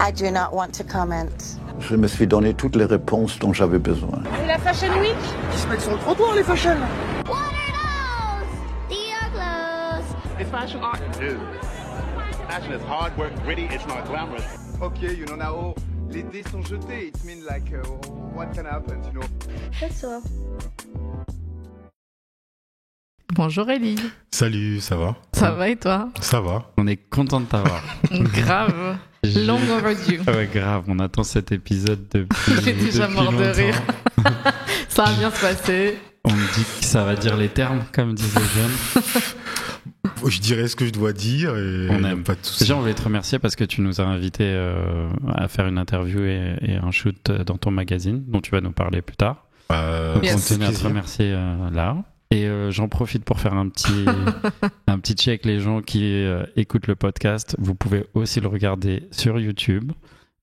I do not want to comment. Je me suis donné toutes les réponses dont j'avais besoin. C'est la Fashion Week. Ils se mettent sur le trottoir, les fashion. What are those? Dior clothes. It's fashion art. Dude. Fashion is hard work, gritty, it's not glamorous. Okay, you know now, les dés sont jetés. It means like, what can happen, you know? That's all. Bonjour Ellie. Salut, ça va? Ça va et toi? Ça va. On est content de t'avoir. Grave. Long overdue. Ouais, grave. On attend cet épisode depuis. J'ai déjà mort de rire. Ça va bien se passer. On me dit que ça va dire les termes, comme disent les jeunes. Je dirais ce que je dois dire et on aime. Pas de soucis. Déjà, on voulait te remercier parce que tu nous as invités à faire une interview et un shoot dans ton magazine, dont tu vas nous parler plus tard. Donc, on tenait à te remercier là. Et j'en profite pour faire un petit check les gens qui écoutent le podcast. Vous pouvez aussi le regarder sur YouTube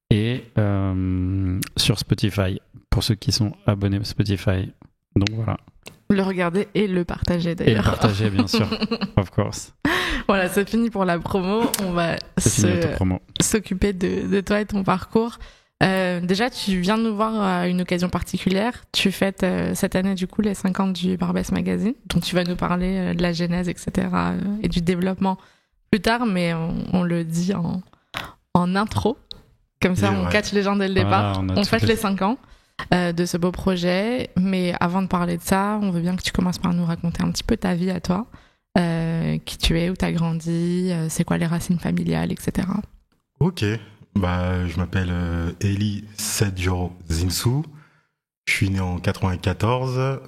et sur Spotify pour ceux qui sont abonnés à Spotify. Donc voilà. Le regarder et le partager d'ailleurs. Et le partager bien sûr, of course. Voilà, c'est fini pour la promo. On va s'occuper de toi et ton parcours. Déjà, tu viens de nous voir à une occasion particulière. Tu fêtes cette année du coup les 5 ans du Barbès Magazine. Donc tu vas nous parler de la genèse, etc. Et du développement plus tard, mais on le dit en intro. Comme ça, on catch les gens dès le départ. On fête les 5 ans de ce beau projet. Mais avant de parler de ça, on veut bien que tu commences par nous raconter un petit peu ta vie à toi. Qui tu es, où tu as grandi, c'est quoi les racines familiales, etc. Ok. Je m'appelle Eli Sedjoro Zinsou. Je suis né en 94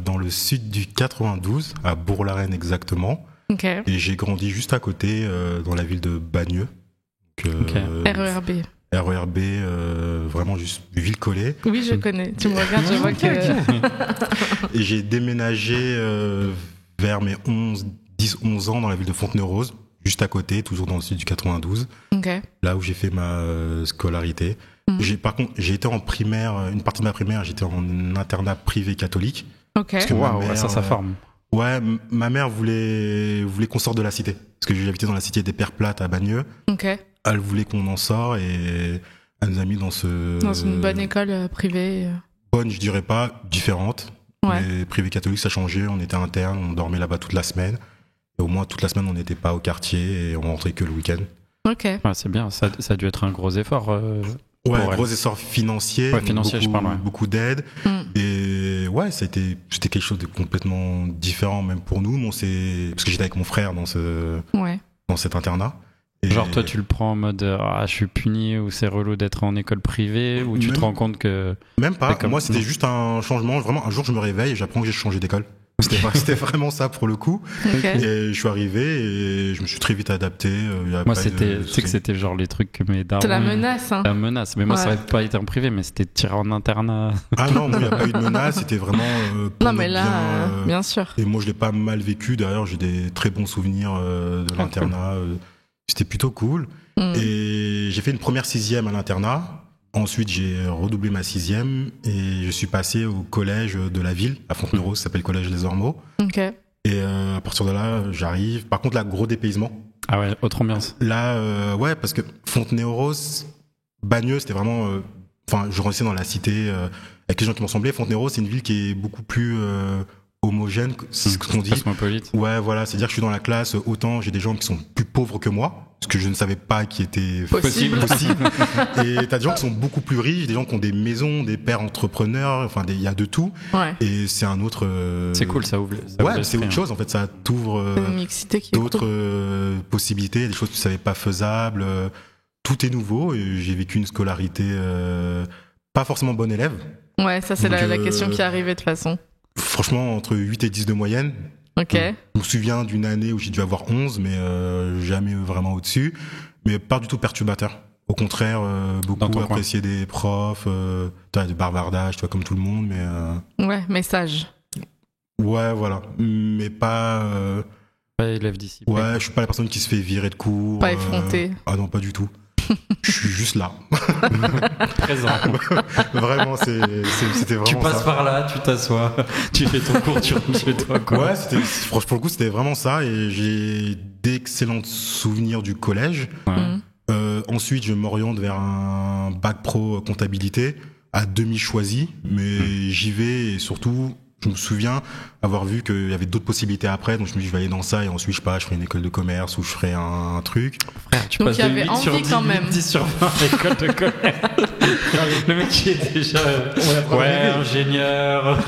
dans le sud du 92, à Bourg-la-Reine exactement. Okay. Et j'ai grandi juste à côté, dans la ville de Bagneux. RERB. RERB, vraiment juste ville collée. Oui, je connais. Tu me regardes, je vois que... Et j'ai déménagé vers mes 10-11 ans dans la ville de Fontenay-aux-Roses. Juste à côté, toujours dans le sud du 92, là où j'ai fait ma scolarité. Par contre, j'ai été en primaire, une partie de ma primaire, j'étais en internat privé catholique. Parce que ça forme. Ouais, ma mère voulait qu'on sorte de la cité. Parce que j'habitais dans la cité des Pères Plates à Bagneux. Elle voulait qu'on en sorte et elle nous a mis dans une bonne école privée. Bonne, je dirais pas, différente. Ouais. Mais privé catholique, ça changeait. On était interne, on dormait là-bas toute la semaine. Et au moins, toute la semaine, on n'était pas au quartier et on rentrait que le week-end. Ok. Ouais, c'est bien. Ça a dû être un gros effort. Gros effort financier. Ouais, financier, je parle. Beaucoup d'aide. Et ouais, c'était quelque chose de complètement différent, même pour nous. Parce que j'étais avec mon frère dans cet internat. Et genre, toi, tu le prends en mode je suis puni ou c'est relou d'être en école privée ou tu te rends compte que. Même pas. Moi, c'était juste un changement. Vraiment, un jour, je me réveille et j'apprends que j'ai changé d'école. C'était vraiment ça pour le coup. Et je suis arrivé et je me suis très vite adapté. Moi, c'était genre les trucs que mes darons. C'est la menace. Hein. La menace. Mais moi, ça n'aurait pas été en privé, mais c'était tiré en internat. Ah non, moi, il n'y a pas eu de menace. C'était vraiment. Non, mais là, bien sûr. Et moi, je l'ai pas mal vécu. D'ailleurs, j'ai des très bons souvenirs de l'internat. C'était plutôt cool. Et j'ai fait une première 6e à l'internat. Ensuite, j'ai redoublé ma 6e et je suis passé au collège de la ville, à Fontenay-aux-Roses, ça s'appelle Collège Les Ormeaux. Et à partir de là, j'arrive. Par contre, là, gros dépaysement. Ah ouais, autre ambiance. Là, parce que Fontenay-aux-Roses, Bagneux, c'était vraiment... je restais dans la cité avec les gens qui m'ont semblé. Fontenay-aux-Roses, c'est une ville qui est beaucoup plus homogène, c'est ce qu'on dit. Cosmopolite. Ouais, voilà, c'est-à-dire que je suis dans la classe, autant j'ai des gens qui sont plus pauvres que moi, ce que je ne savais pas qui était possible. Et t'as des gens qui sont beaucoup plus riches, des gens qui ont des maisons, des pères entrepreneurs, il y a de tout. Ouais. Et c'est un autre... C'est cool, ça ouvre. C'est autre chose, en fait, ça t'ouvre d'autres possibilités, des choses que tu savais pas faisables. Tout est nouveau et j'ai vécu une scolarité pas forcément bonne élève. Ouais, ça c'est la question qui arrivait de toute façon. Franchement, entre 8 et 10 de moyenne. Ok. Je me souviens d'une année où j'ai dû avoir 11, mais jamais vraiment au-dessus. Mais pas du tout perturbateur. Au contraire, beaucoup apprécié des profs, du bavardage, comme tout le monde, mais... Ouais, mais sage. Ouais, voilà. Mais pas... Pas élève d'ici. Ouais, je suis pas la personne qui se fait virer de cours. Pas effronté. Ah non, pas du tout. Je suis juste là. Présent. Vraiment, c'était vraiment tu passes ça. par là, tu t'assois, tu fais ton cours, tu rentres chez toi. Quoi. Ouais, franchement, pour le coup, c'était vraiment ça. Et j'ai d'excellents souvenirs du collège. Ensuite, je m'oriente vers un bac pro comptabilité à demi choisi, mais j'y vais et surtout, je me souviens avoir vu qu'il y avait d'autres possibilités après, donc je me dis je vais aller dans ça et ensuite je ferai une école de commerce ou je ferai un truc. Frère, tu donc passes il y de avait 8 envie sur 10, quand même. 10 sur 20 école de commerce. Le mec qui est déjà ingénieur.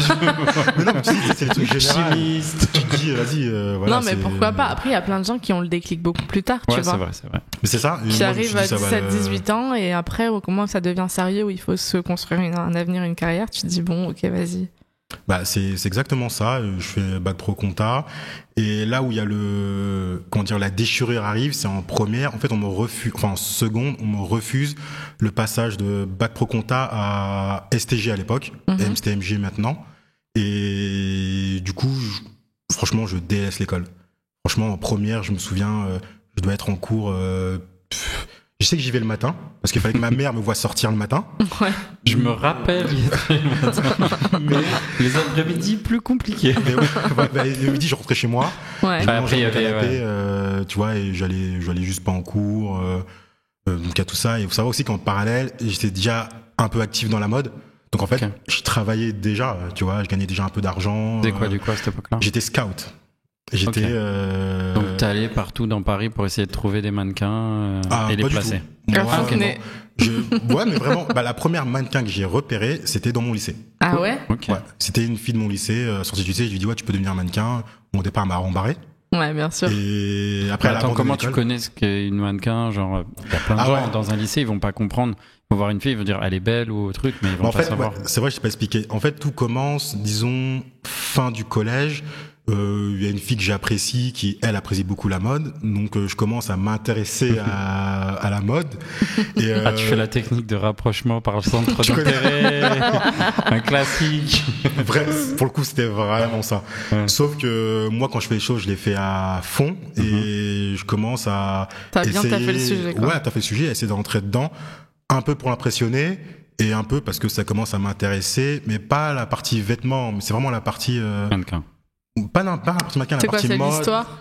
Mais non, mais tu sais, c'est les trucs généraux. Chimiste. Tu te dis vas-y, voilà. Non mais pourquoi pas. Après il y a plein de gens qui ont le déclic beaucoup plus tard, tu vois. C'est vrai. Mais c'est ça. Qui arrivent à 17-18 ans et après comment ça devient sérieux où il faut se construire un avenir, une carrière, tu te dis bon ok vas-y. Bah c'est exactement ça. Je fais bac pro compta et là où il y a la déchirure arrive, c'est en première. En fait, en seconde, on me refuse le passage de bac pro compta à STG à l'époque, MSTMG maintenant. Et du coup, franchement, je délaisse l'école. Franchement, en première, je me souviens, je dois être en cours. Je sais que j'y vais le matin, parce qu'il fallait que ma mère me voie sortir le matin. Ouais. Je me rappelle, mais les après-midi plus compliqués. Le midi, je rentrais chez moi. Ouais. Après, il y avait, tu vois, et j'allais juste pas en cours. Donc, il y a tout ça. Et il faut savoir aussi qu'en parallèle, j'étais déjà un peu actif dans la mode. Donc, en fait, je travaillais déjà, tu vois, je gagnais déjà un peu d'argent. C'était quoi, du coup, à cette époque-là? J'étais scout. Donc t'es allé partout dans Paris pour essayer de trouver des mannequins et les placer. Ouais, mais vraiment, la première mannequin que j'ai repérée, c'était dans mon lycée. Ah ouais? Ouais, c'était une fille de mon lycée, sortie du lycée, je lui ai dit ouais, tu peux devenir mannequin. Au départ, elle m'a rembarré. Ouais, bien sûr. Et après, comment tu connais ce qu'est une mannequin? Genre, il y a plein de gens dans un lycée, ils vont pas comprendre. Ils vont voir une fille, ils vont dire elle est belle ou truc, mais ils vont pas savoir. C'est vrai, je t'ai pas expliqué. En fait, tout commence, disons, fin du collège. Il y a une fille que j'apprécie qui, elle, apprécie beaucoup la mode. Donc, je commence à m'intéresser à la mode. Et, tu fais la technique de rapprochement par le centre d'intérêt. Un classique. Bref, pour le coup, c'était vraiment ça. Ouais. Sauf que moi, quand je fais les choses, je les fais à fond. Et je commence à bien taffé le sujet, quoi. Ouais, t'as fait le sujet, à essayer de rentrer dedans. Un peu pour l'impressionner. Et un peu parce que ça commence à m'intéresser. Mais pas la partie vêtements, mais c'est vraiment la partie... mannequin. Pas la partie mannequin, la partie mode. C'est quoi, c'est l'histoire?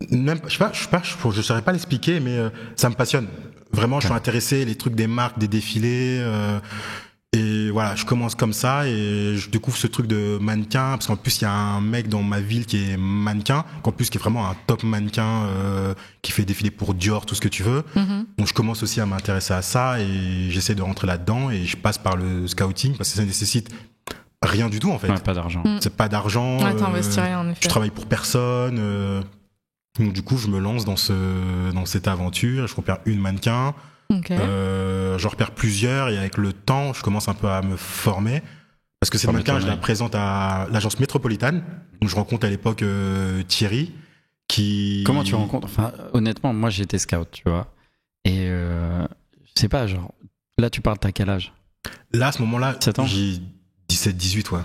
Même, je saurais pas l'expliquer, mais ça me passionne. Vraiment, je suis intéressé, les trucs des marques, des défilés. Et voilà, je commence comme ça et je découvre ce truc de mannequin. Parce qu'en plus, il y a un mec dans ma ville qui est mannequin, qu'en plus, qui est vraiment un top mannequin, qui fait défiler pour Dior, tout ce que tu veux. Donc, je commence aussi à m'intéresser à ça et j'essaie de rentrer là-dedans et je passe par le scouting parce que ça nécessite rien du tout en fait. Ouais, pas d'argent. C'est pas d'argent. Ouais, t'investis rien en effet. Je travaille pour personne. Donc du coup, je me lance dans cette aventure. Je repère une mannequin. Okay. J'en repère plusieurs et avec le temps, je commence un peu à me former. Parce que cette mannequin, je la présente à l'agence métropolitaine. Donc je rencontre à l'époque Thierry qui... Comment tu rencontres? Enfin, honnêtement, moi j'étais scout, tu vois. Et je sais pas, genre... Là, tu parles, t'as quel âge? Là, à ce moment-là, 17 ans. J'ai 17-18, ouais.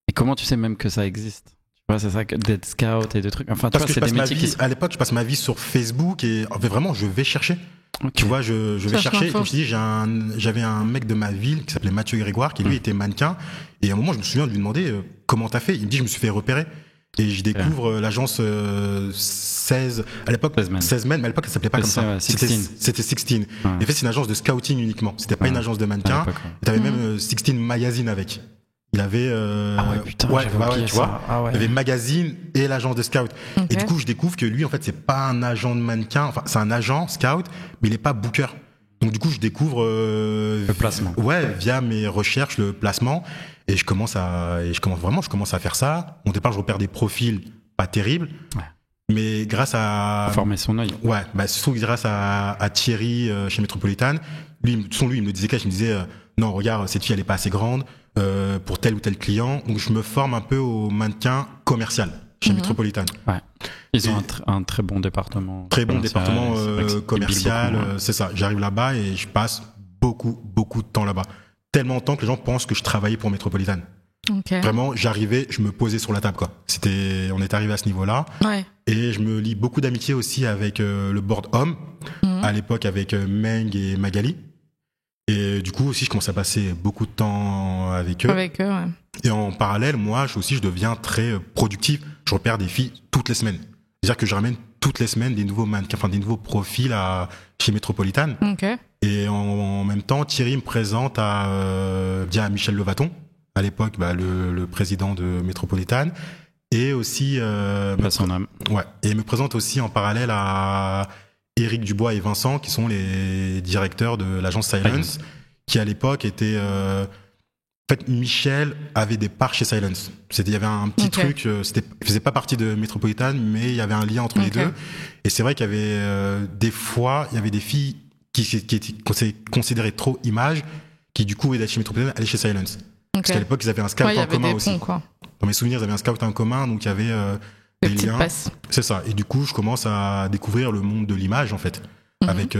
Et comment tu sais même que ça existe? Tu vois, c'est ça, d'être scout et de trucs. Enfin, parce tu vois, que c'est des métiers à l'époque, je passe ma vie sur Facebook et en fait, vraiment, je vais chercher. Okay. Tu vois, je vais chercher. Comme je te dis, j'avais un mec de ma ville qui s'appelait Mathieu Grégoire, qui lui était mannequin. Et à un moment, je me souviens de lui demander comment t'as fait. Il me dit, je me suis fait repérer. Et je découvre l'agence 16, à l'époque 16 men, mais à l'époque elle s'appelait pas comme ça. C'était 16. Ouais. En fait, c'est une agence de scouting uniquement. C'était pas une agence de mannequins. Et t'avais même 16 Magazine avec. Il avait ah ouais, putain, tu vois, il y avait Magazine et l'agence de scout. Okay. Et du coup, je découvre que lui, en fait, c'est pas un agent de mannequin. Enfin, c'est un agent scout, mais il est pas booker. Donc du coup, je découvre le placement. Ouais, via mes recherches, le placement. Et je commence à faire ça. Au départ, je repère des profils pas terribles. Ouais. Mais grâce à... Former son œil. Ouais, surtout grâce à Thierry chez Métropolitane. Lui, il me disait non, regarde, cette fille, elle est pas assez grande pour tel ou tel client. Donc, je me forme un peu au mannequin commercial chez Métropolitane. Ouais. Ils ont un très bon département. Très bon département commercial, c'est ça. J'arrive là-bas et je passe beaucoup de temps là-bas. Tellement de temps que les gens pensent que je travaillais pour Métropolitane. Okay. Vraiment, j'arrivais, je me posais sur la table, quoi. On est arrivé à ce niveau-là. Ouais. Et je me lie beaucoup d'amitié aussi avec le board homme, à l'époque avec Meng et Magali. Et du coup aussi, je commence à passer beaucoup de temps avec eux. Avec eux, ouais. Et en parallèle, moi, je deviens très productif. Je repère des filles toutes les semaines. C'est-à-dire que je ramène toutes les semaines des nouveaux mannequins, enfin des nouveaux profils chez Metropolitan. Okay. Et en même temps, Thierry me présente à Michel Levaton, à l'époque le président de Metropolitan, et aussi et me présente aussi en parallèle à Éric Dubois et Vincent, qui sont les directeurs de l'agence Silence, qui à l'époque était en fait, Michel avait des parts chez Silence. Il y avait un petit truc, il faisait pas partie de Metropolitan, mais il y avait un lien entre les deux. Et c'est vrai qu'il y avait des fois, il y avait des filles qui étaient considérées trop images, qui du coup, chez Metropolitan, allaient chez Silence. Parce qu'à l'époque, ils avaient un scout en commun aussi. Dans mes souvenirs, ils avaient un scout en commun, donc il y avait des liens. C'est ça. Et du coup, je commence à découvrir le monde de l'image, en fait. Avec,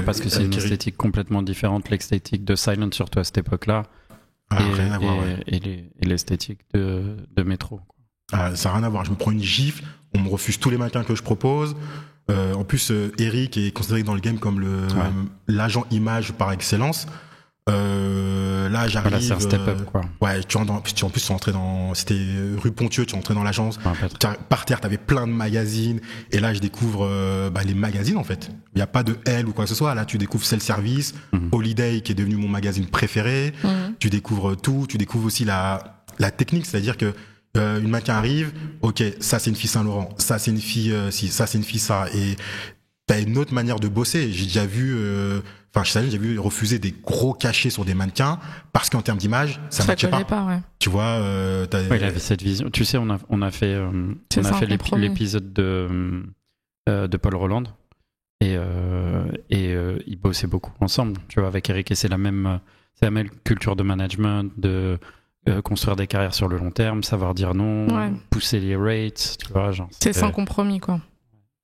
parce que c'est une esthétique complètement différente, l'esthétique de Silence, surtout à cette époque-là. Rien à voir, et l'esthétique de Metro. Ça n'a rien à voir. Je me prends une gifle, on me refuse tous les mannequins que je propose. En plus, Eric est considéré dans le game comme l'agent image par excellence. Là, j'arrive. Là, c'est un step-up, quoi. Ouais, en plus, tu rentrais dans. C'était rue Pontieux, tu rentrais dans l'agence. Par terre, t'avais plein de magazines. Et là, je découvre les magazines, en fait. Il n'y a pas de L ou quoi que ce soit. Là, tu découvres Cell Service, Holiday, qui est devenu mon magazine préféré. Tu découvres tout. Tu découvres aussi la technique, c'est-à-dire que une mannequin arrive, ok, ça, c'est une fille Saint-Laurent. Ça, c'est une fille ça, c'est une fille ça. Et t'as une autre manière de bosser. J'ai déjà vu. Chez Silence, j'ai vu refuser des gros cachets sur des mannequins parce qu'en termes d'image, ça matchait pas. Tu vois, il avait cette vision. Tu sais, on a fait l'épisode de Paul Rolland et ils bossaient beaucoup ensemble. Tu vois, avec Eric, et c'est la même culture de management, de construire des carrières sur le long terme, savoir dire non, pousser les rates. Tu vois, c'est sans compromis, quoi.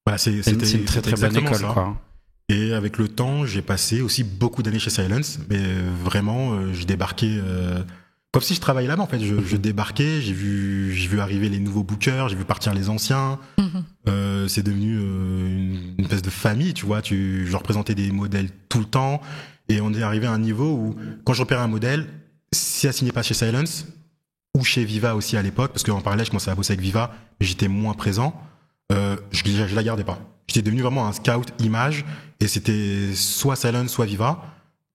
Voilà, c'était une très très bonne école, quoi. Et avec le temps, j'ai passé aussi beaucoup d'années chez Silence, mais vraiment, je débarquais comme si je travaillais là-bas. En fait, je débarquais, j'ai vu arriver les nouveaux bookers, j'ai vu partir les anciens. C'est devenu une espèce de famille, tu vois. Je représentais des modèles tout le temps, et on est arrivé à un niveau où, quand je repérais un modèle, si elle signait pas chez Silence ou chez Viva aussi à l'époque, parce qu'en parallèle, je commençais à bosser avec Viva, mais j'étais moins présent. Je la gardais pas. J'étais devenu vraiment un scout image, et c'était soit Silence, soit Viva.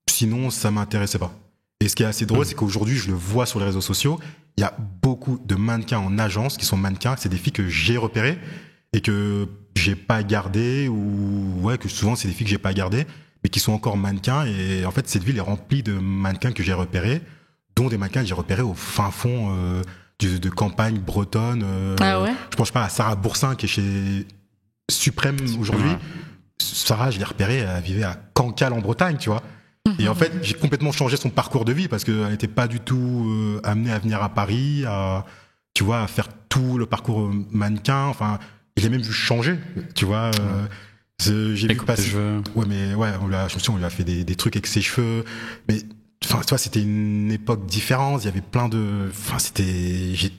Sinon, ça m'intéressait pas. Et ce qui est assez drôle, c'est qu'aujourd'hui, je le vois sur les réseaux sociaux, il y a beaucoup de mannequins en agence qui sont mannequins. C'est des filles que j'ai repérées et que j'ai pas gardées, ou que souvent c'est des filles que j'ai pas gardées, mais qui sont encore mannequins. Et en fait, cette ville est remplie de mannequins que j'ai repérés, dont des mannequins que j'ai repérés au fin fond de campagne bretonne. Je pense pas à Sarah Boursin qui est chez Suprême aujourd'hui. Sarah, je l'ai repérée, elle vivait à Cancale en Bretagne, tu vois. Et en fait, j'ai complètement changé son parcours de vie parce qu'elle n'était pas du tout amenée à venir à Paris, à faire tout le parcours mannequin. Enfin, je l'ai même vu changer, tu vois. J'ai vu passer. On lui a fait des trucs avec ses cheveux, mais. Enfin, tu vois, c'était une époque différente. Il y avait plein de. Enfin,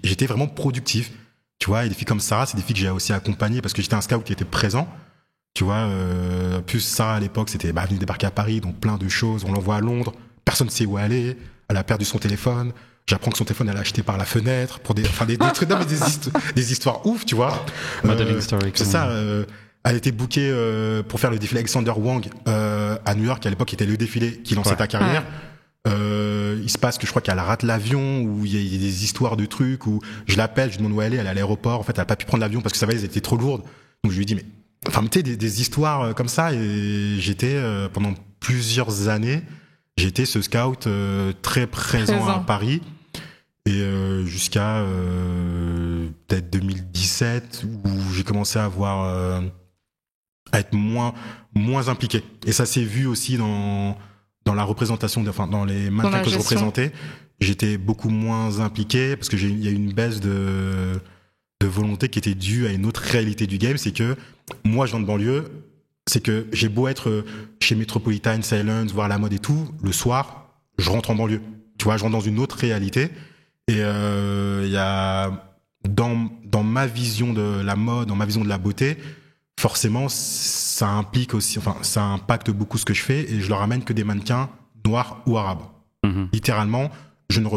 j'étais vraiment productif. Tu vois, et des filles comme Sarah, c'est des filles que j'ai aussi accompagnées parce que j'étais un scout qui était présent. Tu vois, plus Sarah à l'époque, c'était venue débarquer à Paris, donc plein de choses. On l'envoie à Londres, personne ne sait où aller. Elle a perdu son téléphone. J'apprends que son téléphone, elle l'a acheté par la fenêtre pour des trucs, non, mais des histoires ouf, tu vois. Modeling story. C'est ça. Elle était bookée pour faire le défilé Alexander Wang à New York. À l'époque, était le défilé qui lançait ta carrière. Il se passe que je crois qu'elle rate l'avion, ou il y a des histoires de trucs où je l'appelle, je lui demande où elle est à l'aéroport. En fait, elle a pas pu prendre l'avion parce que sa valise était trop lourde. Donc je lui ai dit, mais tu sais, des histoires comme ça. Et j'étais pendant plusieurs années, j'étais ce scout très présent à Paris, et jusqu'à peut-être 2017 où j'ai commencé à être moins impliqué. Et ça s'est vu aussi dans la représentation, dans les mannequins que je représentais. J'étais beaucoup moins impliqué parce que il y a une baisse de volonté qui était due à une autre réalité du game. C'est que moi, je viens de banlieue. C'est que j'ai beau être chez Metropolitan, Silence, voir la mode et tout, le soir, je rentre en banlieue. Tu vois, je rentre dans une autre réalité. Et il y a dans ma vision de la mode, dans ma vision de la beauté, forcément, ça implique aussi, ça impacte beaucoup ce que je fais, et je leur ramène que des mannequins noirs ou arabes. Littéralement, je ne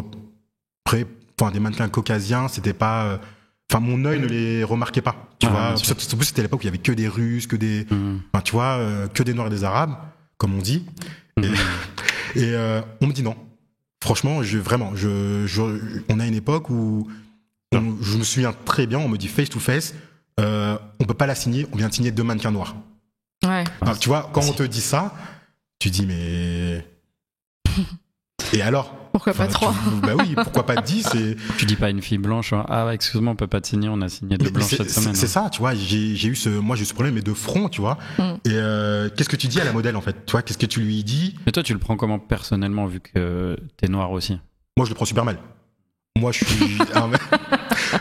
des mannequins caucasiens, c'était pas enfin, mon œil ne les remarquait pas. Tu vois, en plus, c'était l'époque où il y avait que des Russes, que des, enfin, tu vois, que des Noirs et des Arabes, comme on dit. Et on me dit non. Franchement, on a une époque où je me souviens très bien, on me dit face to face, on peut pas la signer, on vient de signer 2 mannequins noirs. Ouais. Alors, tu vois, quand on te dit ça, tu dis mais et alors pourquoi pas 3 Bah oui, pourquoi pas 10 et... Tu dis pas à une fille blanche, ah excuse-moi, on peut pas te signer, on a signé 2 blanches cette semaine. C'est ça, tu vois, j'ai eu ce problème mais de front, tu vois. Et qu'est-ce que tu dis à la modèle en fait? Tu vois, qu'est-ce que tu lui dis? Mais toi, tu le prends comment personnellement vu que t'es noir aussi? Moi, je le prends super mal. Moi, je suis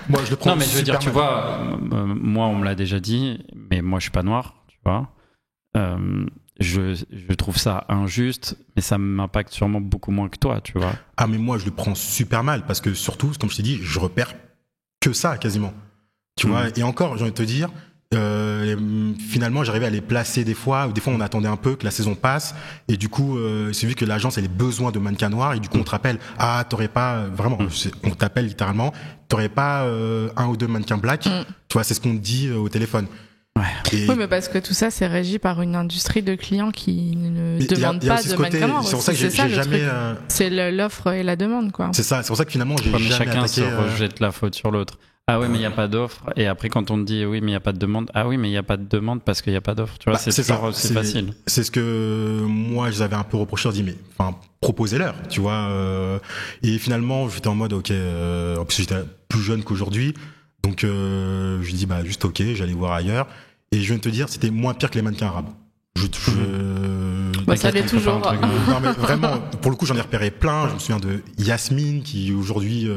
moi, je le prends. Non, mais je veux dire, mal. tu vois, moi, on me l'a déjà dit, mais moi, je suis pas noir, tu vois. Je trouve ça injuste, mais ça m'impacte sûrement beaucoup moins que toi, tu vois. Ah, mais moi, je le prends super mal parce que surtout, comme je t'ai dit, je repère que ça quasiment. Tu vois, et encore, j'ai envie de te dire, finalement, j'arrivais à les placer des fois on attendait un peu que la saison passe, et du coup, c'est vu que l'agence avait besoin de mannequins noirs, et du coup, on te rappelle, t'aurais pas, vraiment, on t'appelle littéralement, t'aurais pas 1 ou 2 mannequins black, tu vois, c'est ce qu'on te dit au téléphone. Ouais. Oui, mais parce que tout ça, c'est régi par une industrie de clients qui ne demandent pas de mannequins noirs. C'est pour ça que j'ai jamais. C'est l'offre et la demande, quoi. C'est ça, c'est pour ça que finalement, j'ai jamais chacun attaqué. Se rejette la faute sur l'autre. Ah oui, mais il n'y a pas d'offre. Et après, quand on te dit oui, mais il n'y a pas de demande. Ah oui, mais il n'y a pas de demande parce qu'il n'y a pas d'offre. Tu vois, c'est facile. C'est ce que moi, j'avais un peu reproché. Je dis, mais proposez-leur, tu vois. Et finalement, j'étais en mode, ok. En plus, j'étais plus jeune qu'aujourd'hui. Donc, je lui dis, juste ok, j'allais voir ailleurs. Et je viens de te dire, c'était moins pire que les mannequins arabes. Ça l'est toujours. Non, mais vraiment, pour le coup, j'en ai repéré plein. Je me souviens de Yasmine, qui aujourd'hui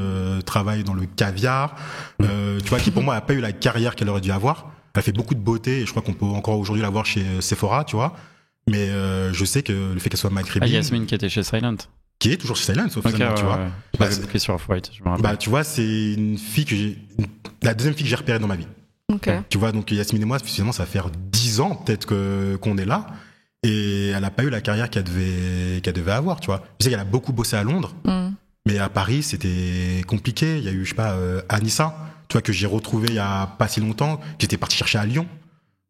travaille dans le caviar. Tu vois, qui pour moi a pas eu la carrière qu'elle aurait dû avoir. Elle fait beaucoup de beauté et je crois qu'on peut encore aujourd'hui la voir chez Sephora, tu vois. Mais je sais que le fait qu'elle soit maghrébine. Yasmine qui était chez Silent. Qui est toujours chez Silent, officiellement, tu vois. Ouais. Sur Off-White, je me rappelle. Tu vois, c'est une fille la deuxième fille que j'ai repérée dans ma vie. Okay. Tu vois, donc Yasmine et moi, finalement, ça va faire 10 ans peut-être qu'on est là. Et elle n'a pas eu la carrière qu'elle devait avoir, tu vois. Je sais qu'elle a beaucoup bossé à Londres, mais à Paris, c'était compliqué. Il y a eu, je sais pas, Anissa, tu vois, que j'ai retrouvé il y a pas si longtemps, qui était partie chercher à Lyon.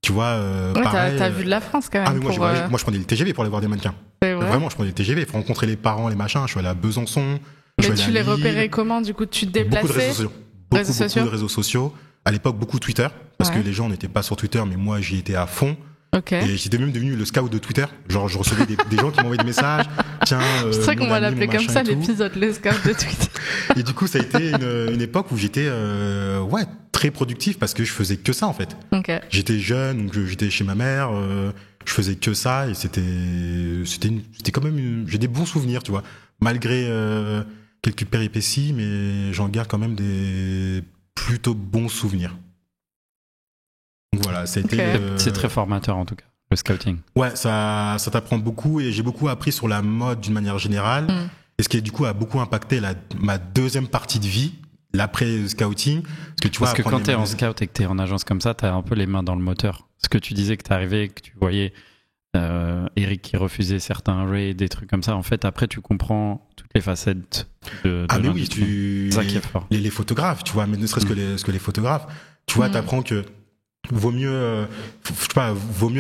Tu vois, pareil, t'as vu de la France quand même. Moi, je prenais le TGV pour aller voir des mannequins. Vraiment, je prenais le TGV pour rencontrer les parents, les machins. Je suis allé à Besançon. Mais tu les repérais comment, du coup? Tu te déplaçais? Beaucoup de réseaux sociaux. À l'époque, beaucoup Twitter, parce que les gens n'étaient pas sur Twitter, mais moi, j'y étais à fond. Okay. Et j'étais même devenu le scout de Twitter. Genre, je recevais des gens qui m'envoyaient des messages. Tiens, c'est vrai qu'on va l'appeler comme ça, l'épisode, le scout de Twitter. Et du coup, ça a été une époque où j'étais très productif parce que je faisais que ça, en fait. Okay. J'étais jeune, donc j'étais chez ma mère, je faisais que ça, et c'était quand même j'ai des bons souvenirs, tu vois. Malgré quelques péripéties, mais j'en garde quand même des plutôt bons souvenirs. Donc voilà, ça a été. C'est très formateur en tout cas, le scouting. Ouais, ça t'apprend beaucoup et j'ai beaucoup appris sur la mode d'une manière générale. Et ce qui du coup a beaucoup impacté ma deuxième partie de vie, l'après scouting. Parce que quand t'es en scout et que t'es en agence comme ça, t'as un peu les mains dans le moteur. Ce que tu disais que t'es arrivé, que tu voyais Eric qui refusait certains raids, des trucs comme ça. En fait, après, tu comprends toutes les facettes de mais oui, ça qui est fort. Les photographes, tu vois, mais ne serait-ce que les photographes. Tu vois, t'apprends que vaut mieux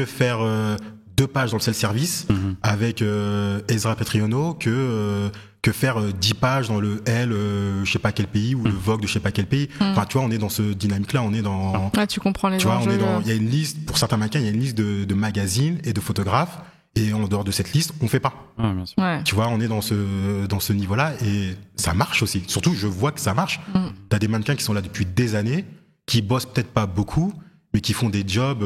faire 2 pages dans le self-service avec Ezra Petriono que faire 10 pages dans le Elle, je sais pas quel pays, ou le Vogue de je sais pas quel pays. Enfin, tu vois, on est dans ce dynamique-là, on est dans. Ah, tu comprends les tu vois, enjeux. Il y a une liste, pour certains mannequins, il y a une liste de magazines et de photographes. Et en dehors de cette liste, on fait pas. Ah, bien sûr. Ouais. Tu vois, on est dans ce niveau-là et ça marche aussi. Surtout, je vois que ça marche. T'as des mannequins qui sont là depuis des années, qui bossent peut-être pas beaucoup, mais qui font des jobs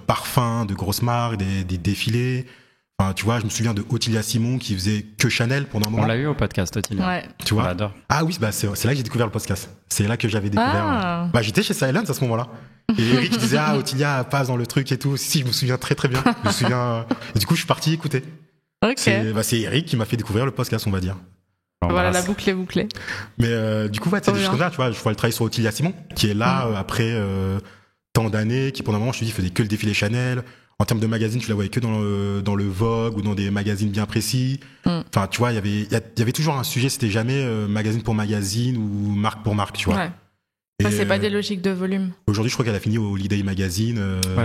parfums, de grosses marques, des défilés. Enfin, tu vois, je me souviens de Ottilia Simon qui faisait que Chanel pendant un moment. On l'a eu au podcast, Ottilia. Ouais. Tu vois. On l'adore. Ah oui, c'est là que j'ai découvert le podcast. C'est là que j'avais découvert. J'étais chez Silence à ce moment-là. Et Eric disait, Ottilia passe dans le truc et tout. Si, je me souviens très très bien. Je me souviens. Et du coup, je suis parti écouter. Ok. C'est Eric qui m'a fait découvrir le podcast, on va dire. Voilà, la boucle est bouclée. Mais du coup, c'est des choses comme ça, tu vois. Je vois le travail sur Ottilia Simon, qui est là après tant d'années, qui pendant un moment, je te dis, faisait que le défilé Chanel. En termes de magazines, tu la voyais que dans le Vogue ou dans des magazines bien précis. Enfin, tu vois, il y avait toujours un sujet, c'était jamais magazine pour magazine ou marque pour marque, tu vois. Ouais. C'est pas des logiques de volume. Aujourd'hui, je crois qu'elle a fini au Holiday Magazine.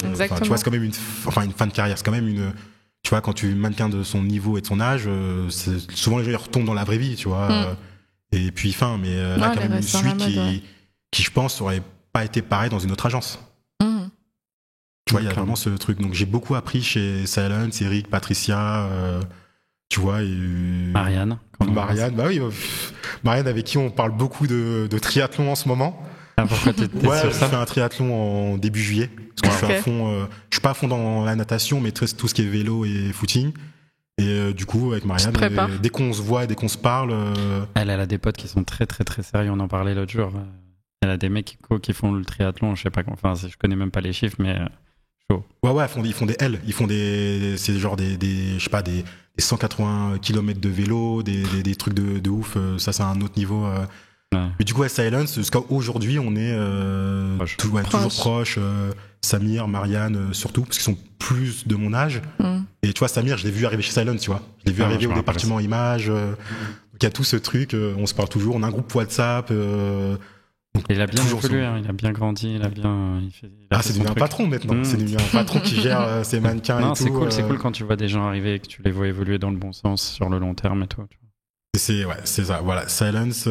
Exactement. Tu vois, c'est quand même une fin de carrière. C'est quand même une. Tu vois, quand tu mannequin de son niveau et de son âge, souvent les gens ils retombent dans la vraie vie, tu vois. Et puis mais là, quand même une suite qui, je pense, aurait pas été pareil dans une autre agence. Tu vois, il y a vraiment ce truc. Donc, j'ai beaucoup appris chez Silence, Eric, Patricia, tu vois. Marianne. Marianne, bah oui. Marianne, avec qui on parle beaucoup de triathlon en ce moment. Ah, pourquoi t'es sur ça? Je fais un triathlon en début juillet. Parce que je suis pas à fond dans la natation, mais tout ce qui est vélo et footing. Et du coup, avec Marianne, dès qu'on se voit, dès qu'on se parle. Elle a des potes qui sont très, très, très sérieux. On en parlait l'autre jour. Elle a des mecs qui font le triathlon. Je sais pas, je connais même pas les chiffres, mais. Ouais, ils font des L, c'est genre des je sais pas, des 180 km de vélo, des trucs de ouf, ça c'est un autre niveau. Mais du coup, à Silence, jusqu'à aujourd'hui, on est toujours proche. Samir, Marianne, surtout, parce qu'ils sont plus de mon âge. Et tu vois, Samir, je l'ai vu arriver chez Silence, tu vois. Je l'ai vu arriver au département image. Donc il y a tout ce truc, on se parle toujours, on a un groupe WhatsApp. Donc, il a bien évolué, il a bien grandi, c'est devenu un patron maintenant. C'est devenu un patron qui gère ses mannequins et tout. C'est cool quand tu vois des gens arriver et que tu les vois évoluer dans le bon sens sur le long terme et tout. C'est ça. Voilà, Silence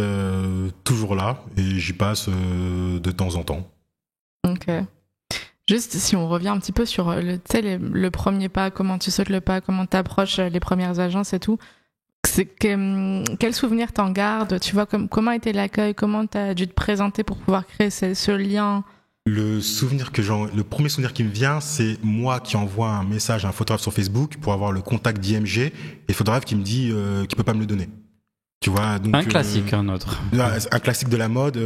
toujours là et j'y passe de temps en temps. Ok. Juste si on revient un petit peu sur le premier pas, comment tu sautes le pas, comment t'approches les premières agences et tout. Quel souvenir t'en gardes? Tu vois, comment était l'accueil? Comment t'as dû te présenter pour pouvoir créer ce lien? Le premier souvenir qui me vient, c'est moi qui envoie un message à un photographe sur Facebook pour avoir le contact d'IMG et le photographe qui me dit qu'il peut pas me le donner. Tu vois, donc, un classique, un autre. Un classique de la mode,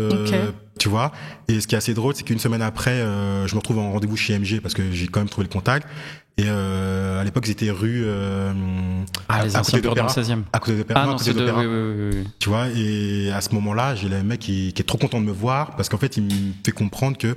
tu vois. Et ce qui est assez drôle, c'est qu'une semaine après, je me retrouve en rendez-vous chez IMG parce que j'ai quand même trouvé le contact. Et à l'époque, j'étais rue les anciens bureaux dans le 16e. À côté de l'Opéra. Ah non, c'est oui. Tu vois, et à ce moment-là, j'ai le mec qui est trop content de me voir parce qu'en fait, il me fait comprendre que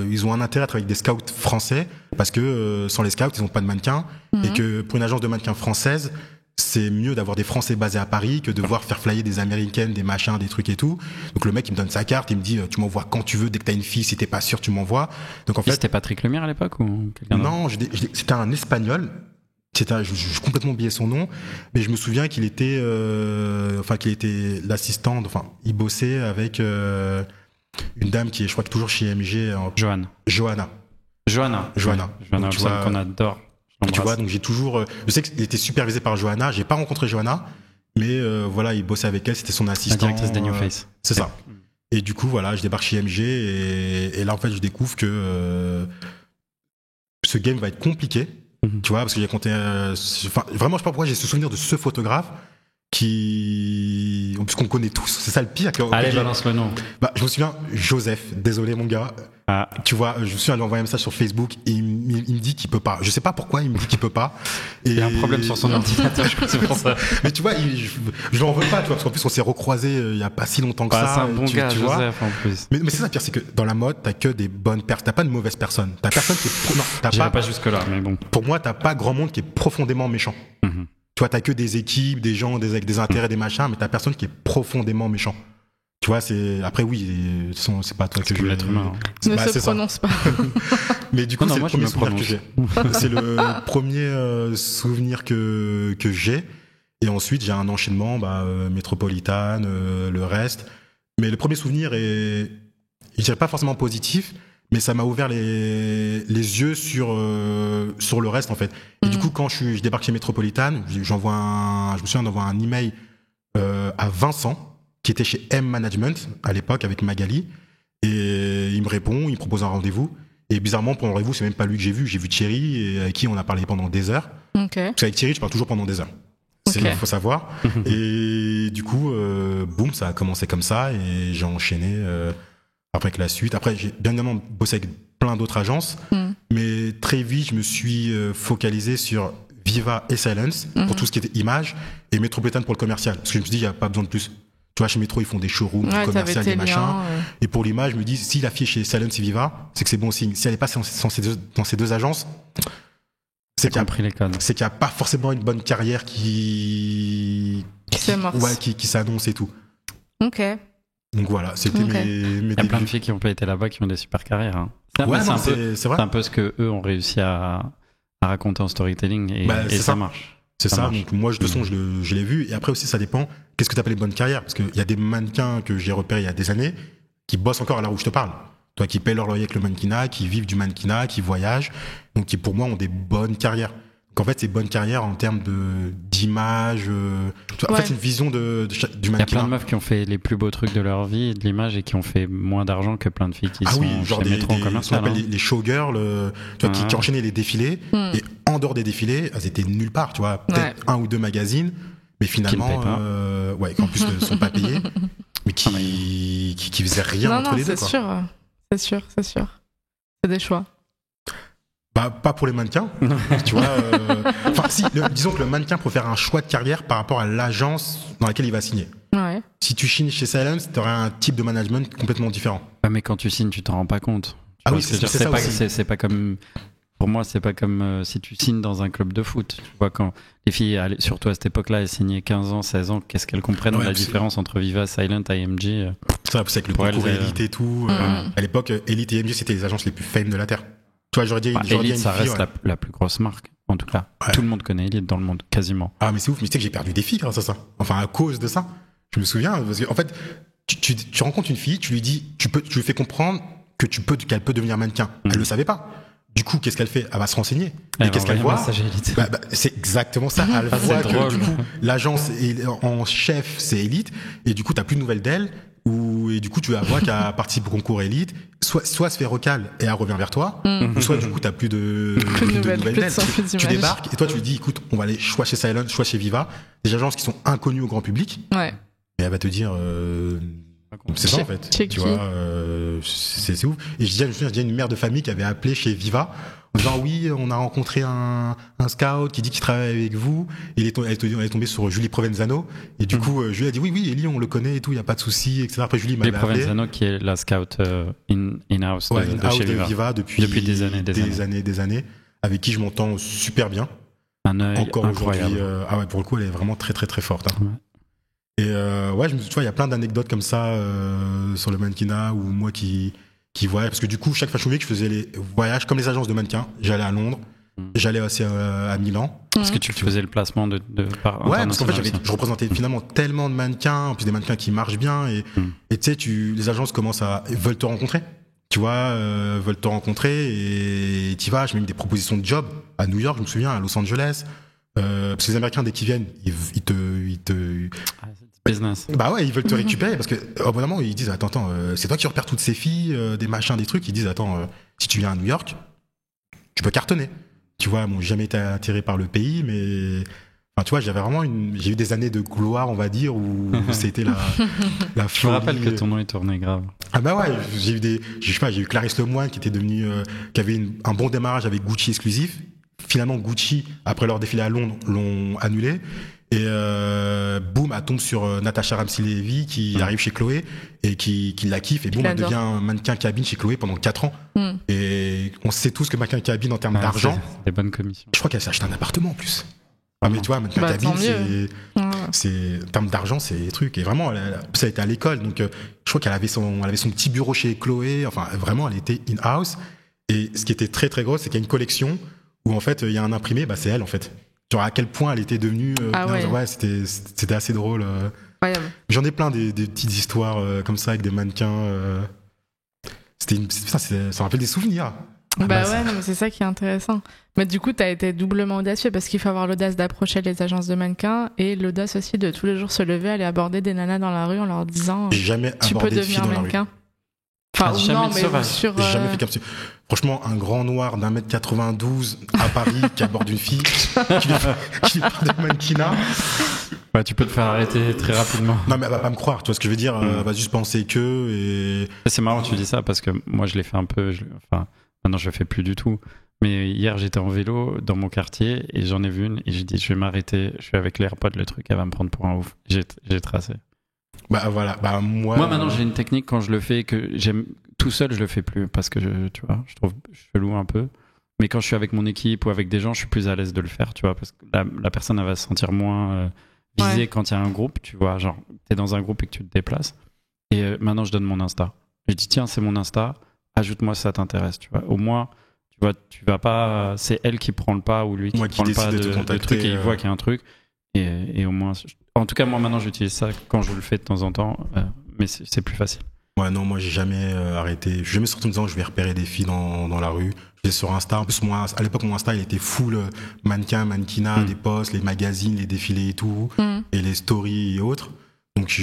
ils ont un intérêt à travailler avec des scouts français parce que sans les scouts, ils ont pas de mannequins et que pour une agence de mannequins française, c'est mieux d'avoir des Français basés à Paris que de devoir faire flyer des Américaines, des machins, des trucs et tout. Donc le mec, il me donne sa carte, il me dit tu m'envoies quand tu veux, dès que t'as une fille, si t'es pas sûr, tu m'envoies. Donc en fait, c'était Patrick Lemire à l'époque ou quelqu'un d'autre? Non, c'était un Espagnol. J'ai complètement oublié son nom, mais je me souviens qu'il était l'assistante. Enfin, il bossait avec une dame qui est, je crois, toujours chez MG. Johanna. Donc, qu'on adore. Tu vois, donc je sais qu'il était supervisé par Johanna. J'ai pas rencontré Johanna, mais voilà, il bossait avec elle. C'était son assistant. La directrice des New Face. C'est ça. Et du coup, voilà, je débarque chez MG et là, en fait, je découvre que ce game va être compliqué. Tu vois, parce que j'ai compté. Vraiment, je sais pas pourquoi j'ai ce souvenir de ce photographe puisqu'on connaît tous. C'est ça le pire. Allez, balance le nom. Je me souviens, Joseph. Désolé, mon gars. Tu vois, je me souviens, lui envoyer un message sur Facebook et il me dit qu'il peut pas. Je sais pas pourquoi il me dit qu'il peut pas. Il y a un problème sur son ordinateur, je crois que c'est pour ça. Mais tu vois, je l'en veux pas, tu vois, parce qu'en plus on s'est recroisés il y a pas si longtemps que ça. C'est un bon gars, tu Joseph, en plus. Mais c'est ça le pire, c'est que dans la mode, t'as que des bonnes personnes. T'as pas de mauvaises personnes. T'as personne qui est. Non, t'as pas jusque là, mais bon. Pour moi, t'as pas grand monde qui est profondément méchant. Tu vois, t'as que des équipes, des gens avec des intérêts, des machins, mais t'as personne qui est profondément méchant. Tu vois, après oui, c'est pas toi que je. L'être humain. Ne se prononce pas. Mais du coup, c'est le premier souvenir que j'ai. C'est le premier souvenir que j'ai. Et ensuite, j'ai un enchaînement, métropolitane, le reste. Mais le premier souvenir est, je dirais pas forcément positif, mais ça m'a ouvert les yeux sur le reste en fait. Et du coup, quand je débarque chez Métropolitane, je me souviens d'envoyer un email à Vincent qui était chez M Management à l'époque avec Magali, et il me répond, il me propose un rendez-vous. Et bizarrement, pendant le rendez-vous, c'est même pas lui que j'ai vu Thierry, et avec qui on a parlé pendant des heures. Okay. Parce qu'avec Thierry, je parle toujours pendant des heures. Il faut savoir. Et du coup, boum, ça a commencé comme ça, et j'ai enchaîné après avec la suite. Après, j'ai bien évidemment bossé avec plein d'autres agences, mais très vite, je me suis focalisé sur Viva et Silence pour tout ce qui était image, et Métropolitane pour le commercial. Parce que je me suis dit, il n'y a pas besoin de plus. Tu vois, chez Métro, ils font des showrooms, du commercial, des machins. Et pour l'image, je me dis, si la fille est chez Silence et Viva, c'est que c'est bon signe. Si elle n'est pas dans ces deux agences, c'est qu'il n'y a pas forcément une bonne carrière qui s'annonce et tout. Ok. Donc voilà, c'était mes Il y a plein de filles qui ont pas été là-bas qui ont des super carrières. Hein. C'est vrai. C'est un peu ce que eux ont réussi à raconter en storytelling et ça marche. C'est ça. Donc moi, de toute façon, je l'ai vu. Et après aussi, ça dépend. Qu'est-ce que tu appelles les bonnes carrières? Parce qu'il y a des mannequins que j'ai repérés il y a des années qui bossent encore à l'heure où je te parle. Toi, qui payent leur loyer avec le mannequinat, qui vivent du mannequinat, qui voyagent. Donc qui, pour moi, ont des bonnes carrières. Donc en fait, c'est bonnes carrières en termes d'image. En fait, c'est une vision du mannequinat. Il y a plein de meufs qui ont fait les plus beaux trucs de leur vie, de l'image, et qui ont fait moins d'argent que plein de filles qui sont genre chez Métro en commercial. Les showgirls, qui enchaînaient les défilés. Et en dehors des défilés, elles étaient nulle part, tu vois. Peut-être un ou deux magazines, mais finalement, qui en plus ne sont pas payés, mais qui faisaient rien entre les deux. C'est sûr. C'est des choix. Bah, pas pour les mannequins, tu vois. Disons que le mannequin peut faire un choix de carrière par rapport à l'agence dans laquelle il va signer. Ouais. Si tu signes chez Silence, tu aurais un type de management complètement différent. Mais quand tu signes, tu t'en rends pas compte. C'est pas comme. Pour moi, c'est pas comme si tu signes dans un club de foot. Tu vois, quand les filles, surtout à cette époque-là, elles signaient 15 ans, 16 ans, qu'est-ce qu'elles comprennent la différence entre Viva, Silent, IMG. C'est avec le concours Elite et tout. À l'époque, Elite et IMG, c'était les agences les plus fame de la Terre. Toi, Elite, ça reste la plus grosse marque, en tout cas. Ouais. Tout le monde connaît Elite dans le monde, quasiment. Ah, mais c'est ouf, mais tu sais que j'ai perdu des filles grâce à ça. Enfin, à cause de ça. Je me souviens, parce qu'en fait, tu rencontres une fille, tu lui dis, tu lui fais comprendre qu'elle peut devenir mannequin. Elle le savait pas. Du coup, qu'est-ce qu'elle fait? Elle va se renseigner. Et qu'est-ce qu'elle voit? C'est exactement ça. Elle voit que du coup, l'agence en chef, c'est Elite, et du coup, t'as plus de nouvelles d'elle. Et du coup, tu la vois qu'elle participe au concours Elite, soit se fait recal et elle revient vers toi, soit du coup, t'as plus de nouvelles d'elle. Tu débarques et toi, tu lui dis, écoute, on va aller soit chez Silent, soit chez Viva, des agences qui sont inconnues au grand public. Ouais. Et elle va te dire, c'est ça en fait. Tu vois, c'est ouf. Et je me souviens, j'ai une mère de famille qui avait appelé chez Viva en disant oui, on a rencontré un scout qui dit qu'il travaille avec vous. Et elle est tombée sur Julie Provenzano. Et du coup, Julie a dit oui, Elie, on le connaît et tout, il n'y a pas de souci, etc. Après, Julie m'avait appelé. Julie Provenzano qui est la scout in-house de chez Viva depuis des années, avec qui je m'entends super bien. Un œil encore incroyable. Aujourd'hui, pour le coup, elle est vraiment très très très forte. Hein. Ouais. Et tu vois, il y a plein d'anecdotes comme ça sur le mannequinat ou moi qui voyage, parce que du coup, chaque Fashion Week, je faisais les voyages comme les agences de mannequins. J'allais à Londres, j'allais aussi à Milan. Parce que tu faisais le placement de par ouais, parce qu'en fait, je représentais finalement tellement de mannequins, en plus des mannequins qui marchent bien, et tu sais, les agences veulent te rencontrer. Tu vois, veulent te rencontrer et tu vas. J'ai même des propositions de job à New York, je me souviens, à Los Angeles. Parce que les Américains, dès qu'ils viennent, ils te business. Bah ouais, ils veulent te récupérer parce que au bout d'un moment, ils disent attends, c'est toi qui repères toutes ces filles, des machins, des trucs. Ils disent attends, si tu viens à New York, tu peux cartonner. Tu vois, j'ai jamais été attiré par le pays, mais enfin, tu vois, j'ai eu des années de gloire, on va dire, où c'était la folie. Je me rappelle que ton nom est tourné grave. Ah bah ouais, j'ai eu Clarisse Lemoine qui était devenue, qui avait un bon démarrage avec Gucci exclusif. Finalement, Gucci, après leur défilé à Londres, l'ont annulé. Et boum, elle tombe sur Natasha Ramsey-Levy qui arrive chez Chloé et qui la kiffe. Et boum, elle devient mannequin cabine chez Chloé pendant 4 ans. Et on sait tous que mannequin cabine en termes d'argent. C'est des bonnes commissions. Je crois qu'elle s'est acheté un appartement en plus. Ah, mais tu vois, mannequin cabine, c'est en termes d'argent, c'est des trucs. Et vraiment, ça a été à l'école. Donc, je crois qu'elle avait son petit bureau chez Chloé. Enfin, vraiment, elle était in-house. Et ce qui était très, très gros, c'est qu'il y a une collection où en fait, il y a un imprimé, c'est elle en fait. Genre à quel point elle était devenue c'était assez drôle. J'en ai plein des petites histoires comme ça avec des mannequins. Ça rappelle des souvenirs. Non, mais c'est ça qui est intéressant. Mais du coup, t'as été doublement audacieux parce qu'il faut avoir l'audace d'approcher les agences de mannequins et l'audace aussi de tous les jours se lever, aller aborder des nanas dans la rue en leur disant tu peux devenir mannequin. Enfin, j'ai jamais fait comme ça. Franchement, un grand noir d'1m92 à Paris qui aborde une fille qui parle de mannequinat. Ouais, tu peux te faire arrêter très rapidement. Non, mais elle va pas me croire, tu vois ce que je veux dire. Elle va juste penser que. C'est marrant que tu dis ça parce que moi, je l'ai fait un peu. Maintenant, je le fais plus du tout. Mais hier, j'étais en vélo dans mon quartier et j'en ai vu une et j'ai dit, je vais m'arrêter. Je suis avec les AirPods, le truc, elle va me prendre pour un ouf. J'ai tracé. Bah voilà, moi maintenant j'ai une technique quand je le fais que j'aime tout seul, je le fais plus parce que tu vois, je trouve chelou un peu. Mais quand je suis avec mon équipe ou avec des gens, je suis plus à l'aise de le faire, tu vois, parce que la personne elle va se sentir moins visée quand il y a un groupe, tu vois, genre t'es dans un groupe et que tu te déplaces. Et maintenant, je donne mon Insta. Je dis, tiens, c'est mon Insta, ajoute-moi si ça t'intéresse. Tu vois. Au moins, tu vois, tu vas pas. C'est elle qui prend le pas ou lui qui prend le pas de truc et il voit qu'il y a un truc. Et au moins. En tout cas, moi, maintenant, j'utilise ça quand je le fais de temps en temps, mais c'est plus facile. Ouais, non, moi, j'ai jamais arrêté. Je suis jamais sorti en me disant, je vais repérer des filles dans la rue. J'étais sur Insta. En plus, moi, à l'époque, mon Insta, il était full mannequinat, des posts, les magazines, les défilés et tout, et les stories et autres. Donc,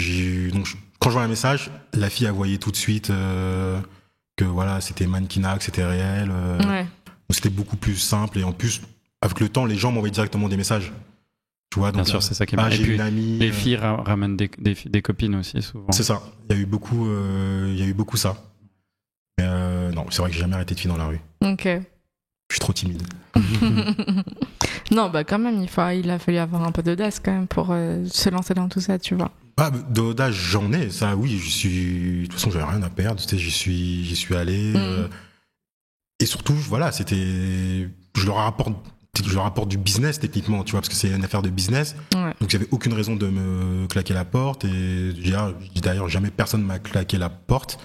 quand je vois un message, la fille a voyé tout de suite que voilà, c'était mannequinat, que c'était réel. Donc c'était beaucoup plus simple. Et en plus, avec le temps, les gens m'envoyaient directement des messages. Tu vois, donc, bien sûr, c'est ça qui est bien. j'ai une amie. Les filles ramènent des copines aussi, souvent. C'est ça. Il y a eu beaucoup ça. Mais non, c'est vrai que j'ai jamais arrêté de filles dans la rue. Ok. Je suis trop timide. Non, bah quand même, il a fallu avoir un peu d'audace quand même pour se lancer dans tout ça, tu vois. Ah, d'audace, j'en ai, ça, oui. De toute façon, j'avais rien à perdre. J'y suis allé. Et surtout, voilà, je leur apporte du business techniquement, tu vois, parce que c'est une affaire de business. Ouais. Donc, j'avais aucune raison de me claquer la porte. Et d'ailleurs, jamais personne m'a claqué la porte.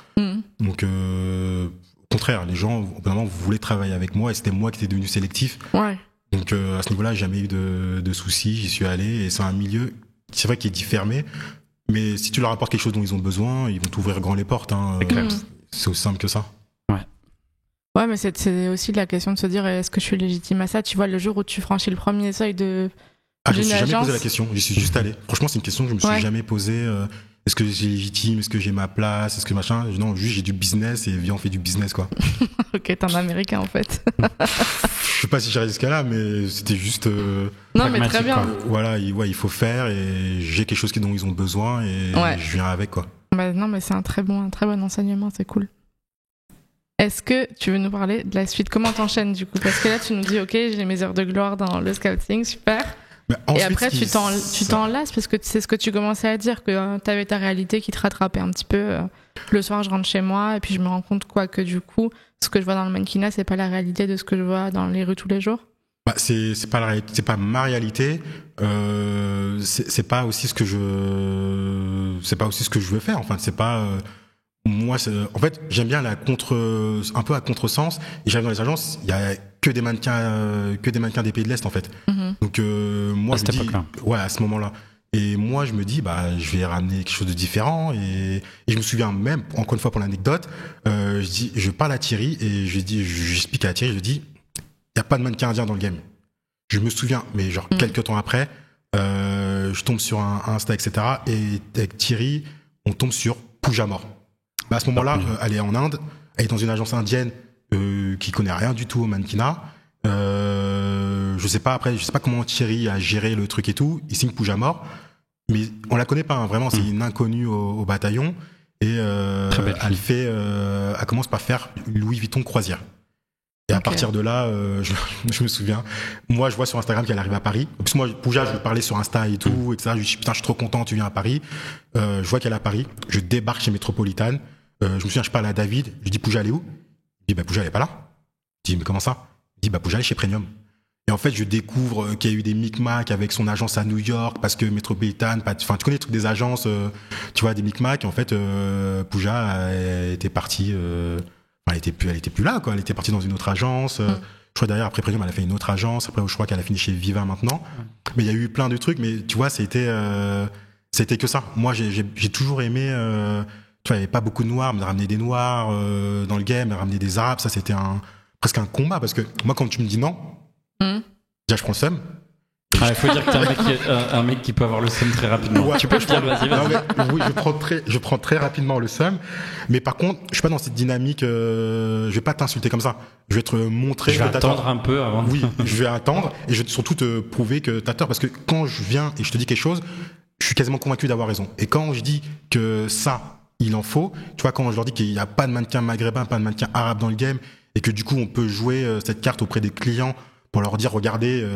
Donc, au contraire, les gens, vraiment, voulaient travailler avec moi et c'était moi qui étais devenu sélectif. Ouais. Donc, à ce niveau-là, j'ai jamais eu de soucis. J'y suis allé et c'est un milieu, c'est vrai, qui est dit fermé. Mais si tu leur apportes quelque chose dont ils ont besoin, ils vont t'ouvrir grand les portes. Hein. C'est aussi simple que ça. Ouais, mais c'est aussi la question de se dire, est-ce que je suis légitime à ça? Tu vois, le jour où tu franchis le premier seuil d'une agence... je me suis jamais posé la question, j'y suis juste allé. Franchement, c'est une question que je me suis jamais posée. Est-ce que j'ai légitime? Est-ce que j'ai ma place? Est-ce que machin? Non, juste j'ai du business et viens, on fait du business, quoi. Ok, t'es un Américain, en fait. Je sais pas si j'irai jusqu'à là, mais c'était juste... non, mais très bien. Voilà, il faut faire et j'ai quelque chose dont ils ont besoin et je viens avec, quoi. Bah, non, mais c'est un très bon enseignement, c'est cool. Est-ce que tu veux nous parler de la suite? Comment t'enchaînes du coup? Parce que là, tu nous dis, ok, j'ai mes heures de gloire dans le scouting, super. Et après, tu t'en lasses parce que c'est ce que tu commençais à dire, que t'avais ta réalité qui te rattrapait un petit peu. Le soir, je rentre chez moi et puis je me rends compte que du coup, ce que je vois dans le mannequinat, c'est pas la réalité de ce que je vois dans les rues tous les jours. Bah, c'est pas la réalité, c'est pas ma réalité. C'est pas aussi ce que je veux faire. Enfin, c'est pas. Moi, en fait, j'aime bien un peu à contresens. Et j'arrive dans les agences, il y a que des mannequins des pays de l'Est, en fait. Donc, moi, je me dis, à ce moment-là. Et moi, je me dis, je vais ramener quelque chose de différent. Et je me souviens même, encore une fois pour l'anecdote, je parle à Thierry et j'explique à Thierry, je dis, il n'y a pas de mannequin indien dans le game. Je me souviens, mais genre quelques temps après, je tombe sur un Insta, etc. Et avec Thierry, on tombe sur Pooja More. À ce moment-là, elle est en Inde, elle est dans une agence indienne qui connaît rien du tout au mannequinat. Je sais pas comment Thierry a géré le truc et tout. Il signe Pooja More, mais on la connaît pas, hein, vraiment. C'est une inconnue au bataillon et elle commence par faire Louis Vuitton croisière. Et à partir de là, je me souviens, moi je vois sur Instagram qu'elle arrive à Paris. En plus moi, Pooja, je lui parlais sur Insta et tout, etc. Je lui dis putain, je suis trop content, tu viens à Paris. Je vois qu'elle est à Paris, je débarque chez Métropolitane. Je me souviens, je parle à David, je dis Pooja, elle est où? Il dit Pooja, elle est pas là. Je dis mais comment ça? Il dit Pooja, elle est chez Premium. Et en fait, je découvre qu'il y a eu des micmacs avec son agence à New York parce que Métropolitane, enfin tu connais les trucs des agences, tu vois, des micmacs. Et en fait, Pooja était partie. Elle était plus là, quoi. Elle était partie dans une autre agence. Je crois d'ailleurs après Premium, elle a fait une autre agence. Après, je crois qu'elle a fini chez Viva maintenant. Mais il y a eu plein de trucs. Mais tu vois, c'était que ça. Moi, j'ai toujours aimé. Tu vois, il n'y avait pas beaucoup de noirs, mais ramener des noirs dans le game, ramener des arabes, ça c'était presque un combat parce que moi, quand tu me dis non, déjà je prends le seum. Il faut dire que t'es un mec qui peut avoir le seum très rapidement. Ouais, tu peux le dire, vas-y. Oui, je prends très rapidement le seum. Mais par contre, je suis pas dans cette dynamique. Je vais pas t'insulter comme ça. Je vais te montrer. Je vais attendre un peu avant. Oui, je vais attendre et je vais surtout te prouver que t'as tort parce que quand je viens et je te dis quelque chose, je suis quasiment convaincu d'avoir raison. Et quand je dis que ça, il en faut, tu vois, quand je leur dis qu'il n'y a pas de mannequin maghrébin, pas de mannequin arabe dans le game et que du coup on peut jouer cette carte auprès des clients pour leur dire regardez,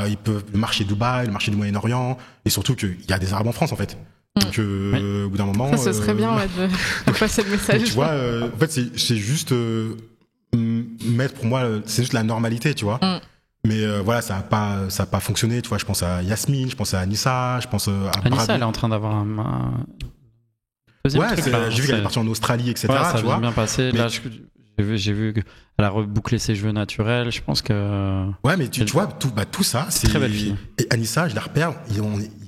ils peuvent le marché Dubaï, le marché du Moyen-Orient et surtout qu'il y a des arabes en France en fait. Donc au bout d'un moment, ça ce serait bien de passer le message. Tu vois, en fait c'est juste mettre, pour moi c'est juste la normalité, tu vois. Mais voilà, ça a pas fonctionné, tu vois. Je pense à Yasmine, je pense à Anissa, je pense à Anissa, elle est en train d'avoir un... deuxième Ouais, truc, là, j'ai vu qu'elle est partie en Australie, etc. Ouais, ça tu vois. a bien passé. Mais... Là, j'ai vu qu'elle a rebouclé ses cheveux naturels. Je pense que. Ouais, mais tu vois, tout ça, c'est. Très belle fille. Et Anissa, je la repère, il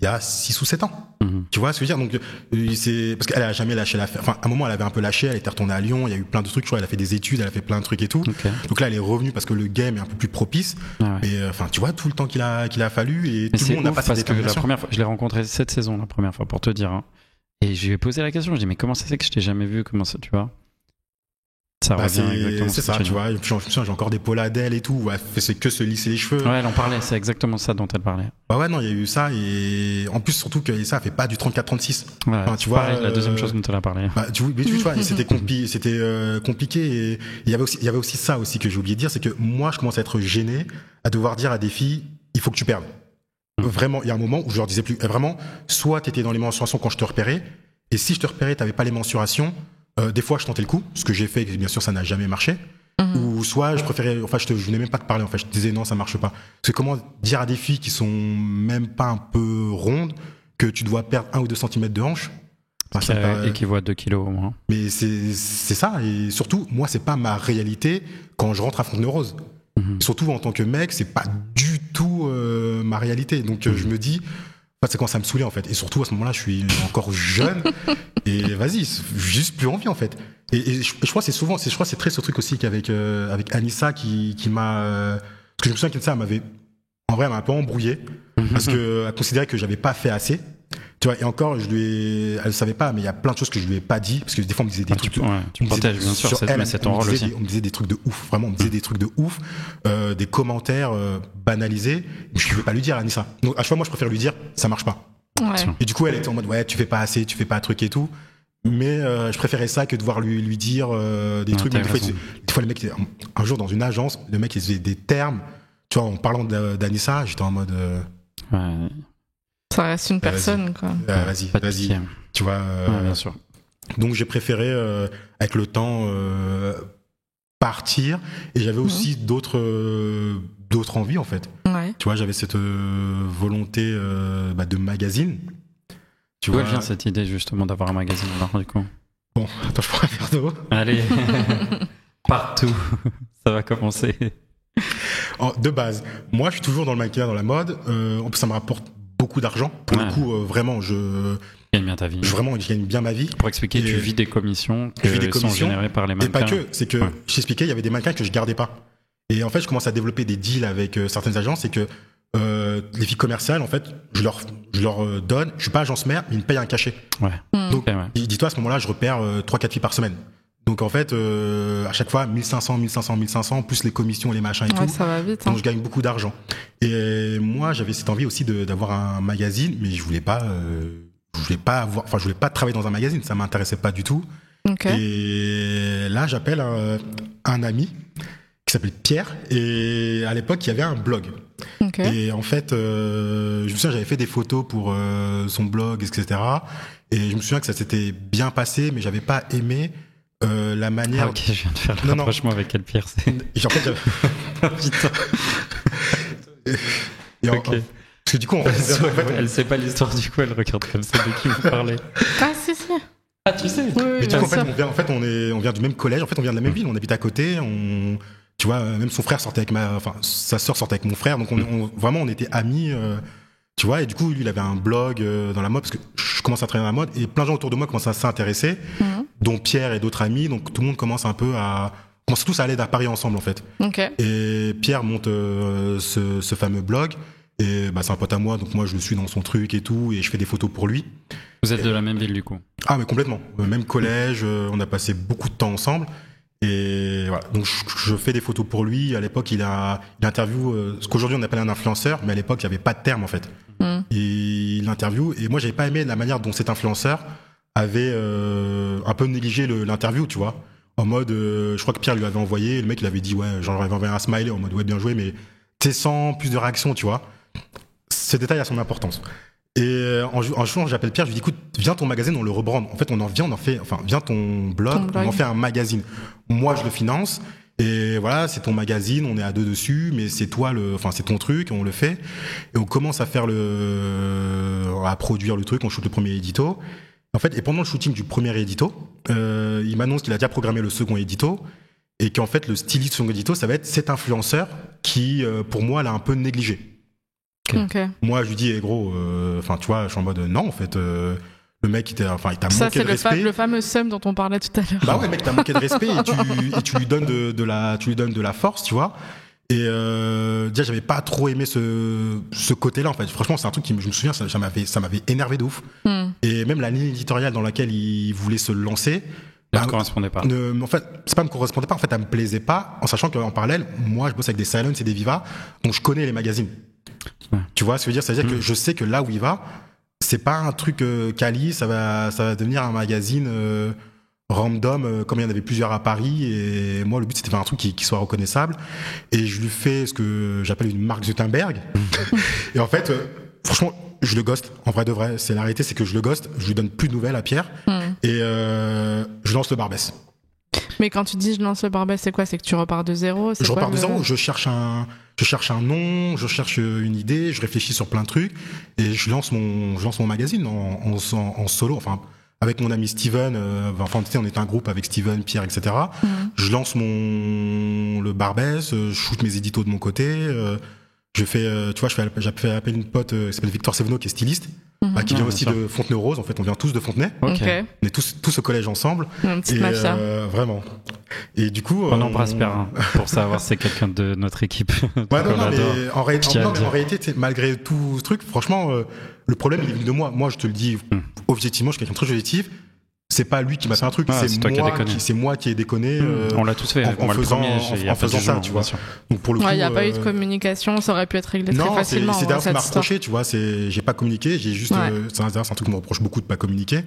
y a 6 ou 7 ans. Tu vois ce que je veux dire? Donc, c'est. Parce qu'elle a jamais lâché l'affaire. Enfin, à un moment, elle avait un peu lâché, elle était retournée à Lyon, il y a eu plein de trucs, tu vois, elle a fait des études, elle a fait plein de trucs et tout. Okay. Donc là, elle est revenue parce que le game est un peu plus propice. Ah ouais. Mais, enfin, tu vois, tout le temps qu'il a fallu et mais tout le monde n'a pas parce que la première fois, je l'ai rencontré cette saison, la première fois, pour te dire. Hein. Et je lui ai posé la question, je dis, mais comment ça c'est que je t'ai jamais vu? Comment ça, tu vois? Ça revient exactement. C'est ça, tu vois. J'ai encore des polas d'elle et tout. Ouais, c'est que se lisser les cheveux. Ouais, elle en parlait, c'est exactement ça dont elle parlait. Bah ouais, non, il y a eu ça. Et en plus, surtout que ça fait pas du 34-36. Ouais, enfin, tu vois, pareil, la deuxième chose dont elle a parlé. Bah, tu vois, c'était compliqué. Et il y avait aussi ça aussi que j'ai oublié de dire, c'est que moi, je commence à être gêné à devoir dire à des filles, il faut que tu perdes. Vraiment, il y a un moment où je leur disais plus, vraiment, soit t'étais dans les mensurations quand je te repérais, et si je te repérais, t'avais pas les mensurations, des fois je tentais le coup, ce que j'ai fait, bien sûr ça n'a jamais marché, ou soit je préférais, enfin je venais même pas te parler, en fait, je te disais non, ça marche pas. Parce que comment dire à des filles qui sont même pas un peu rondes que tu dois perdre 1 ou 2 cm de hanche, et qui voit 2 kilos au moins. Mais c'est ça, et surtout, moi c'est pas ma réalité quand je rentre à Fontenay-aux-Roses. Surtout en tant que mec, c'est pas du tout ma réalité. Donc je me dis, c'est quand ça me saoulait en fait. Et surtout à ce moment-là, je suis encore jeune et vas-y, j'ai juste plus envie en fait. Et je crois que c'est très ce truc aussi qu'avec Anissa qui m'a, parce que je me souviens qu'Anissa m'avait un peu embrouillé parce que elle considérait que j'avais pas fait assez. Tu vois, et encore, elle savait pas, mais il y a plein de choses que je lui ai pas dit, parce que des fois on me disait des trucs. Tu protèges bien sûr, mais c'est ton rôle aussi. On me disait des trucs de ouf, vraiment, on me disait des trucs de ouf, des commentaires banalisés. Je pouvais pas lui dire, Anissa. Donc à chaque fois, moi, je préfère lui dire, ça marche pas. Ouais. Et du coup, elle était en mode, ouais, tu fais pas assez, tu fais pas un truc et tout. Mais je préférais ça que de devoir lui dire des trucs. Des fois, le mec, un jour dans une agence, le mec, il faisait des termes. Tu vois, en parlant d'Anissa, j'étais en mode. Ouais. Ça reste une personne, quoi. Vas-y. Tu vois. Bien sûr. Donc j'ai préféré, avec le temps, partir. Et j'avais aussi d'autres envies, en fait. Ouais. Tu vois, j'avais cette volonté de magazine. D'où elle vient cette idée, justement, d'avoir un magazine, alors, du coup? Bon, attends, je prends un verre d'eau. Allez. Partout. Ça va commencer. De base, moi, je suis toujours dans le maquillage, dans la mode. En plus, ça me rapporte beaucoup d'argent. Pour le coup, vraiment, je gagne bien ta vie. Je gagne bien ma vie. Pour expliquer, tu vis des commissions qui sont générées par les mannequins. Et pas que, c'est que, je t'expliquais, il y avait des mannequins que je gardais pas. Et en fait, je commence à développer des deals avec certaines agences, et que les filles commerciales, en fait, je leur donne, je suis pas agence mère, mais ils me payent un cachet. Ouais. Donc, dis-toi, à ce moment-là, je repère 3-4 filles par semaine. Donc en fait, à chaque fois, 1500, plus les commissions et les machins et tout. Ça va vite. Donc je gagne beaucoup d'argent. Et moi, j'avais cette envie aussi d'avoir un magazine, mais je voulais pas travailler dans un magazine, ça m'intéressait pas du tout. Okay. Et là, j'appelle un ami qui s'appelle Pierre, et à l'époque, il y avait un blog. Okay. Et en fait, je me souviens, j'avais fait des photos pour son blog, etc. Et je me souviens que ça s'était bien passé, mais j'avais pas aimé la manière. Ah, ok, je viens de faire le rapprochement avec quel Pierre c'est. En fait, putain. Okay. Parce que du coup, elle sait pas l'histoire, du coup, elle regarde comme ça de qui vous parlez. Ah, si. Ah, tu sais. Oui, mais du coup, on vient du même collège, en fait, on vient de la même ville, on habite à côté, tu vois, même son frère sortait avec sa sœur sortait avec mon frère, donc vraiment, on était amis, tu vois, et du coup, lui, il avait un blog dans la mode, parce que je commence à travailler dans la mode, et plein de gens autour de moi commencent à s'intéresser, dont Pierre et d'autres amis, donc tout le monde commence tous à aller à Paris ensemble, en fait. Okay. Et Pierre monte ce fameux blog, et c'est un pote à moi, donc moi, je suis dans son truc et tout, et je fais des photos pour lui. Vous êtes de la même ville, du coup? Ah, mais complètement. Même collège, on a passé beaucoup de temps ensemble. Et voilà, donc je fais des photos pour lui. À l'époque, il interviewe ce qu'aujourd'hui on appelle un influenceur, mais à l'époque, il n'y avait pas de terme, en fait. Et il interviewe, et moi, j'avais pas aimé la manière dont cet influenceur avait un peu négligé l'interview, tu vois. En mode, je crois que Pierre lui avait envoyé, le mec, il avait dit, ouais, genre, il avait envoyé un smiley en mode, ouais, bien joué, mais sans plus de réaction, tu vois. Ce détail a son importance. Et un jour, j'appelle Pierre, je lui dis, écoute, viens ton magazine, on le rebrande. En fait, viens ton blog, on en fait un magazine. Moi, je le finance, et voilà, c'est ton magazine, on est à 2 dessus, mais c'est c'est ton truc, on le fait. Et on commence à produire le truc, on shoot le premier édito. En fait, et pendant le shooting du premier édito, il m'annonce qu'il a déjà programmé le second édito et qu'en fait, le styliste du second édito, ça va être cet influenceur qui, pour moi, l'a un peu négligé. Okay. Moi, je lui dis, gros, tu vois, je suis en mode non, en fait. Le mec, il t'a manqué de respect. Ça, c'est le fameux seum dont on parlait tout à l'heure. Bah ouais, mec, t'as manqué de respect et tu lui donnes de la force, tu vois. Et déjà, j'avais pas trop aimé ce côté-là, en fait. Franchement, c'est un truc qui, je me souviens, ça m'avait énervé de ouf. Et même la ligne éditoriale dans laquelle il voulait se lancer, ne me correspondait pas. En fait, c'est pas me correspondait pas. En fait, elle me plaisait pas, en sachant qu'en parallèle, moi, je bosse avec des Silence et des Viva, donc je connais les magazines. Ouais. Tu vois, ce que je veux dire, c'est-à-dire que je sais que là où il va, c'est pas un truc quali, ça va devenir un magazine random, comme il y en avait plusieurs à Paris. Et moi, le but, c'était de faire un truc qui soit reconnaissable. Et je lui fais ce que j'appelle une Mark Zuckerberg. Et en fait, franchement, je le ghost. En vrai de vrai, c'est la réalité, c'est que je le ghost. Je lui donne plus de nouvelles à Pierre. Et je lance le Barbès. Mais quand tu dis je lance le Barbès, c'est quoi? C'est que tu repars de zéro? Je repars de zéro. Je cherche un nom, je cherche une idée, je réfléchis sur plein de trucs et je lance mon magazine en solo, enfin avec mon ami Steven. Enfin, tu sais, on est un groupe avec Steven, Pierre, etc. Je lance le Barbès, je shoot mes éditos de mon côté. Je fais, tu vois, j'ai fait appel à une pote qui s'appelle Victor Sévenot, qui est styliste. Qui vient aussi de Fontenay-aux-Roses. En fait, on vient tous de Fontenay. Okay. On est tous au collège ensemble. Une petite mafia. Vraiment. Et du coup, on embrasse Perrin pour savoir si c'est quelqu'un de notre équipe. Ouais, non, mais en réalité, malgré tout ce truc, franchement, le problème, il est venu de moi. Moi, je te le dis objectivement, je suis quelqu'un de très objectif. C'est pas lui qui m'a fait un truc, c'est moi qui ai déconné. On l'a tous fait. En faisant ça, tu vois. Donc pour le coup, il n'y a pas eu de communication, ça aurait pu être réglé très facilement. C'est d'ailleurs ce qui m'a reproché, tu vois. J'ai pas communiqué, j'ai juste. C'est un truc qu'on me reproche beaucoup de pas communiquer.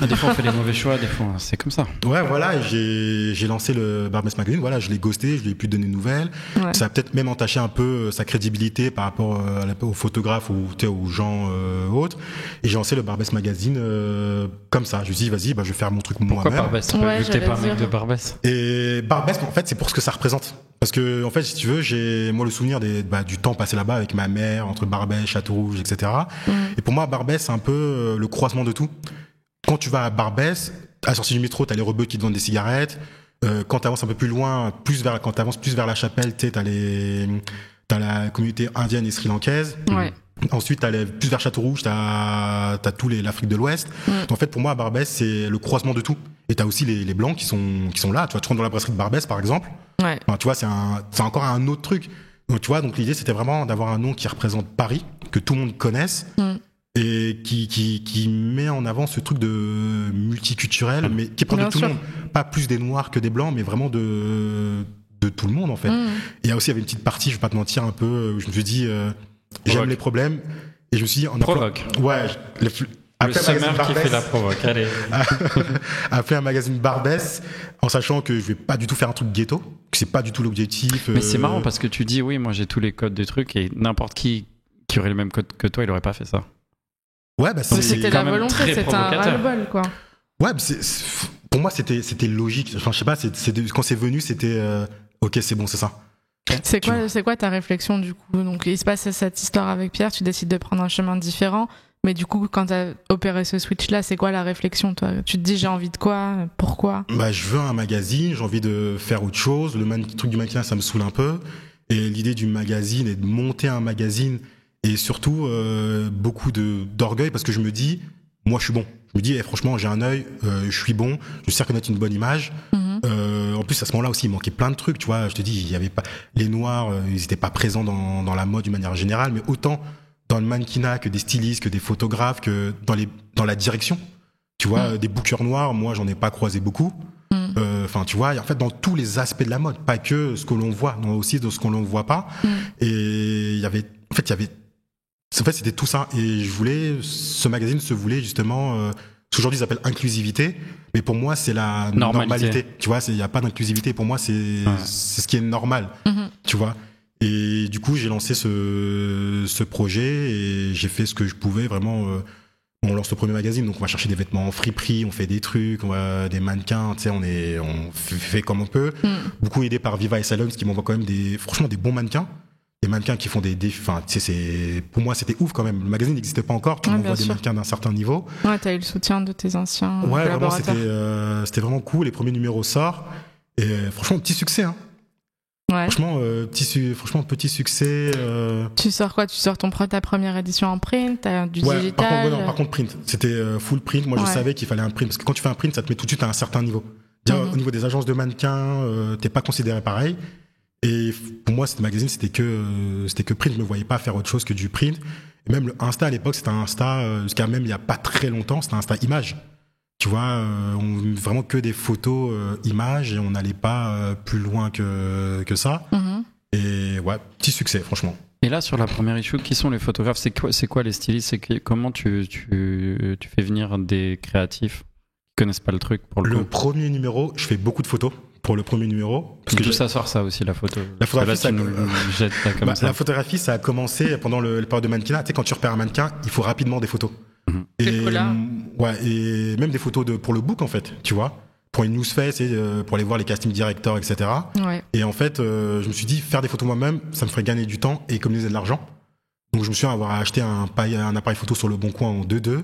Des fois, on fait les mauvais choix, des fois, c'est comme ça. Ouais, voilà. J'ai lancé le Barbès Magazine. Voilà, je l'ai ghosté, je lui ai plus donné de nouvelles. Ouais. Ça a peut-être même entaché un peu sa crédibilité par rapport aux photographes ou aux gens autres. Et j'ai lancé le Barbès Magazine comme ça. Je me suis dit, vas-y. Je vais faire mon truc moi-même. Pourquoi Barbès? T'es pas un mec de Barbès. Et Barbès, en fait, c'est pour ce que ça représente. Parce que, en fait, si tu veux, j'ai moi le souvenir du temps passé là-bas avec ma mère, entre Barbès, Châteaurouge, etc. Et pour moi, Barbès, c'est un peu le croisement de tout. Quand tu vas à Barbès, à la sortie du métro, t'as les rebeux qui te vendent des cigarettes. Quand t'avances un peu plus loin, quand t'avances plus vers la Chapelle, tu sais, t'as la communauté indienne et sri-lankaise. Ouais. Ensuite, plus vers Châteaurouge, t'as tous l'Afrique de l'Ouest. En fait, pour moi, Barbès, c'est le croisement de tout. Et t'as aussi les blancs qui sont là. Tu vois, tu rentres dans la brasserie de Barbès, par exemple. Ouais. Enfin, tu vois, c'est encore un autre truc. Donc, tu vois, l'idée, c'était vraiment d'avoir un nom qui représente Paris, que tout le monde connaisse. Et qui met en avant ce truc de multiculturel, mais qui prend de tout le monde. Pas plus des noirs que des blancs, mais vraiment de tout le monde, en fait. Et il y a avait une petite partie, je vais pas te mentir, un peu, où je me suis dit, j'aime les problèmes. Et je me suis dit, provoque. Ouais, le summer qui fait la provoque, allez. Appeler un magazine Barbès, en sachant que je vais pas du tout faire un truc ghetto, que c'est pas du tout l'objectif. Mais c'est marrant parce que tu dis, oui, moi j'ai tous les codes des trucs et n'importe qui aurait le même code que toi, il aurait pas fait ça. Ouais, c'était la volonté, c'était un ras-le-bol, quoi. Ouais, pour moi, c'était logique. Enfin, je sais pas, quand c'est venu, c'était ok, c'est bon, c'est ça. C'est quoi ta réflexion du coup? Donc il se passe cette histoire avec Pierre, tu décides de prendre un chemin différent, mais du coup quand t'as opéré ce switch là, c'est quoi la réflexion toi? Tu te dis j'ai envie de quoi? Pourquoi? Je veux un magazine, j'ai envie de faire autre chose. Le truc du mannequin, ça me saoule un peu. Et l'idée du magazine est de monter un magazine et surtout beaucoup d'orgueil parce que je me dis moi je suis bon. Je me dis franchement j'ai un œil, je suis bon, je sais reconnaître une bonne image. En plus à ce moment-là aussi il manquait plein de trucs, tu vois. Je te dis il y avait pas les noirs, ils étaient pas présents dans la mode d'une manière générale, mais autant dans le mannequinat que des stylistes, que des photographes, que dans la direction. Tu vois, des bookers noirs, moi j'en ai pas croisé beaucoup. Enfin tu vois, en fait dans tous les aspects de la mode, pas que ce que l'on voit, non aussi de ce qu'on ne voit pas. Et c'était tout ça. Et ce magazine se voulait justement. Aujourd'hui, ils appellent inclusivité, mais pour moi, c'est la normalité. Tu vois, il y a pas d'inclusivité. Pour moi, c'est ce qui est normal. Tu vois. Et du coup, j'ai lancé ce projet et j'ai fait ce que je pouvais vraiment. On lance le premier magazine, donc on va chercher des vêtements en friperie, on fait des trucs, on va des mannequins, tu sais, on fait comme on peut. Beaucoup aidé par Viva et Salons qui m'envoient quand même franchement des bons mannequins. des mannequins qui font des défis. Enfin, pour moi, c'était ouf quand même. Le magazine n'existait pas encore. Tu envoies des mannequins d'un certain niveau. Ouais, t'as eu le soutien de tes anciens collaborateurs. Vraiment, c'était vraiment cool. Les premiers numéros sortent. Et franchement, petit succès. Hein. Ouais. Franchement, petit succès. Tu sors quoi? Tu sors ta première édition en print, t'as du digital? Par contre, print. C'était full print. Moi, je savais qu'il fallait un print. Parce que quand tu fais un print, ça te met tout de suite à un certain niveau. Au niveau des agences de mannequins, t'es pas considéré pareil. Et pour moi, ce magazine, c'était que print. Je me voyais pas faire autre chose que du print. Et même le Insta à l'époque, c'était un Insta, jusqu'à même il y a pas très longtemps, c'était un Insta image. Tu vois, vraiment que des photos images et on n'allait pas plus loin que ça. Et ouais, petit succès, franchement. Et là, sur la première issue, qui sont les photographes? C'est quoi les stylistes? Comment tu fais venir des créatifs qui connaissent pas le truc pour le coup? Premier numéro, je fais beaucoup de photos pour le premier numéro. Parce que tout ça sort ça aussi, la photo. La photographie, ça. La photographie, ça a commencé pendant le période de mannequinat. Tu sais, quand tu repères un mannequin, il faut rapidement des photos. Et même des photos pour le book, en fait, tu vois. Pour une newsfest, pour aller voir les casting directors, etc. Ouais. Et en fait, je me suis dit, faire des photos moi-même, ça me ferait gagner du temps et économiser de l'argent. Donc je me souviens avoir acheté un appareil photo sur le Bon Coin en 2.2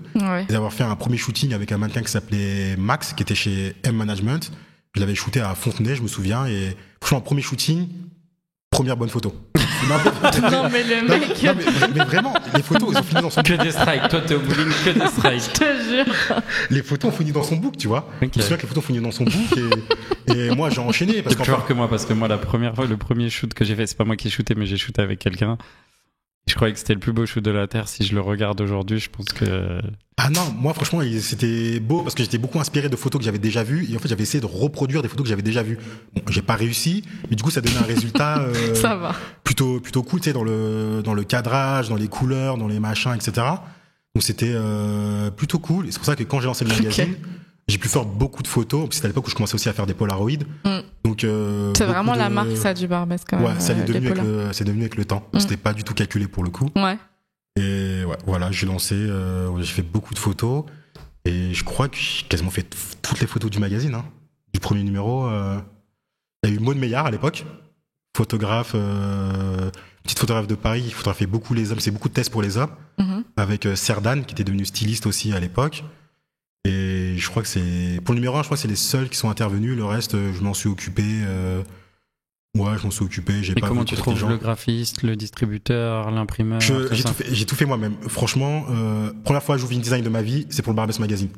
et d'avoir fait un premier shooting avec un mannequin qui s'appelait Max, qui était chez M Management. Je l'avais shooté à Fontenay, je me souviens, et franchement, premier shooting, première bonne photo. Non mais le mec... mais vraiment, les photos, ils ont fini dans son book. Que des strikes, toi t'es au bowling, que des strikes. Je te jure. Les photos ont fini dans son book, tu vois. Je me souviens que les photos ont fini dans son book et moi j'ai enchaîné. C'est plus fort que moi, parce que moi la première fois, le premier shoot que j'ai fait, c'est pas moi qui ai shooté, mais j'ai shooté avec quelqu'un. Je croyais que c'était le plus beau shoot de la Terre. Si je le regarde aujourd'hui, je pense que... Ah non, moi franchement, c'était beau parce que j'étais beaucoup inspiré de photos que j'avais déjà vues. Et en fait, j'avais essayé de reproduire des photos que j'avais déjà vues. Bon, j'ai pas réussi, mais du coup, ça donnait un résultat ça va. Plutôt cool, tu sais, dans le cadrage, dans les couleurs, dans les machins, etc. Donc c'était plutôt cool. Et c'est pour ça que quand j'ai lancé le magazine, j'ai pu faire beaucoup de photos. C'était à l'époque où je commençais aussi à faire des Polaroids. Donc, c'est vraiment la marque, ça, du Barbès, quand même. Ouais, ça c'est devenu avec le temps. C'était pas du tout calculé pour le coup. Ouais. Et ouais, voilà, j'ai lancé, j'ai fait beaucoup de photos. Et je crois que j'ai quasiment fait toutes les photos du magazine, hein. Du premier numéro. Il y a eu Maud Meillard à l'époque, photographe, petite photographe de Paris, il photographiait beaucoup les hommes, c'est beaucoup de tests pour les hommes. Avec Serdan, qui était devenu styliste aussi à l'époque. Et je crois que pour le numéro 1, je crois que c'est les seuls qui sont intervenus. Le reste, je m'en suis occupé. Je m'en suis occupé. Et comment tu trouves le graphiste, le distributeur, l'imprimeur? J'ai tout fait moi-même. Franchement, première fois que j'ouvre InDesign de ma vie, c'est pour le Barbès Magazine.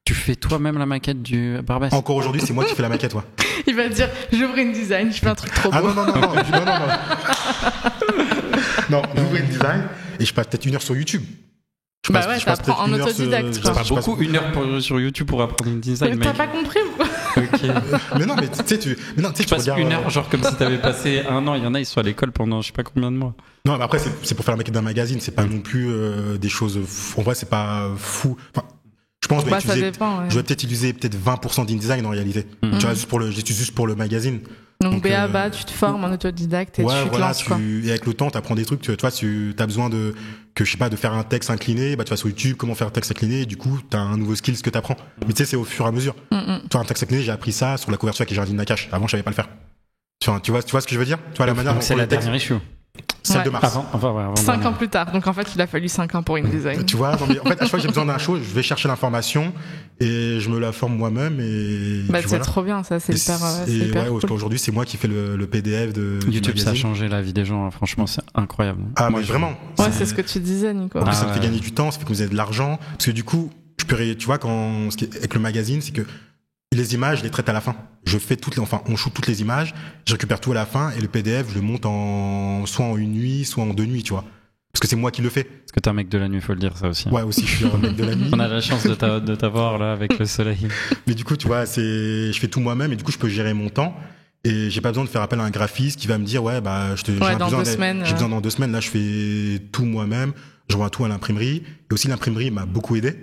Tu fais toi-même la maquette du Barbès? Encore aujourd'hui, c'est moi qui fais la maquette, ouais. Il va te dire, j'ouvre InDesign, je fais un truc trop beau. Ah non. Non, j'ouvre InDesign et je passe peut-être 1 heure sur YouTube. T'apprends en autodidacte. Pas beaucoup, 1 heure sur YouTube pour apprendre InDesign. Mais t'as pas compris ou quoi? Mais non, mais tu passes 1 heure, genre comme si t'avais passé 1 an. Il y en a, ils sont à l'école pendant je sais pas combien de mois. Non, mais après, c'est pour faire la maquette d'un magazine. C'est pas non plus des choses. En vrai, c'est pas fou. Enfin, je pense que je vais peut-être utiliser 20% d'InDesign en réalité. Tu vois, j'utilise juste pour le magazine. Donc BABA, tu te formes en autodidacte et tu te lances, quoi. Et avec le temps, t'apprends des trucs. Tu vois, tu as besoin de faire un texte incliné, tu vas sur YouTube, comment faire un texte incliné, et du coup, t'as un nouveau skill que t'apprends. Mais tu sais, c'est au fur et à mesure. Toi, un texte incliné, j'ai appris ça sur la couverture avec les Jardines Nakash. Avant, je savais pas le faire. Tu vois ce que je veux dire? Tu vois la manière dont c'est la dernière issue. Celle de mars. Avant 5 ans plus tard. Donc en fait, il a fallu 5 ans pour InDesign. Tu vois, mais en fait, à chaque fois que j'ai besoin d'un show, je vais chercher l'information et je me la forme moi-même. Et c'est trop bien, ça, c'est hyper cool. Aujourd'hui, c'est moi qui fais le PDF de YouTube. Ça a changé la vie des gens, hein. Franchement, c'est incroyable. Ah, mais vraiment. Ouais, c'est ce que tu disais, Nico. En plus, ça me fait gagner du temps, ça fait que vous avez de l'argent. Parce que du coup, tu vois, avec le magazine, c'est que les images, je les traite à la fin. On shoot toutes les images, je récupère tout à la fin et le PDF, je le monte soit en 1 nuit, soit en 2 nuits, tu vois. Parce que c'est moi qui le fais. Parce que t'es un mec de la nuit, faut le dire, ça aussi. Ouais, aussi, je suis un mec de la nuit. On a la chance de t'avoir là avec le soleil. Mais du coup, tu vois, je fais tout moi-même et du coup, je peux gérer mon temps. Et j'ai pas besoin de faire appel à un graphiste qui va me dire, j'ai besoin dans 2 semaines, là, je fais tout moi-même, j'envoie tout à l'imprimerie. Et aussi, l'imprimerie m'a beaucoup aidé.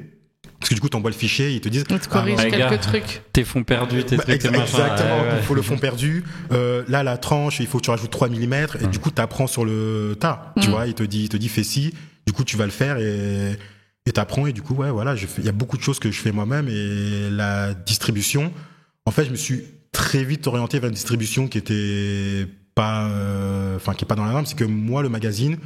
Parce que du coup, t'envoies le fichier, ils te disent. Ils te corrigent quelques trucs. Tes fonds perdus, tes trucs, tes machins. Exactement, il faut le fond perdu. Là, la tranche, il faut que tu rajoutes 3 mm. Et du coup, t'apprends sur le tas. Tu vois, il te dit fais ci. Du coup, tu vas le faire et t'apprends. Et du coup, il y a beaucoup de choses que je fais moi-même. Et la distribution, en fait, je me suis très vite orienté vers une distribution qui était pas dans la norme, c'est que moi, le magazine,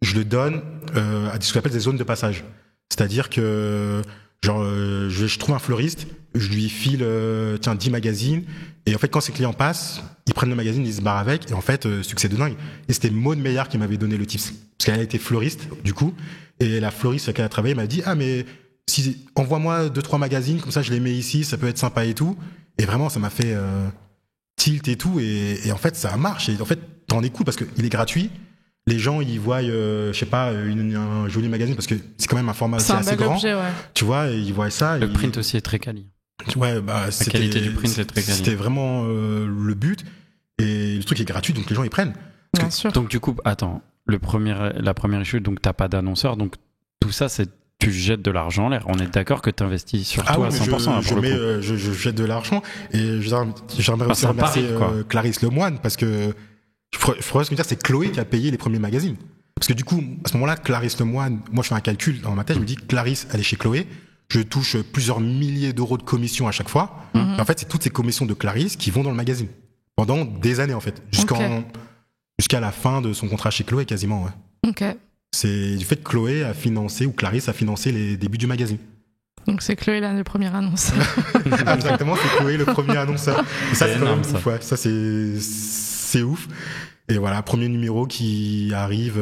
je le donne à ce qu'on appelle des zones de passage. C'est-à-dire que, genre, je trouve un fleuriste, je lui file 10 magazines, et en fait, quand ses clients passent, ils prennent le magazine, ils se barrent avec, et en fait, succès de dingue. Et c'était Maud Meillard qui m'avait donné le tips. Parce qu'elle a été fleuriste, du coup, et la fleuriste avec laquelle elle a travaillé m'a dit, mais envoie-moi 2-3 magazines, comme ça je les mets ici, ça peut être sympa et tout. Et vraiment, ça m'a fait tilt et tout, et en fait, ça marche. Et en fait, t'en es cool parce qu'il est gratuit. Les gens, ils voient, je sais pas, un joli magazine parce que c'est quand même un format assez grand. Objet, ouais. Tu vois, et ils voient ça. Le print aussi est très quali. Ouais, la qualité du print est très quali. C'était vraiment le but. Et le truc est gratuit, donc les gens ils prennent. Bien sûr. Donc du coup, attends, la première issue, donc t'as pas d'annonceur, donc tout ça, tu jettes de l'argent en l'air. On est d'accord que tu investis sur toi à 100%. Je jette de l'argent et j'aimerais aussi remercier Clarisse Lemoine parce que je pourrais me dire c'est Chloé qui a payé les premiers magazines. Parce que du coup, à ce moment-là, Clarisse Lemoine, moi je fais un calcul dans ma tête, je me dis Clarisse, elle est chez Chloé, je touche plusieurs milliers d'euros de commissions à chaque fois. Et en fait, c'est toutes ces commissions de Clarisse qui vont dans le magazine pendant des années en fait, jusqu'à la fin de son contrat chez Chloé quasiment. Ouais. Ok. C'est du fait que Chloé a financé, ou Clarisse a financé les débuts du magazine. Donc c'est Chloé là, le premier annonceur. Exactement, c'est Chloé le premier annonceur. Et ça, c'est énorme, ouf, ouais. Ça, c'est ouf. Et voilà, premier numéro qui arrive,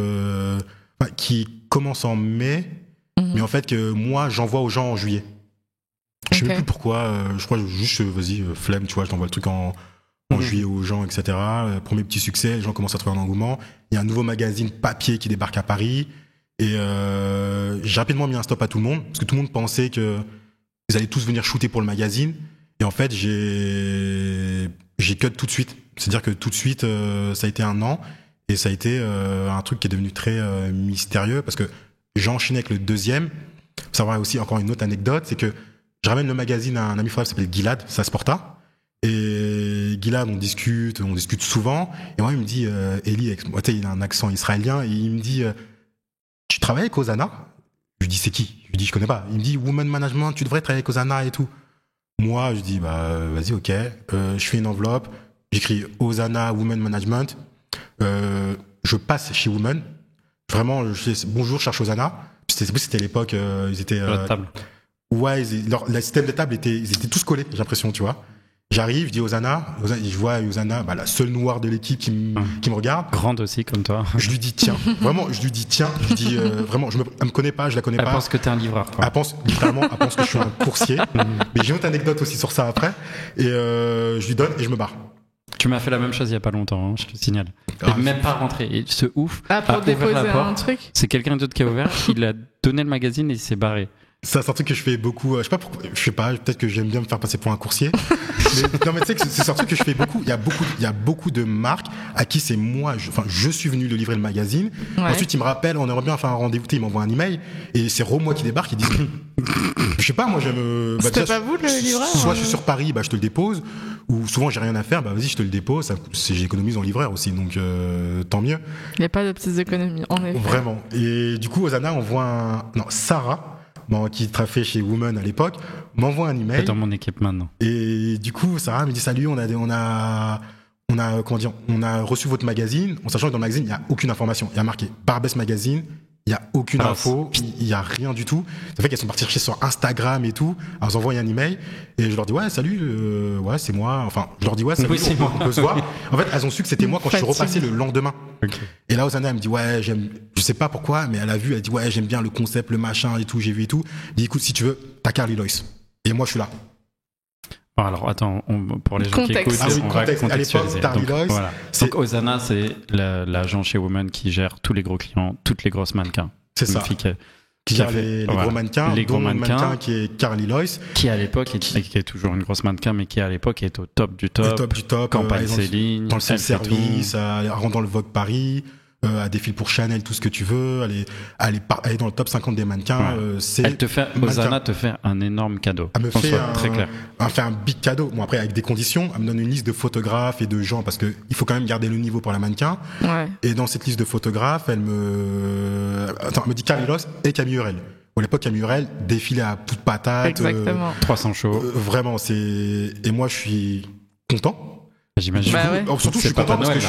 qui commence en mai, mais en fait que moi, j'envoie aux gens en juillet. Je sais même plus pourquoi, je crois juste, vas-y, flemme, tu vois, je t'envoie le truc en juillet aux gens, etc. Premier petit succès, les gens commencent à trouver un engouement. Il y a un nouveau magazine papier qui débarque à Paris. Et j'ai rapidement mis un stop à tout le monde, parce que tout le monde pensait que ils allaient tous venir shooter pour le magazine. Et en fait, j'ai cut tout de suite. C'est-à-dire que tout de suite, ça a été un an. Et ça a été un truc qui est devenu très mystérieux, parce que j'ai enchaîné avec le deuxième. Faut savoir aussi encore une autre anecdote, c'est que je ramène le magazine à un ami frère qui s'appelle Gilad, ça se porta. Et Gilad, on discute souvent. Et moi, il me dit, Eli, il a un accent israélien, et il me dit, tu travailles avec Ozana? Je lui dis, c'est qui? Je lui dis, je connais pas. Il me dit, Women Management, tu devrais travailler avec Ozana et tout. Moi, je dis, vas-y, ok. Je fais une enveloppe, j'écris Ozana Women Management. Je passe chez Women. Vraiment, bonjour, je cherche Ozana. C'était l'époque, ils étaient. La table. Ouais, le système de table ils étaient tous collés, j'ai l'impression, tu vois. J'arrive, je dis Ozana, je vois Ozana, la seule noire de l'équipe qui me regarde. Grande aussi, comme toi. Je lui dis tiens, vraiment, elle me connaît pas, je la connais pas. Elle pense que t'es un livreur, toi. Elle pense que je suis un coursier. Mais j'ai une autre anecdote aussi sur ça après. Et je lui donne et je me barre. Tu m'as fait la même chose il y a pas longtemps, je te signale. Et même pas rentré. Et ce ouf. Pour déposer un truc. C'est quelqu'un d'autre qui a ouvert, il a donné le magazine et il s'est barré. Ça, c'est un truc que je fais beaucoup. Je sais pas, peut-être que j'aime bien me faire passer pour un coursier. mais tu sais que c'est un truc que je fais beaucoup. Il y a beaucoup de marques à qui c'est moi, je suis venu de livrer le magazine. Ouais. Ensuite, ils me rappellent, on aimerait bien faire un rendez-vous. Ils m'envoient un email et c'est moi qui débarque. Ils disent, je sais pas, moi j'aime. C'était pas vous le livreur? Soit je suis sur Paris, je te le dépose. Ou souvent j'ai rien à faire, vas-y, je te le dépose. J'économise en livreur aussi, donc tant mieux. Il n'y a pas de petites économies, en effet. Vraiment. Et du coup, Ozana envoie Sarah, qui travaillait chez Women à l'époque, m'envoie un email. C'est dans mon équipe maintenant. Et du coup, Sarah me dit salut, on a reçu votre magazine, en sachant que dans le magazine, il n'y a aucune information. Il y a marqué Barbès Magazine, il n'y a aucune info, il n'y a rien du tout. Ça fait qu'elles sont parties chercher sur Instagram et tout. Alors, elles envoient un email et je leur dis, ouais, salut, ouais, c'est moi. Enfin, je leur dis, ouais, salut, on peut se voir. En fait, elles ont su que c'était moi quand je suis repassé le lendemain. Okay. Et là, Ozana, elle me dit, ouais, je sais pas pourquoi, mais elle a vu, elle dit, ouais, j'aime bien le concept, le machin et tout, j'ai vu et tout. Elle dit, écoute, si tu veux, t'as Carly Lois. Et moi, je suis là. Bon, alors, attends, pour les gens qui écoutent, on va contextualiser. Donc, Ozana, c'est l'agent chez Women qui gère tous les gros clients, toutes les grosses mannequins. C'est ça. Qui gère les gros mannequins, dont le mannequin qui est Carly Lois. Qui à l'époque, qui est toujours une grosse mannequin, mais qui à l'époque est au top du top. Le top du top. Campagne Céline. Dans le service, elle rentre dans le Vogue Paris. Elle défile pour Chanel, tout ce que tu veux. Elle est dans le top 50 des mannequins. Ouais. Ozana te fait un énorme cadeau. Elle me fait un big cadeau. Bon, après, avec des conditions. Elle me donne une liste de photographes et de gens parce que il faut quand même garder le niveau pour la mannequin. Ouais. Et dans cette liste de photographes, elle me dit Carly Lois et Camille Hurel. À l'époque, Camille Hurel défilait à toute patate. Exactement. 300 shows. Vraiment, et moi, je suis content. J'imagine. Surtout, je suis content parce que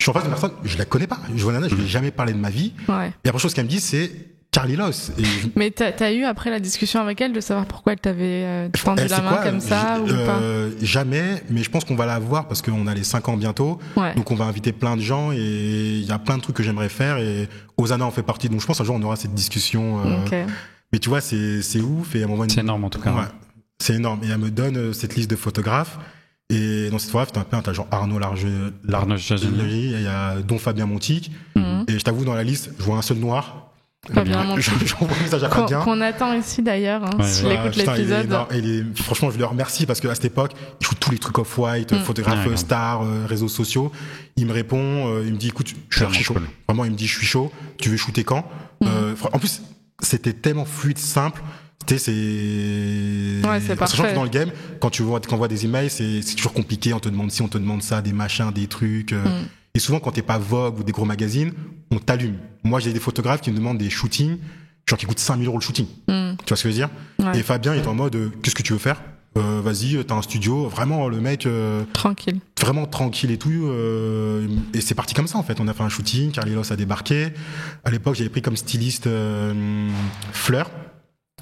suis en face de personne, je la connais pas. Je vois Nana, je lui ai jamais parlé de ma vie. Ouais. Et la première chose qu'elle me dit, c'est Carly Loss. Mais t'as eu après la discussion avec elle de savoir pourquoi elle t'avait tendu la main comme ça ou pas? Jamais, mais je pense qu'on va la voir parce qu'on a les 5 ans bientôt. Ouais. Donc on va inviter plein de gens et il y a plein de trucs que j'aimerais faire et Hosanna en fait partie. Donc je pense un jour on aura cette discussion. Okay. Mais tu vois, c'est ouf. Et c'est énorme en tout cas. Ouais, c'est énorme. Et elle me donne cette liste de photographes. Et dans cette photographe, t'as genre Arnaud Largely, il y a Don Fabien Montic. Et je t'avoue, dans la liste, je vois un seul noir. Fabien Montic. J'envoie un message à Fabien. Qu'on attend ici d'ailleurs, s'il écoute l'épisode. Franchement, je le remercie parce qu'à cette époque, il shoot tous les trucs off-white, photographe star, réseaux sociaux. Il me répond, il me dit, écoute, je suis chaud. Vraiment, il me dit, je suis chaud. Tu veux shooter quand? En plus, c'était tellement fluide, simple. C'est parfait. Sachant que dans le game, quand tu envoies des emails, c'est toujours compliqué. On te demande ci, on te demande ça, des machins, des trucs. Et souvent, quand t'es pas Vogue ou des gros magazines, on t'allume. Moi, j'ai des photographes qui me demandent des shootings, genre qui coûtent 5 000 € le shooting. Tu vois ce que je veux dire? Ouais. Et Fabien, il est en mode, qu'est-ce que tu veux faire? Vas-y, t'as un studio. Vraiment, le mec. Tranquille. Vraiment tranquille et tout. Et c'est parti comme ça, en fait. On a fait un shooting. Carly Loss a débarqué. À l'époque, j'avais pris comme styliste Fleur.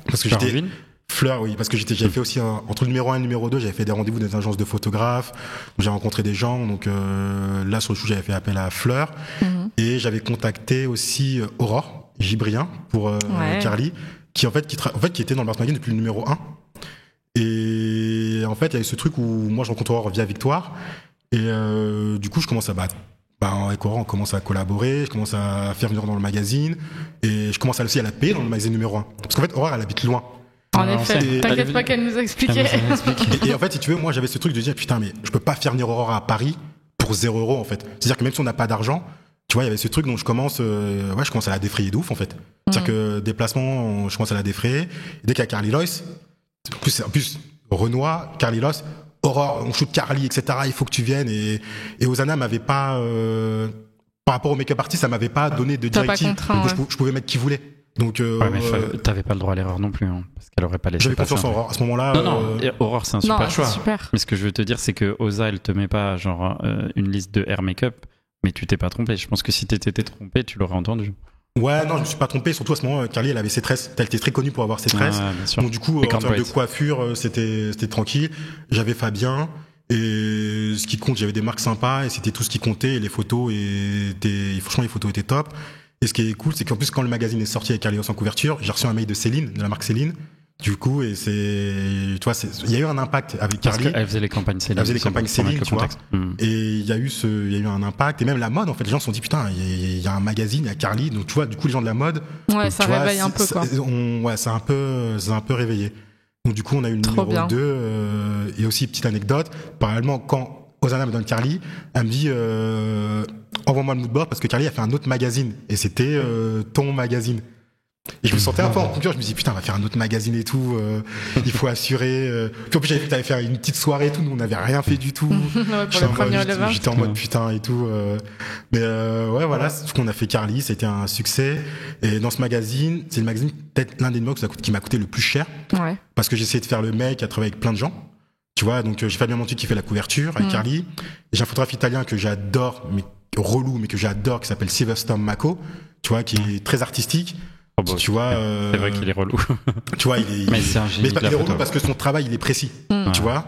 Parce que j'étais Fleur, oui, parce que j'avais fait aussi entre le numéro 1 et le numéro 2, j'avais fait des rendez-vous dans des agences de photographes, j'ai rencontré des gens, donc là sur le shoot j'avais fait appel à Fleur, et j'avais contacté aussi Aurore Gibrien pour Carly, qui était dans le Mars Magazine depuis le numéro 1. Et en fait, il y avait ce truc où moi je rencontre Aurore via Victoire, et du coup je commence à avec Aurore, on commence à collaborer, je commence à faire venir dans le magazine, et je commence aussi à la payer dans le magazine numéro 1. Parce qu'en fait, Aurore, elle habite loin. En effet, t'inquiète pas qu'elle nous a expliqué. Et en fait, si tu veux, moi, j'avais ce truc de dire, putain, mais je peux pas faire venir Aurore à Paris pour 0 €, en fait. C'est-à-dire que même si on n'a pas d'argent, tu vois, il y avait ce truc dont je commence à la défrayer de ouf, en fait. C'est-à-dire que déplacement, je commence à la défrayer. Et dès qu'il y a Carly Loss, en plus, Renoir, Carly Loss, Aurore, on shoot Carly, etc. Il faut que tu viennes. Et Hosanna m'avait pas, par rapport au make-up artist, ça m'avait pas donné de directive. Je pouvais mettre qui voulait. Donc, mais t'avais pas le droit à l'erreur non plus, parce qu'elle aurait pas laissé. J'avais confiance en Aurore à ce moment-là. Non, Aurore, c'est un super choix. Super. Mais ce que je veux te dire, c'est que Osa, elle te met pas genre une liste de hair make-up, mais tu t'es pas trompé. Je pense que si t'étais trompé, tu l'aurais entendu. Ouais, non, je me suis pas trompé. Surtout à ce moment, Carly, elle avait ses tresses. Elle était très connue pour avoir ses tresses. Donc du coup, en termes de coiffure, c'était tranquille. J'avais Fabien. Et ce qui compte, j'avais des marques sympas et c'était tout ce qui comptait. Et les photos franchement, les photos étaient top. Et ce qui est cool, c'est qu'en plus, quand le magazine est sorti avec Carly Loss en couverture, j'ai reçu un mail de Céline, de la marque Céline. Du coup, et il y a eu un impact avec Carly. Parce qu'elle faisait les campagnes Céline. Elle faisait les campagnes Céline, tu vois. Et il y a eu un impact. Et même la mode, en fait, les gens se sont dit, putain, il y a un magazine, il y a Carly. Donc, tu vois, du coup, les gens de la mode. Ouais, ça réveille un peu, quoi. Ça a un peu réveillé. Donc, du coup, on a eu le numéro 2, et aussi, petite anecdote. Parallèlement, quand Hosanna me donne Carly, elle me dit, envoie-moi le moodboard parce que Carly a fait un autre magazine. Et c'était, ton magazine. Et je me sentais un peu en concurrence, je me dis putain on va faire un autre magazine et tout, il faut assurer. Puis en plus j'avais vu que t'avais fait une petite soirée et tout, nous on n'avait rien fait du tout. J'étais en mode putain et tout. Mais ouais voilà, c'est ce qu'on a fait Carly, c'était un succès. Et dans ce magazine, c'est le magazine peut-être l'un des numéros qui m'a coûté le plus cher. Ouais. Parce que j'ai essayé de faire le mec à travailler avec plein de gens. Tu vois, donc j'ai Fabien Montic qui fait la couverture avec Carly. Et j'ai un photographe italien que j'adore, mais relou, mais que j'adore, qui s'appelle Silverstone Mako, tu vois, qui est très artistique. Tu vois, c'est vrai qu'il est relou. Tu vois, il est relou parce que son travail il est précis, tu vois.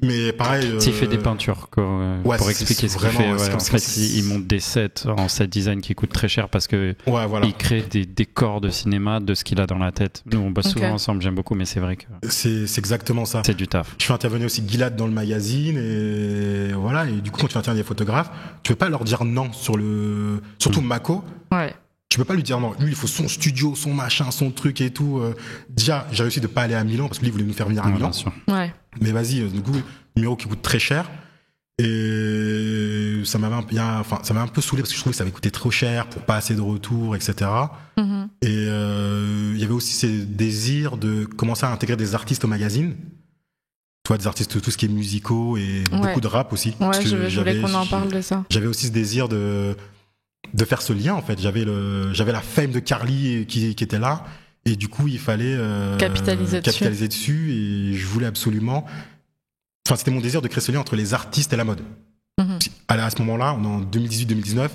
Mais pareil. S'il fait des peintures, pour expliquer ce qu'il fait. En fait, il monte des sets en set design qui coûtent très cher parce que il crée des décors de cinéma de ce qu'il a dans la tête. Nous, on bosse souvent ensemble, j'aime beaucoup, mais c'est vrai que. C'est exactement ça. C'est du taf. Je fais intervenir aussi Gilad dans le magazine et voilà. Et du coup, quand tu fais intervenir des photographes, tu peux pas leur dire non surtout Mako. Ouais. Tu peux pas lui dire non, lui il faut son studio, son machin, son truc et tout. Déjà, j'ai réussi de pas aller à Milan parce que lui il voulait nous faire venir à Milan. Ouais. Mais vas-y, du coup, numéro qui coûte très cher. Et ça m'avait un peu saoulé parce que je trouvais que ça avait coûté trop cher pour pas assez de retours, etc. Et il y avait aussi ces désirs de commencer à intégrer des artistes au magazine. Tu vois, des artistes, tout ce qui est musicaux et beaucoup de rap aussi. Ouais, je voulais qu'on en parle de ça. J'avais aussi ce désir de faire ce lien en fait. J'avais la fame de Carly qui était là et du coup il fallait capitaliser dessus et je voulais absolument, c'était mon désir de créer ce lien entre les artistes et la mode. à ce moment-là, on est en 2018-2019,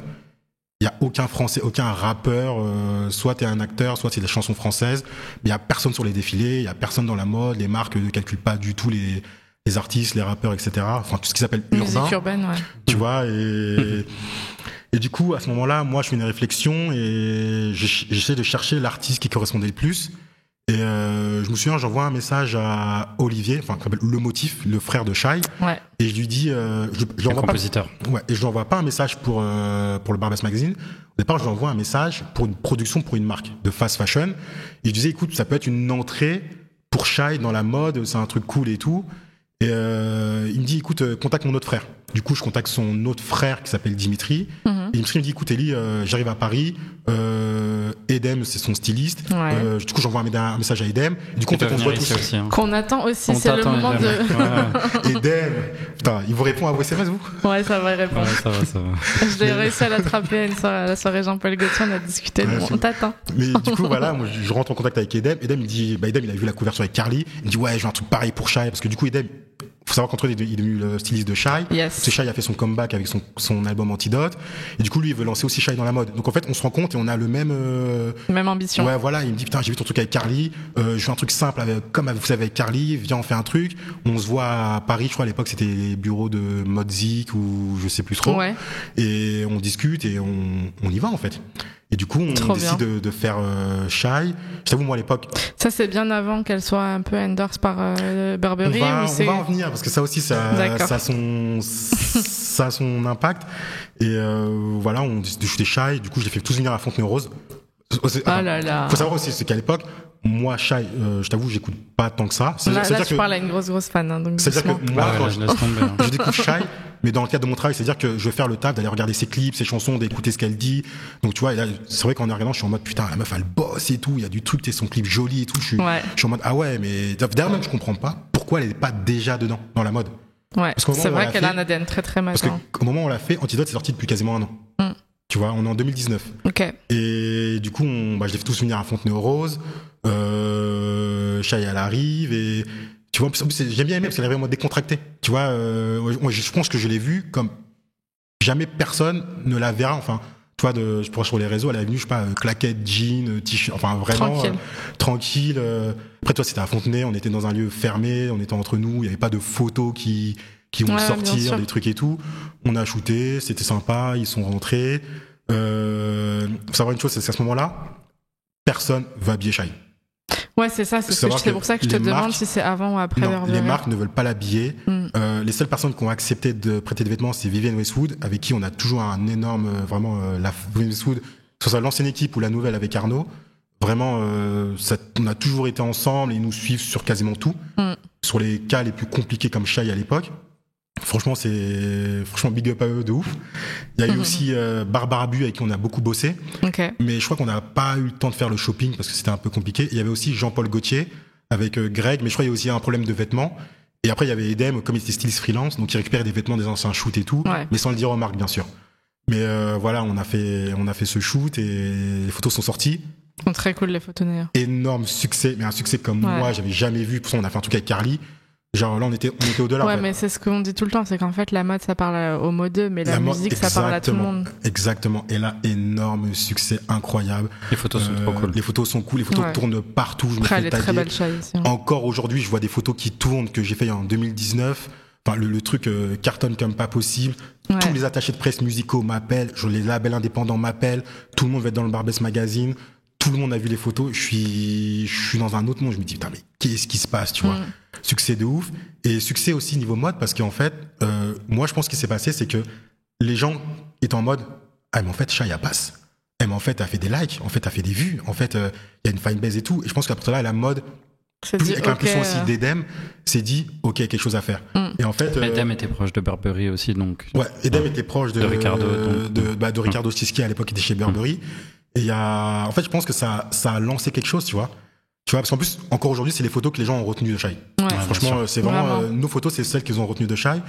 il n'y a aucun Français, aucun rappeur, soit t'es un acteur, soit c'est des chansons françaises, mais il n'y a personne sur les défilés, il n'y a personne dans la mode, les marques ne calculent pas du tout les artistes, les rappeurs, etc. Enfin, tout ce qui s'appelle urbain. Musique urbaine, ouais. Tu vois, et du coup, à ce moment-là, moi, je fais une réflexion et j'essaie de chercher l'artiste qui correspondait le plus. Et je me souviens, j'envoie un message à Olivier, enfin, qui s'appelle Le Motif, le frère de Shai. Ouais. Et je lui dis, le compositeur. Et je lui envoie pas un message pour le Barbès Magazine. Au départ, je lui envoie un message pour une production pour une marque de fast fashion. Et je disais, écoute, ça peut être une entrée pour Shai dans la mode, c'est un truc cool et tout. Et il me dit, écoute, contacte mon autre frère. Du coup, je contacte son autre frère qui s'appelle Dimitri. Et Dimitri me dit, écoute, Ellie, j'arrive à Paris. Edem, c'est son styliste. Ouais. Du coup, j'envoie un message à Edem. Du coup, on se voit tous. Aussi, hein. Qu'on attend aussi, c'est le moment Edem. de... Edem, putain, il vous répond à vos SMS, vous? Ouais, ça va répondre. Ouais, ça va. Je l'ai réussi à l'attraper à la soirée Jean-Paul Gaultier, on a discuté, on t'attend. Mais du coup, voilà, moi, je rentre en contact avec Edem. Edem, il dit, Edem, il a vu la couverture avec Carly. Il me dit, ouais, je veux un truc pareil pour Shai. Parce que du coup, Edem, faut savoir qu'entre eux, il est devenu le styliste de Shai. Yes. Parce que Shai a fait son comeback avec son album Antidote. Et du coup, lui, il veut lancer aussi Shai dans la mode. Donc en fait, on se rend compte et on a le même... Même ambition. Ouais, voilà. Il me dit, putain, j'ai vu ton truc avec Carly. Je veux un truc simple, comme vous savez avec Carly. Viens, on fait un truc. On se voit à Paris, je crois, à l'époque, c'était les bureaux de Modzik ou je sais plus trop. Ouais. Et on discute et on y va, en fait. Et du coup, on décide de faire Shai. Je t'avoue, moi, à l'époque... Ça, c'est bien avant qu'elle soit un peu endorsed par Burberry. On va en venir, parce que ça aussi, ça a son impact. Et voilà, on décide de shooter Shai. Du coup, je l'ai fait tous venir à Fontenay-aux-Roses. Ah là là. Faut savoir aussi, c'est qu'à l'époque, moi, Shai, je t'avoue, j'écoute pas tant que ça. Là, tu parles à une grosse fan. Hein, donc c'est-à-dire que moi, quand je découvre Shai, mais dans le cadre de mon travail, c'est-à-dire que je vais faire le taf d'aller regarder ses clips, ses chansons, d'écouter ce qu'elle dit. Donc tu vois, là, c'est vrai qu'en regardant, je suis en mode putain, la meuf elle bosse et tout, il y a du truc, son clip joli et tout. Je suis en mode ah ouais, mais d'ailleurs même je comprends pas pourquoi elle est pas déjà dedans dans la mode. Ouais. C'est vrai qu'elle a un ADN très parce majeur. qu'au moment où on l'a fait, Antidote c'est sorti depuis quasiment un an. Tu vois, on est en 2019. Ok. Et du coup, je les fais tous venir à Fontenay-aux-Roses. Shai elle arrive et tu vois, j'aime bien aimer parce qu'elle est vraiment décontractée. Tu vois, moi, je pense que je l'ai vue comme jamais personne ne la verra. Enfin, tu vois, je pourrais sur les réseaux, elle est venue, je sais pas, claquette, jean, t-shirt, enfin vraiment tranquille. Après, toi, c'était à Fontenay, on était dans un lieu fermé, on était entre nous, il y avait pas de photos qui vont sortir, des trucs et tout. On a shooté, c'était sympa, ils sont rentrés. Faut savoir une chose, c'est qu'à ce moment-là, personne va habiller Shai. Ouais, c'est ça, c'est pour ça que je te demande si c'est avant ou après Burberry. Les marques ne veulent pas l'habiller. Les seules personnes qui ont accepté de prêter des vêtements, c'est Vivienne Westwood, avec qui on a toujours un énorme, vraiment, la Vivienne Westwood, que ce soit l'ancienne équipe ou la nouvelle avec Arnaud. Vraiment, on a toujours été ensemble et ils nous suivent sur quasiment tout. Sur les cas les plus compliqués comme Shai à l'époque. Franchement, big up à eux de ouf. Il y a eu aussi Barbara Bu avec qui on a beaucoup bossé. Okay. Mais je crois qu'on n'a pas eu le temps de faire le shopping parce que c'était un peu compliqué. Il y avait aussi Jean-Paul Gaultier avec Greg, mais je crois qu'il y a aussi un problème de vêtements. Et après, il y avait Edem, comme il était styliste freelance, donc il récupérait des vêtements des anciens shoots et tout, mais sans le dire aux marques, bien sûr. Mais voilà, on a fait ce shoot et les photos sont sorties. Sont très cool les photos d'ailleurs. Énorme succès, mais un succès comme moi, j'avais jamais vu. Pour ça, on a fait un truc avec Carly. Genre là, on était au-delà. Ouais, mais c'est ce qu'on dit tout le temps, c'est qu'en fait, la mode, ça parle aux modeux, mais la musique, ça parle à tout le monde. Exactement. Et là, énorme succès, incroyable. Les photos sont trop cool. Les photos sont cool, les photos tournent partout. Je me fais taguer. Très belle Shai aussi. Encore aujourd'hui, je vois des photos qui tournent que j'ai fait en 2019. Enfin, le truc cartonne comme pas possible. Tous les attachés de presse musicaux m'appellent, les labels indépendants m'appellent. Tout le monde va être dans le Barbès Magazine. Tout le monde a vu les photos. Je suis dans un autre monde. Je me dis putain, mais qu'est-ce qui se passe, tu vois? Succès de ouf. Et succès aussi niveau mode parce qu'en fait, moi, je pense ce qui s'est passé, c'est que les gens étaient en mode, ah, mais en fait, Shai, elle passe. Eh, mais en fait, elle a fait des likes. En fait, elle a fait des vues. En fait, il y a une fanbase et tout. Et je pense qu'après là, la mode, avec l'impulsion aussi d'Edem, s'est dit, ok, quelque chose à faire. Et en fait, Edem était proche de Burberry aussi, donc. Ouais, Edem était proche de Ricardo, de Ricardo Stiski à l'époque, qui était chez Burberry. Et en fait, je pense que ça a lancé quelque chose, tu vois. Tu vois, parce qu'en plus, encore aujourd'hui, c'est les photos que les gens ont retenues de Shai. Franchement, c'est vraiment, nos photos, c'est celles qu'ils ont retenues de Shai.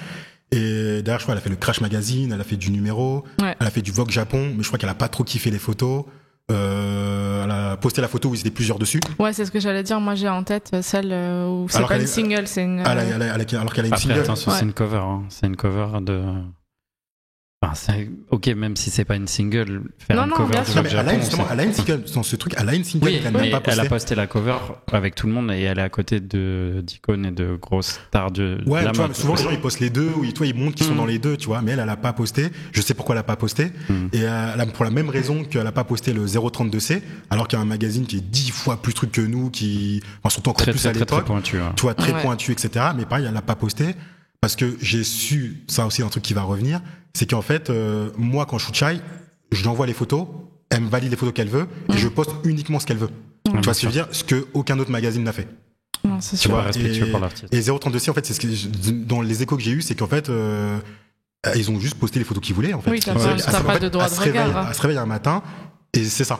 Et derrière, je crois, elle a fait le Crash Magazine, elle a fait du numéro, elle a fait du Vogue Japon, mais je crois qu'elle a pas trop kiffé les photos. Elle a posté la photo où ils étaient plusieurs dessus. Ouais, c'est ce que j'allais dire. Moi, j'ai en tête celle où c'est pas une single, c'est une. Alors qu'elle a une Après, single. attention, c'est une cover. Hein. C'est une cover de. Ok, même si c'est pas une single, faire une cover du Japon. Elle a une single, dans ce truc, elle a une single qu'elle n'a pas postée. Elle a posté la cover avec tout le monde et elle est à côté d'icônes et de grosses stars de la mode. Souvent les gens ils postent les deux, ou ils montrent qu'ils sont dans les deux, tu vois, mais elle a pas posté. Je sais pourquoi elle a pas posté. Et pour la même raison qu'elle a pas posté le 032C, alors qu'il y a un magazine qui est 10 fois plus truc que nous, surtout encore plus à l'époque. Très pointu. Tu vois, très pointu, etc. Mais pareil, elle a pas posté. Parce que j'ai su, ça aussi un truc qui va revenir, c'est qu'en fait, moi quand je shoot Shai, je lui envoie les photos, elle me valide les photos qu'elle veut, et je poste uniquement ce qu'elle veut. Tu vois ce que je veux dire? Ce que aucun autre magazine n'a fait. Non, c'est sûr. Respectueux pour l'artiste. Et 032C, en fait, dans les échos que j'ai eu, c'est qu'en fait, ils ont juste posté les photos qu'ils voulaient. En fait. Oui, t'as pas de droit de regard. Elle se réveille un matin, et c'est ça.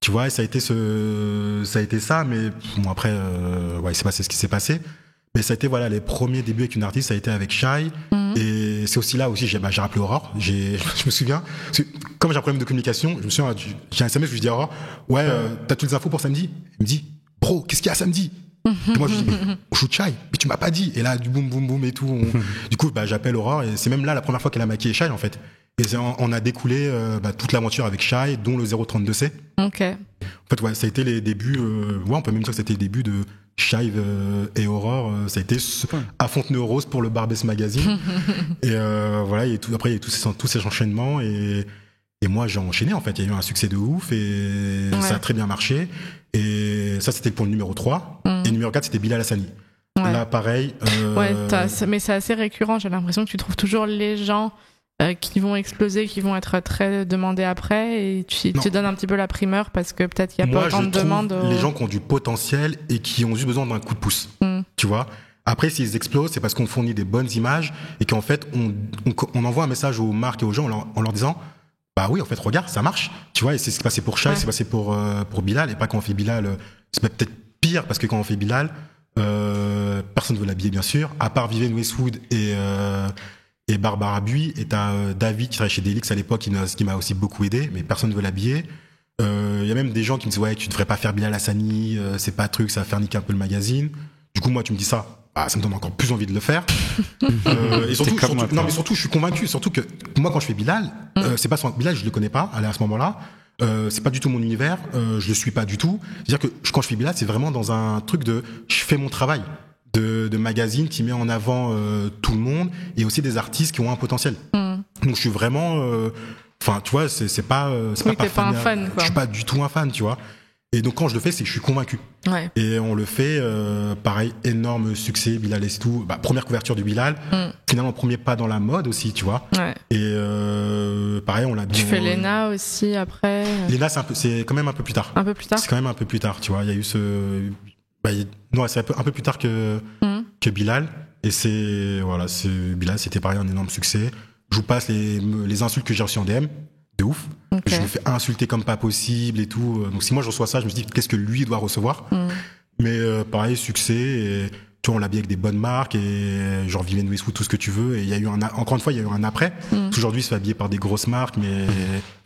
Tu vois, ça a été ça, mais bon, après, il s'est passé ce qui s'est passé. Mais ça a été les premiers débuts avec une artiste, ça a été avec Shai. Et c'est aussi là aussi j'ai rappelé Aurore. Je me souviens, comme j'ai un problème de communication, je me souviens, j'ai un SMS, je lui dis à Aurore, t'as toutes les infos pour samedi? Il me dit, bro, qu'est-ce qu'il y a samedi? Et moi je lui dis, mais on shoot Shai, mais tu m'as pas dit. Et là du boum boum boum et tout. Du coup j'appelle Aurore et c'est même là la première fois qu'elle a maquillé Shai en fait. Et on a découlé toute l'aventure avec Shai, dont le 032C. Ok. En fait ça a été les débuts. On peut même dire que c'était les débuts de Shai et Aurore. Ça a été à Fontenay-aux-Roses pour le Barbès Magazine. Et et tout, après il y a eu tous ces enchaînements et moi j'ai enchaîné en fait. Il y a eu un succès de ouf et ça a très bien marché. Et ça c'était pour le numéro 3. Et le numéro 4 c'était Bilal Hassani. Là pareil. Mais c'est assez récurrent. J'ai l'impression que tu trouves toujours les gens qui vont exploser, qui vont être très demandés après, et tu donnes un petit peu la primeur parce que peut-être qu'il n'y a pas autant de demandes. Les gens qui ont du potentiel et qui ont juste besoin d'un coup de pouce, tu vois. Après, s'ils explosent, c'est parce qu'on fournit des bonnes images et qu'en fait, on envoie un message aux marques et aux gens en leur disant, bah oui, en fait, regarde, ça marche, tu vois. Et c'est ce qui s'est passé pour Shai, c'est passé pour Bilal, et pas quand on fait Bilal, c'est peut-être pire parce que quand on fait Bilal, personne ne veut l'habiller, bien sûr, à part Vivienne Westwood et Barbara Buis, et t'as David qui travaille chez Delix à l'époque qui m'a aussi beaucoup aidé, mais personne ne veut l'habiller. Y a même des gens qui me disent tu devrais pas faire Bilal Hassani, c'est pas truc, ça va faire niquer un peu le magazine. Du coup moi tu me dis ça, ça me donne encore plus envie de le faire. Et surtout je suis convaincu, surtout que moi quand je fais Bilal, c'est pas Bilal, je le connais pas à ce moment-là. C'est pas du tout mon univers, je le suis pas du tout. C'est-à-dire que quand je fais Bilal, c'est vraiment dans un truc de je fais mon travail de magazine qui met en avant tout le monde et aussi des artistes qui ont un potentiel. Donc je suis vraiment tu vois, c'est pas t'es pas un fan, quoi. Je suis pas du tout un fan, tu vois. Et donc quand je le fais, c'est que je suis convaincu. Et on le fait, pareil, énorme succès, Bilal et tout. Première couverture du Bilal, finalement premier pas dans la mode aussi, tu vois. Et pareil, on l'a dit. Tu fais Lena aussi après. Lena, c'est quand même un peu plus tard. Un peu plus tard. C'est quand même un peu plus tard, tu vois. Il y a eu c'est un peu plus tard que Bilal. Et Bilal, c'était pareil, un énorme succès. Je vous passe les insultes que j'ai reçues en DM. De ouf. Je me fais insulter comme pas possible et tout. Donc si moi je reçois ça, je me dis qu'est-ce que lui doit recevoir. Mais pareil, succès. Et, tu vois, on l'habille avec des bonnes marques et genre Vivienne Westwood, tout ce que tu veux. Et il y a eu encore une fois, il y a eu un après. Aujourd'hui, il se fait habiller par des grosses marques, mais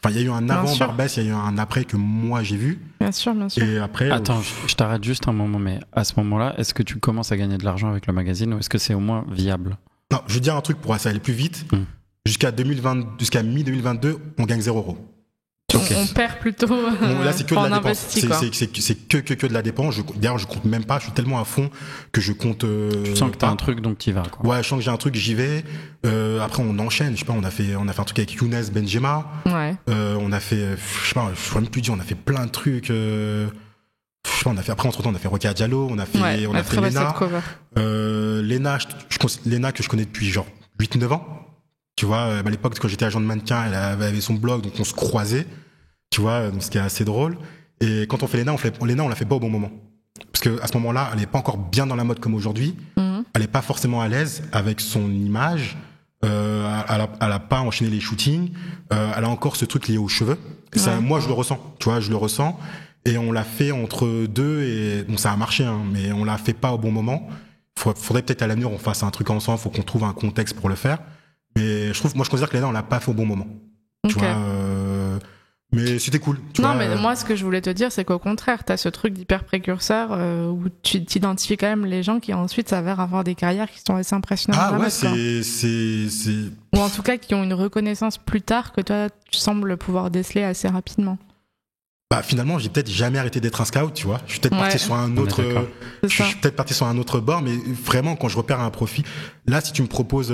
il y a eu un avant Barbès, il y a eu un après que moi j'ai vu. Bien sûr. Et après, attends, je t'arrête juste un moment, mais à ce moment-là, est-ce que tu commences à gagner de l'argent avec le magazine ou est-ce que c'est au moins viable? Non, je veux dire un truc pour aller plus vite. Jusqu'à mi-2022, on gagne 0€. On perd plutôt. Là, c'est que de la dépense. C'est que de la dépense. D'ailleurs, je compte même pas. Je suis tellement à fond que je compte. Tu sens que t'as un truc, donc t'y vas, quoi. Ouais, je sens que j'ai un truc, j'y vais. Après, on enchaîne. Je sais pas, on a fait un truc avec Younes Benjema. On a fait, je sais pas, je pourrais même plus dire, on a fait plein de trucs. Je sais pas, après, entre temps, on a fait Rokia Diallo, on a fait Lena. Lena que je connais depuis genre 8-9 ans. Tu vois, à l'époque, quand j'étais agent de mannequin, elle avait son blog, donc on se croisait. Tu vois, donc c'était assez drôle. Et quand on fait Lena, on l'a fait pas au bon moment. Parce que à ce moment-là, elle est pas encore bien dans la mode comme aujourd'hui. Elle est pas forcément à l'aise avec son image. Elle a pas enchaîné les shootings. Elle a encore ce truc lié aux cheveux. Et ça, moi, je le ressens. Tu vois, je le ressens. Et on l'a fait entre deux et bon, ça a marché, hein, mais on l'a fait pas au bon moment. Faudrait peut-être à l'avenir on fasse un truc ensemble. Faut qu'on trouve un contexte pour le faire. Mais je considère que Lena, on l'a pas fait au bon moment. Tu vois, Mais c'était cool. Mais moi, ce que je voulais te dire, c'est qu'au contraire, t'as ce truc d'hyper précurseur où tu t'identifies quand même les gens qui ensuite s'avèrent avoir des carrières qui sont assez impressionnantes. Ah ouais, Ou en tout cas qui ont une reconnaissance plus tard que toi, tu sembles pouvoir déceler assez rapidement. Bah finalement, j'ai peut-être jamais arrêté d'être un scout, tu vois. Je suis peut-être parti sur un autre. Je suis peut-être parti sur un autre bord, mais vraiment, quand je repère un profil, là, si tu me proposes.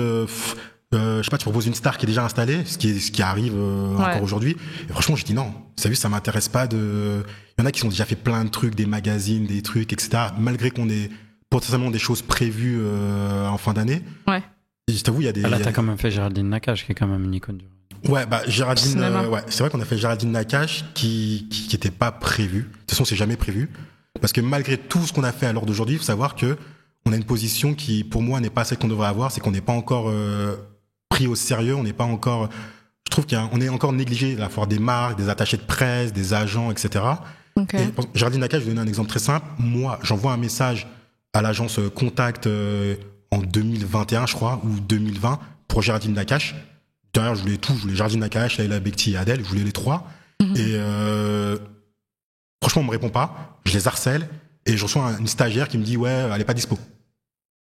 je sais pas, tu proposes une star qui est déjà installée, ce qui arrive encore aujourd'hui. Et franchement, je dis non. T'as vu, ça m'intéresse pas de. Il y en a qui ont déjà fait plein de trucs, des magazines, des trucs, etc. Malgré qu'on ait potentiellement des choses prévues en fin d'année. Ouais. Et je t'avoue, il y a des. Là, t'as quand même fait Géraldine Nakache, qui est quand même une icône du. Ouais, bah Géraldine. C'est vrai qu'on a fait Géraldine Nakache qui était pas prévu. De toute façon, c'est jamais prévu. Parce que malgré tout ce qu'on a fait à l'heure d'aujourd'hui, il faut savoir que on a une position qui, pour moi, n'est pas celle qu'on devrait avoir. C'est qu'on n'est pas encore pris au sérieux. On n'est pas encore. Je trouve qu'on est encore négligé. La foire des marques, des attachés de presse, des agents, etc. Okay. Et Géraldine Nakache, je vais donner un exemple très simple. Moi, j'envoie un message à l'agence Contact en 2021, je crois, ou 2020, pour Géraldine Nakache. D'ailleurs, je voulais tout. Je voulais Géraldine Nakache, Laila Bekti et Adèle. Je voulais les trois. Et franchement, on me répond pas. Je les harcèle et je reçois une stagiaire qui me dit ouais, elle est pas dispo.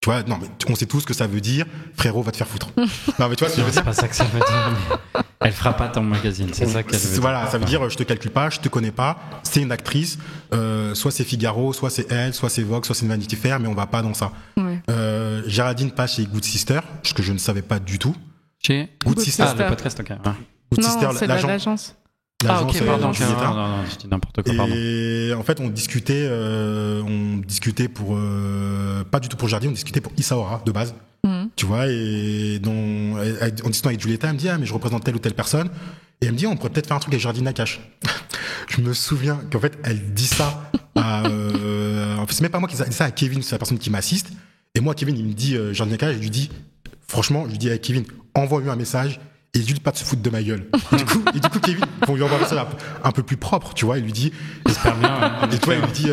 Tu vois, non mais on sait tous ce que ça veut dire. Frérot, va te faire foutre. Non mais tu vois ce que je veux dire. C'est pas ça que ça veut dire. Elle fera pas ton magazine. C'est ça qu'elle veut dire. Voilà, ça veut dire je te calcule pas, je te connais pas. C'est une actrice. Soit c'est Figaro, soit c'est Elle, soit c'est Vogue, soit c'est une Vanity Fair, mais on va pas dans ça. Ouais. Géraldine passe chez Good Sister, ce que je ne savais pas du tout. Chez Good Sister. Ah, le podcast, ok. Good Non, Sister, c'est l'agence. L'agence, ok, pardon. Non, je dis n'importe quoi, pardon. Et en fait, on discutait pour pas du tout pour Jardine, on discutait pour Issaora de base. Tu vois, et en discutant avec Julieta, elle me dit mais je représente telle ou telle personne, et elle me dit on pourrait peut-être faire un truc avec Géraldine Nakache. Je me souviens qu'en fait, elle dit ça en fait, c'est même pas moi qui dis ça à Kevin, c'est la personne qui m'assiste. Et moi, Kevin, il me dit Géraldine Nakache, je lui dis franchement, je lui dis Kevin, envoie-lui un message. Et il lui dit pas de se foutre de ma gueule. Du coup, Kevin, on lui envoie ça un peu plus propre, tu vois. Il lui dit, j'espère bien. Et toi, il lui dit,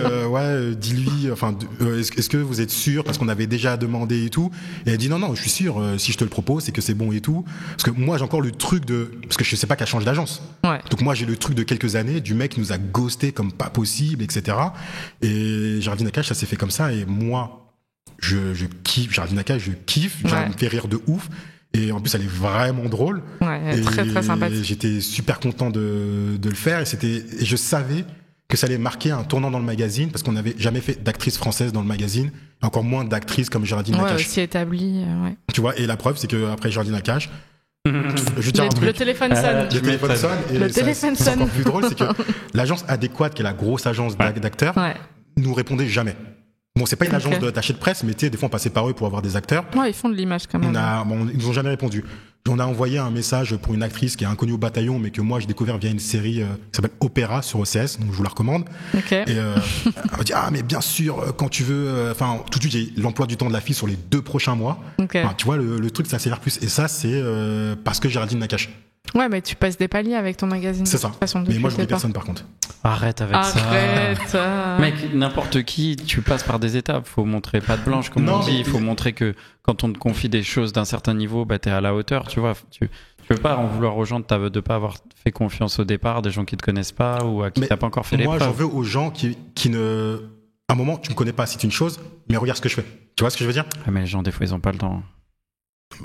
dis-lui, est-ce que vous êtes sûr, parce qu'on avait déjà demandé et tout. Et elle dit non, je suis sûr. Si je te le propose, c'est que c'est bon et tout. Parce que moi, j'ai encore le truc parce que je sais pas qu'elle change d'agence. Ouais. Donc moi, j'ai le truc de quelques années du mec qui nous a ghosté comme pas possible, etc. Et Géraldine Nakache, ça s'est fait comme ça. Et moi, je kiffe Géraldine Nakache, je kiffe. Elle me fait rire de ouf. Et en plus, elle est vraiment drôle. Ouais, elle est très, très sympathique. J'étais super content de le faire. Et je savais que ça allait marquer un tournant dans le magazine parce qu'on n'avait jamais fait d'actrice française dans le magazine. Et encore moins d'actrice comme Géraldine Nakache. Ouais, aussi établie, ouais. Tu vois, et la preuve, c'est qu'après Géraldine Nakache, le téléphone sonne. Le téléphone sonne. Et le téléphone sonne. C'est encore plus drôle, c'est que l'agence adéquate, qui est la grosse agence d'acteurs, nous répondait jamais. Bon, c'est pas une agence d'attaché de presse, mais tu sais, des fois on passait par eux pour avoir des acteurs. Ouais, ils font de l'image quand même. Ils nous ont jamais répondu. On a envoyé un message pour une actrice qui est inconnue au bataillon, mais que moi j'ai découvert via une série qui s'appelle Opéra sur OCS, donc je vous la recommande. Okay. Et elle m'a dit mais bien sûr, quand tu veux. Tout de suite j'ai l'emploi du temps de la fille sur les 2 prochains mois. Okay. Tu vois, le truc ça accélère plus. Et ça c'est parce que Géraldine Nakache. Ouais, mais tu passes des paliers avec ton magazine. C'est ça. Mais moi je voulais personne par contre. Arrête avec ça. Mec, n'importe qui, tu passes par des étapes. Faut montrer patte blanche, comme on dit. Il faut montrer que quand on te confie des choses d'un certain niveau, t'es à la hauteur, tu vois. Tu peux pas en vouloir aux gens de pas avoir fait confiance au départ, des gens qui te connaissent pas ou à qui t'as pas encore fait les preuves. Moi, j'en veux aux gens qui ne... À un moment, tu me connais pas, c'est une chose, mais regarde ce que je fais. Tu vois ce que je veux dire ? Mais les gens, des fois, ils ont pas le temps.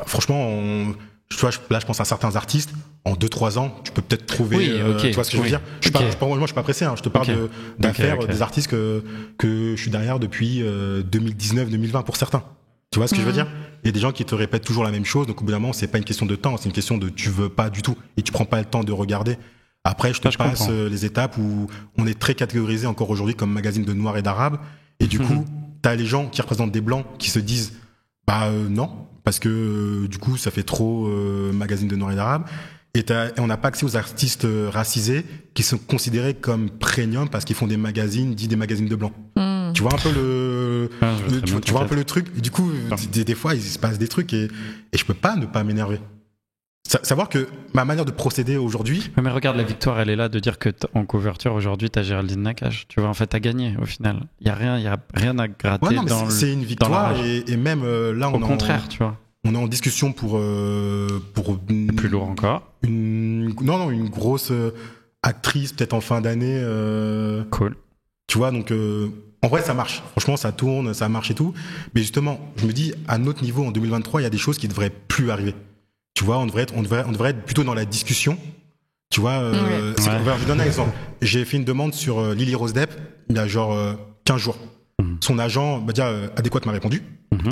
Franchement, tu vois, là, je pense à certains artistes. En 2-3 ans, tu peux peut-être trouver. Tu vois ce que je veux dire ? Moi, je suis pas pressé. Je te parle d'affaires, des artistes que je suis derrière depuis 2019-2020 pour certains. Tu vois ce que je veux dire ? Il y a des gens qui te répètent toujours la même chose. Donc, au bout d'un moment, c'est pas une question de temps, c'est une question de tu veux pas du tout et tu prends pas le temps de regarder. Après, je passe les étapes où on est très catégorisé encore aujourd'hui comme magazine de noirs et d'arabes. Et du coup, t'as les gens qui représentent des blancs qui se disent non. Parce que du coup, ça fait trop magazine de noirs et d'arabes. Et on n'a pas accès aux artistes racisés qui sont considérés comme premium parce qu'ils font des magazines dits des magazines de blancs. Tu vois un peu le truc. Et du coup, des fois, il se passe des trucs et je peux pas ne pas m'énerver. Savoir que ma manière de procéder aujourd'hui. Mais regarde, la victoire, elle est là de dire que en couverture aujourd'hui, t'as Géraldine Nakache. Tu vois, en fait, t'as gagné au final. Il y a rien à gratter c'est une victoire et même là, au contraire, tu vois. On est en discussion pour plus lourd encore. Une grosse actrice peut-être en fin d'année. Cool. Tu vois, donc en vrai ça marche. Franchement, ça tourne, ça marche et tout. Mais justement, je me dis à notre niveau en 2023, il y a des choses qui devraient plus arriver. Tu vois, on devrait être plutôt dans la discussion. Tu vois, je vais donner un exemple. J'ai fait une demande sur Lily Rose Depp il y a genre 15 jours. Son agent, Adéquate m'a répondu.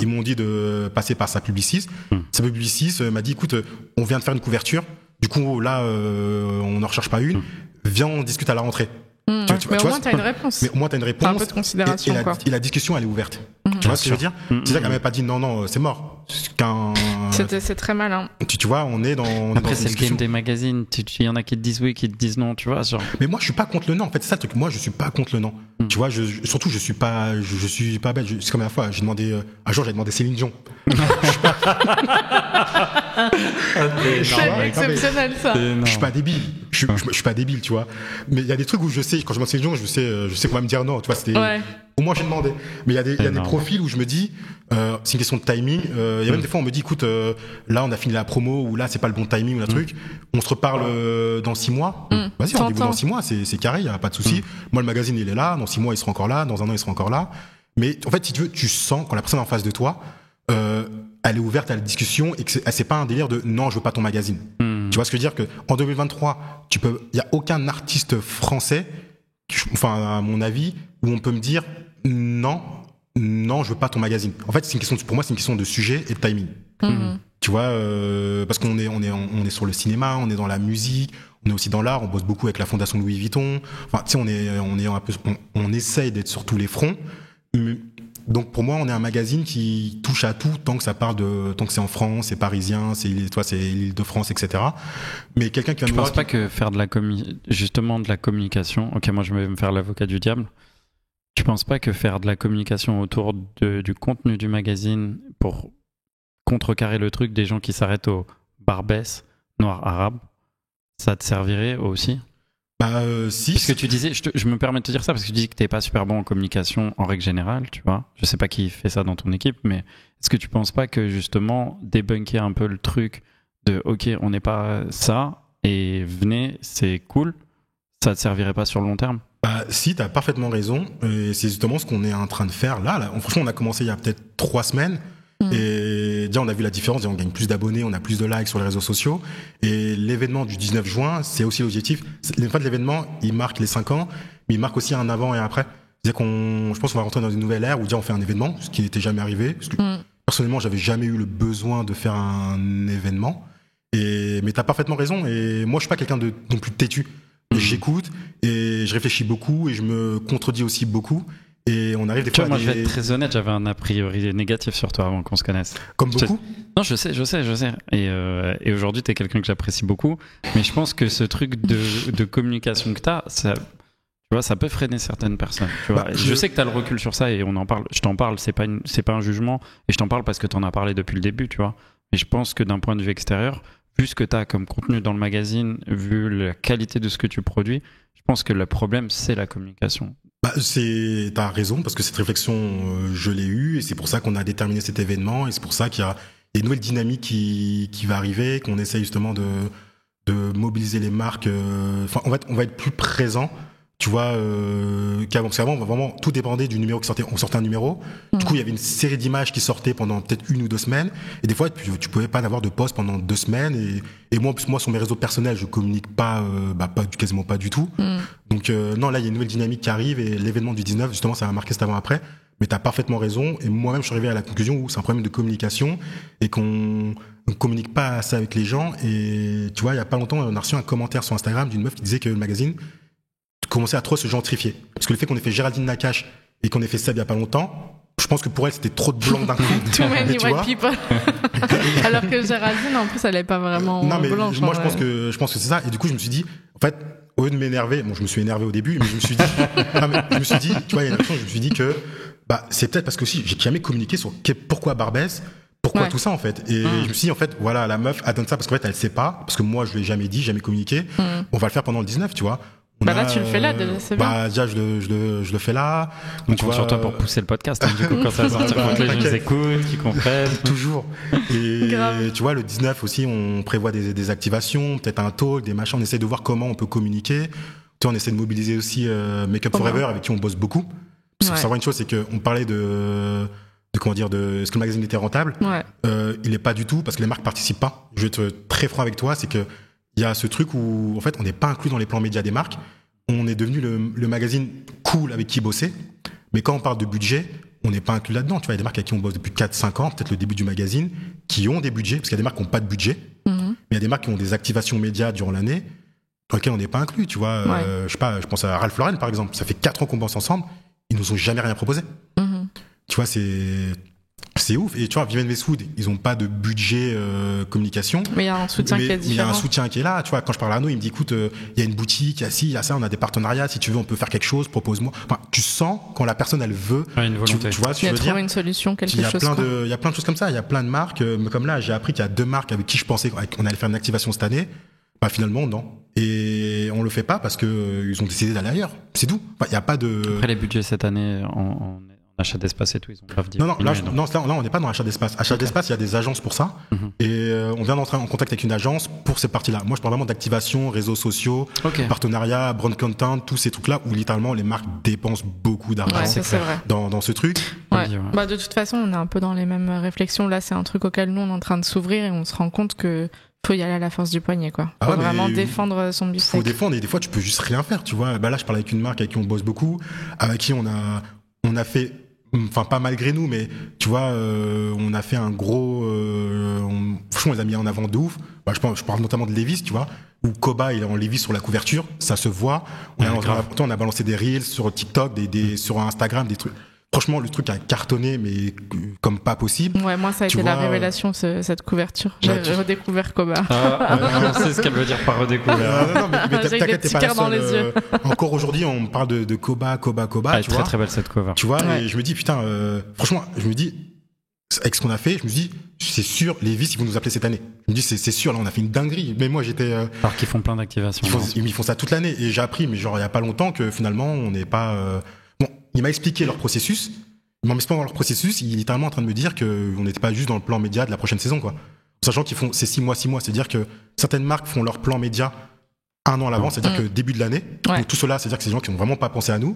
Ils m'ont dit de passer par sa publiciste. Sa publiciste m'a dit, écoute, on vient de faire une couverture. Du coup, là, on n'en recherche pas une. Viens, on discute à la rentrée. Mais au moins, t'as une réponse. Mais au moins, t'as une réponse. T'as un peu de considération, et la discussion, elle est ouverte. Tu vois ce que je veux dire? C'est-à-dire qu'elle m'avait pas dit non, c'est mort. C'est très malin. Tu vois, on est dans. Après, c'est le game des magazines. Il y en a qui te disent oui, qui te disent non, tu vois. Genre. Mais moi, je suis pas contre le non. En fait, c'est ça le truc. Moi, je suis pas contre le non. Tu vois, surtout, je suis pas bête. C'est comme la fois, j'ai demandé, un jour, j'ai demandé Céline Dion. C'est exceptionnel, ça. Je suis pas débile. Je suis pas débile, tu vois. Mais il y a des trucs où je sais, quand je demande Céline Dion, je sais qu'on va me dire non. Tu vois, c'était. Ouais. Au moins, j'ai demandé. Mais il y a des profils où je me dis, c'est une question de timing. Il y a même des fois, on me dit, écoute, là, on a fini la promo, ou là, c'est pas le bon timing, ou un truc. On se reparle dans 6 mois. Vas-y, rendez-vous dans 6 mois, c'est carré, y a pas de souci. Moi, le magazine, il est là. Dans 6 mois, il sera encore là. Dans 1 an, il sera encore là. Mais en fait, si tu veux, tu sens quand la personne en face de toi, elle est ouverte à la discussion et que c'est pas un délire de non, je veux pas ton magazine. Tu vois ce que je veux dire, que en 2023, il y a aucun artiste français, enfin à mon avis, où on peut me dire non, je veux pas ton magazine. En fait, pour moi, c'est une question de sujet et de timing. Tu vois, parce qu'on est sur le cinéma, on est dans la musique, on est aussi dans l'art, on bosse beaucoup avec la Fondation Louis Vuitton. Enfin, tu sais, on essaye d'être sur tous les fronts. Donc pour moi, on est un magazine qui touche à tout tant que c'est en France, c'est parisien, c'est l'Île-de-France, etc. Mais quelqu'un qui va Je pense pas que faire de la communication. Ok, moi je vais me faire l'avocat du diable. Tu penses pas que faire de la communication autour du contenu du magazine pour contrecarrer le truc des gens qui s'arrêtent au Barbès, noir arabe, ça te servirait aussi? Si. Parce que tu disais, je me permets de te dire ça parce que tu dis que t'es pas super bon en communication en règle générale, tu vois. Je sais pas qui fait ça dans ton équipe, mais est-ce que tu penses pas que justement débunker un peu le truc de ok, on n'est pas ça et venez, c'est cool, ça te servirait pas sur le long terme? Si, t'as parfaitement raison. Et c'est justement ce qu'on est en train de faire là. Franchement, on a commencé il y a peut-être 3 semaines. Et déjà, on a vu la différence. On gagne plus d'abonnés, on a plus de likes sur les réseaux sociaux. Et l'événement du 19 juin, c'est aussi l'objectif. En fait, l'événement, il marque les 5 ans, mais il marque aussi un avant et un après. C'est-à-dire je pense qu'on va rentrer dans une nouvelle ère où déjà on fait un événement, ce qui n'était jamais arrivé. Parce que personnellement, j'avais jamais eu le besoin de faire un événement. Mais t'as parfaitement raison. Et moi, je suis pas quelqu'un de non plus têtu. J'écoute et je réfléchis beaucoup et je me contredis aussi beaucoup. Et on arrive des fois. Moi, je vais être très honnête, j'avais un a priori négatif sur toi avant qu'on se connaisse. Comme beaucoup. Non, je sais. Et aujourd'hui, t'es quelqu'un que j'apprécie beaucoup. Mais je pense que ce truc de communication que t'as, ça, tu vois, ça peut freiner certaines personnes. Tu vois. Je sais que t'as le recul sur ça et on en parle. Je t'en parle. C'est pas un jugement. Et je t'en parle parce que t'en as parlé depuis le début, tu vois. Mais je pense que d'un point de vue extérieur, vu ce que t'as comme contenu dans le magazine, vu la qualité de ce que tu produis, je pense que le problème, c'est la communication. T'as raison, parce que cette réflexion, je l'ai eue, et c'est pour ça qu'on a déterminé cet événement, et c'est pour ça qu'il y a une nouvelle dynamique qui va arriver, qu'on essaye justement de mobiliser les marques. Enfin, on va être plus présent, tu vois, qu'avant. Parce qu'avant, vraiment, tout dépendait du numéro qui sortait. On sortait un numéro. Du coup, il y avait une série d'images qui sortaient pendant peut-être 1 ou 2 semaines. Et des fois, tu pouvais pas avoir de post pendant 2 semaines. Et moi, sur mes réseaux personnels, je communique pas, quasiment pas du tout. Donc, non, là, il y a une nouvelle dynamique qui arrive. Et l'événement du 19, justement, ça va marquer cet avant-après. Mais t'as parfaitement raison. Et moi-même, je suis arrivé à la conclusion où c'est un problème de communication et qu'on ne communique pas assez avec les gens. Et tu vois, il y a pas longtemps, on a reçu un commentaire sur Instagram d'une meuf qui disait que le magazine commençait à trop se gentrifier. Parce que le fait qu'on ait fait Géraldine Nakache et qu'on ait fait ça il y a pas longtemps, je pense que pour elle, c'était trop de blanc d'un coup. Too many white people. Alors que Géraldine, en plus, elle est pas vraiment blanche. Moi, je pense que c'est ça. Et du coup, je me suis dit, en fait, au lieu de m'énerver, je me suis énervé au début, mais je me suis dit, tu vois, il y a une action, je me suis dit que, c'est peut-être parce que aussi, j'ai jamais communiqué sur pourquoi Barbès, pourquoi tout ça, en fait. Et je me suis dit, en fait, voilà, la meuf, elle donne ça parce qu'en fait, elle sait pas, parce que moi, je l'ai jamais dit, jamais communiqué. On va le faire pendant le 19, tu vois. Là, tu le fais là, c'est bien. Déjà, je le fais là. On compte sur toi pour pousser le podcast. Hein, du coup, quand ça va sortir, faut que les gens nous écoutent, qu'ils comprennent. Toujours. Et tu vois, le 19 aussi, on prévoit des activations, peut-être un talk, des machins. On essaie de voir comment on peut communiquer. Tu vois, on essaie de mobiliser aussi Make Up Forever, avec qui on bosse beaucoup. Parce qu'il faut savoir une chose, c'est qu'on parlait de est-ce que le magazine était rentable. Il est pas du tout, parce que les marques participent pas. Je vais être très franc avec toi, c'est que il y a ce truc où, en fait, on n'est pas inclus dans les plans médias des marques. On est devenu le magazine cool avec qui bosser. Mais quand on parle de budget, on n'est pas inclus là-dedans. Tu vois, il y a des marques avec qui on bosse depuis 4-5 ans, peut-être le début du magazine, qui ont des budgets, parce qu'il y a des marques qui n'ont pas de budget. Mais il y a des marques qui ont des activations médias durant l'année, dans lesquelles on n'est pas inclus. Tu vois, je sais pas, je pense à Ralph Lauren, par exemple. Ça fait 4 ans qu'on bosse ensemble. Ils nous ont jamais rien proposé. Tu vois, c'est ouf. Et tu vois, Vivienne Westwood, ils ont pas de budget communication. Mais il y a un soutien qui est différent. Il y a un soutien qui est là. Tu vois, quand je parle à Arnaud, il me dit, écoute, il y a une boutique, il y a ci, il y a ça, on a des partenariats. Si tu veux, on peut faire quelque chose, propose-moi. Enfin, tu sens quand la personne, elle veut. Une volonté. Tu vois ce que je veux dire? Trouver une solution, quelque chose. Il y a plein de choses comme ça. Il y a plein de marques. Comme là, j'ai appris qu'il y a 2 marques avec qui je pensais qu'on allait faire une activation cette année. Finalement, non. Et on le fait pas parce que ils ont décidé d'aller ailleurs. C'est tout. Il y a pas de. Après, les budgets cette année, en achat d'espace et tout, ils ont grave dit. Non, là, on n'est pas dans l'achat d'espace. Achat d'espace, il y a des agences pour ça. Et on vient d'entrer en contact avec une agence pour ces parties-là. Moi, je parle vraiment d'activation, réseaux sociaux, partenariats, brand content, tous ces trucs-là où littéralement les marques dépensent beaucoup d'argent dans ce truc. De toute façon, on est un peu dans les mêmes réflexions. Là, c'est un truc auquel nous, on est en train de s'ouvrir et on se rend compte que faut y aller à la force du poignet, quoi. Faut vraiment défendre son business. Faut défendre, et des fois, tu peux juste rien faire, tu vois. Là, je parle avec une marque avec qui on bosse beaucoup, avec qui on a fait, pas malgré nous, mais tu vois, on a fait un gros, franchement, on les a mis en avant de ouf. Je parle notamment de Levi's, tu vois, où Koba, il est en Levi's sur la couverture, ça se voit. On a balancé des reels sur TikTok, sur Instagram, des trucs. Franchement, le truc a cartonné, mais comme pas possible. Ouais, moi, ça a été la révélation, cette couverture. J'ai redécouvert Koba. On sait ce qu'elle veut dire par redécouvert. Non, mais t'inquiète, t'es pas la seule. Encore aujourd'hui, on me parle de Koba. Elle est très belle, cette cover. Tu vois, et je me dis, putain, franchement, avec ce qu'on a fait, je me dis, c'est sûr, Levi's, ils vont nous appeler cette année. Je me dis, c'est sûr, là, on a fait une dinguerie. Mais moi, j'étais. Alors qu'ils font plein d'activations. Ils font ça toute l'année. Et j'ai appris, mais genre, il y a pas longtemps, que finalement, on n'est pas. Il m'a expliqué leur processus. Il m'a expliqué leur processus. Il est littéralement en train de me dire qu'on n'était pas juste dans le plan média de la prochaine saison, quoi. Sachant qu'ils font, c'est 6 mois. C'est-à-dire que certaines marques font leur plan média 1 an à l'avance. C'est-à-dire que début de l'année. Donc tout cela, c'est-à-dire que c'est des gens qui n'ont vraiment pas pensé à nous.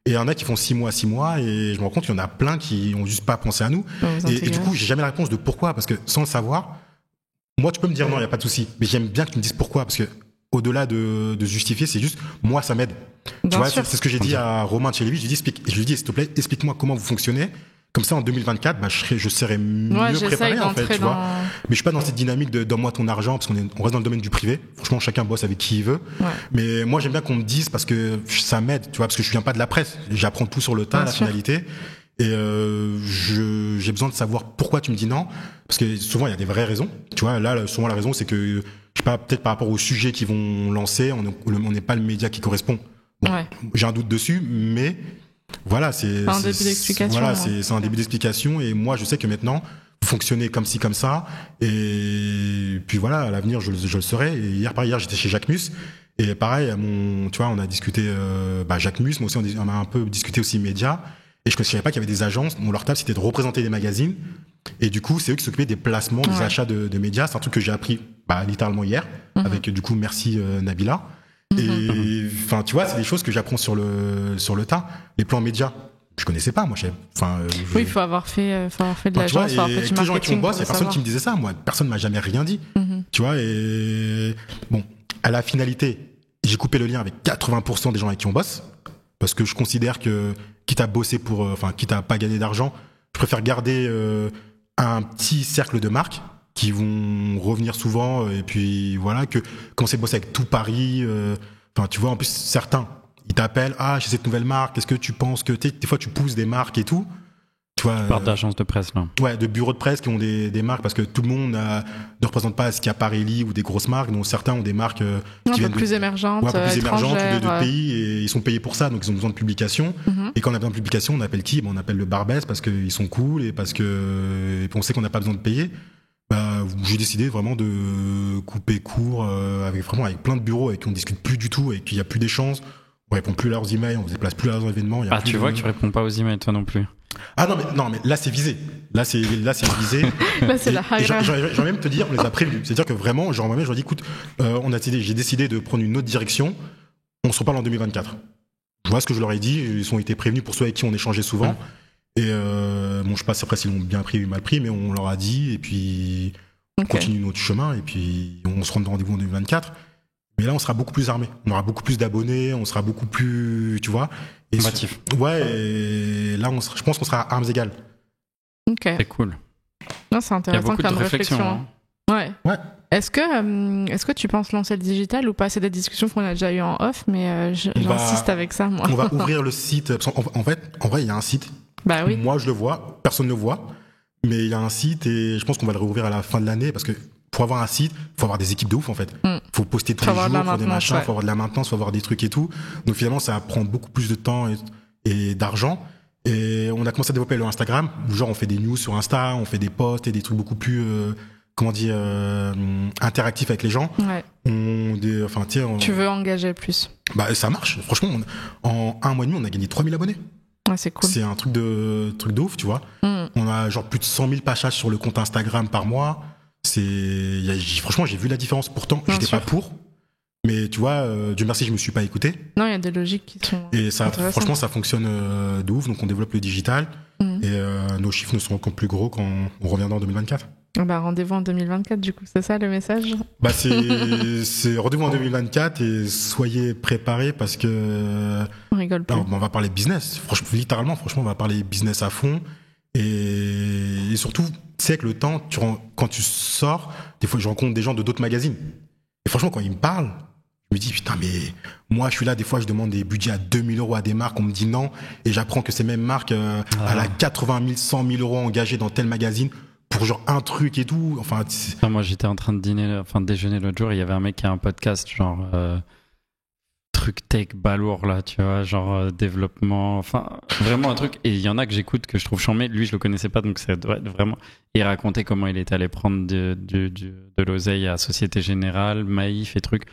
Et il y en a qui font 6 mois. Et je me rends compte qu'il y en a plein qui ont juste pas pensé à nous. Et du coup, j'ai jamais la réponse de pourquoi. Parce que sans le savoir, moi, tu peux me dire non, il n'y a pas de souci. Mais j'aime bien que tu me dises pourquoi. Parce que au-delà de justifier, c'est juste, moi, ça m'aide. Tu vois, c'est ce que j'ai dit à Romain de chez Lévy. Je lui dis, s'il te plaît, explique-moi comment vous fonctionnez. Comme ça, en 2024, je serai mieux préparé, en fait, tu vois. Mais je suis pas dans cette dynamique de donne-moi ton argent, parce qu'on reste dans le domaine du privé. Franchement, chacun bosse avec qui il veut. Mais moi, j'aime bien qu'on me dise, parce que ça m'aide, tu vois, parce que je viens pas de la presse. J'apprends tout sur le tas, la finalité. Et j'ai besoin de savoir pourquoi tu me dis non, parce que souvent, il y a des vraies raisons. Tu vois, là, souvent, la raison, c'est que, je sais pas, peut-être par rapport au sujet qu'ils vont lancer, on n'est pas le média qui correspond. J'ai un doute dessus, mais voilà, c'est un début d'explication. Voilà, c'est un début d'explication, et moi, je sais que maintenant, vous fonctionnez comme ci, comme ça, et puis voilà, à l'avenir, je le saurai. Et hier, j'étais chez Jacquemus, et pareil, tu vois, on a discuté, Jacquemus, mais aussi on a un peu discuté aussi médias, et je ne savais pas qu'il y avait des agences dont leur table c'était de représenter des magazines, et du coup, c'est eux qui s'occupaient des placements, des achats de médias. C'est un truc que j'ai appris, littéralement hier, avec, du coup, merci Nabila. Et enfin, tu vois, c'est des choses que j'apprends sur le tas. Les plans médias, je connaissais pas, moi. Oui, il faut avoir fait de l'agence, faut avoir fait du marketing. Les gens avec qui on bosse, il y a personne qui me disait ça. Moi, personne m'a jamais rien dit. Tu vois, et bon, à la finalité, j'ai coupé le lien avec 80% des gens avec qui on bosse, parce que je considère que quitte à bosser quitte à pas gagner d'argent, je préfère garder un petit cercle de marques qui vont revenir souvent, et puis voilà, que commencer à bosser avec tout Paris, tu vois, en plus certains ils t'appellent, j'ai cette nouvelle marque, est-ce que tu penses que des fois tu pousses des marques et tout, tu vois, parles d'agences de presse là. Ouais, de bureaux de presse qui ont des marques, parce que tout le monde ne représente pas ce qu'il y a Paris ou des grosses marques, donc certains ont des marques qui viennent plus émergentes, ou de pays, et ils sont payés pour ça, donc ils ont besoin de publication. Et quand on a besoin de publication, on appelle qui? On appelle le Barbès, parce qu'ils sont cool, et parce que on sait qu'on n'a pas besoin de payer. j'ai décidé vraiment de couper court avec plein de bureaux avec qui on discute plus du tout, avec qui il y a plus d'échanges, on répond plus à leurs emails, on se déplace plus à leurs événements. Tu vois que tu réponds pas aux emails toi non plus. Ah non mais là c'est visé. Là c'est visé. Là c'est la high. J'en même te dire, on les a prévenus. C'est-à-dire que vraiment, genre moi-même, je leur dis écoute, j'ai décidé de prendre une autre direction. On se reparle en 2024. Je vois ce que je leur ai dit. Ils ont été prévenus pour ceux avec qui on échangeait souvent. Et je sais pas après s'ils l'ont bien pris ou mal pris, mais on leur a dit et puis on continue notre chemin et puis on se rend rendez-vous en 2024. Mais là, on sera beaucoup plus armé. On aura beaucoup plus d'abonnés, on sera beaucoup plus, tu vois. Combatif. Et là, je pense qu'on sera à armes égales. Ok. C'est cool. Non, c'est intéressant comme réflexion. Ouais. Est-ce que tu penses lancer le digital ou pas? C'est des discussions qu'on a déjà eues en off, mais j'insiste avec ça, moi. On va ouvrir le site. En vrai, il y a un site. Bah oui. Moi, je le vois. Personne ne le voit. Mais il y a un site et je pense qu'on va le rouvrir à la fin de l'année parce que pour avoir un site, faut avoir des équipes de ouf en fait. Faut poster tous les jours, faut des machins, faut avoir de la maintenance, faut avoir des trucs et tout. Donc finalement, ça prend beaucoup plus de temps et d'argent. Et on a commencé à développer le Instagram. Genre, on fait des news sur Insta, on fait des posts et des trucs beaucoup plus, interactifs avec les gens. Ouais. Tu veux engager plus. Bah, ça marche. Franchement, en 1 mois et demi, on a gagné 3000 abonnés. Ouais, c'est cool. C'est un truc de ouf, tu vois. On a genre plus de 100 000 passages sur le compte Instagram par mois. Franchement, j'ai vu la différence. Pourtant, j'étais pas pour. Mais tu vois, Dieu merci, je me suis pas écouté. Non, il y a des logiques qui sont. Et ça, franchement, ça fonctionne de ouf. Donc, on développe le digital. Et nos chiffres ne seront encore plus gros quand on reviendra en 2024. Bah, rendez-vous en 2024, du coup, c'est ça le message? Bah, c'est rendez-vous en 2024 et soyez préparés parce que. On rigole pas. On va parler business. Franchement, on va parler business à fond. Et surtout, tu sais, avec le temps, quand tu sors, des fois, je rencontre des gens de d'autres magazines. Et franchement, quand ils me parlent, je me dis, putain, mais moi, je suis là, des fois, je demande des budgets à 2000 € à des marques, on me dit non. Et j'apprends que ces mêmes marques, à la 80 000, 100 000 € engagés dans tel magazine pour genre un truc et tout. Enfin, moi, j'étais en train de déjeuner l'autre jour et il y avait un mec qui a un podcast, genre, truc tech balourd là, tu vois, genre développement, enfin vraiment un truc. Et il y en a que j'écoute que je trouve chambé. Lui, je le connaissais pas, donc ça doit être vraiment. Il racontait comment il était allé prendre de l'oseille à Société Générale, Maïf et trucs.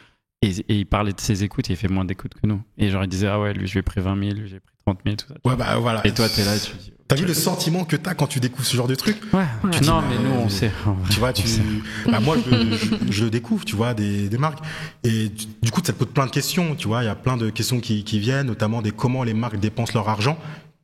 Et il parlait de ses écoutes et il fait moins d'écoutes que nous. Et genre il disait ah ouais, lui je lui ai pris 20 000, lui j'ai pris 30 000, tout ça. Ouais, bah voilà. Et toi t'es là, tu dis. T'as vu le sentiment que t'as quand tu découvres ce genre de truc? Ouais. Non, mais nous on sait. Tu vois, bah moi je le découvre, tu vois, des marques. Et du coup ça te pose plein de questions, tu vois. Il y a plein de questions qui viennent, notamment des comment les marques dépensent leur argent.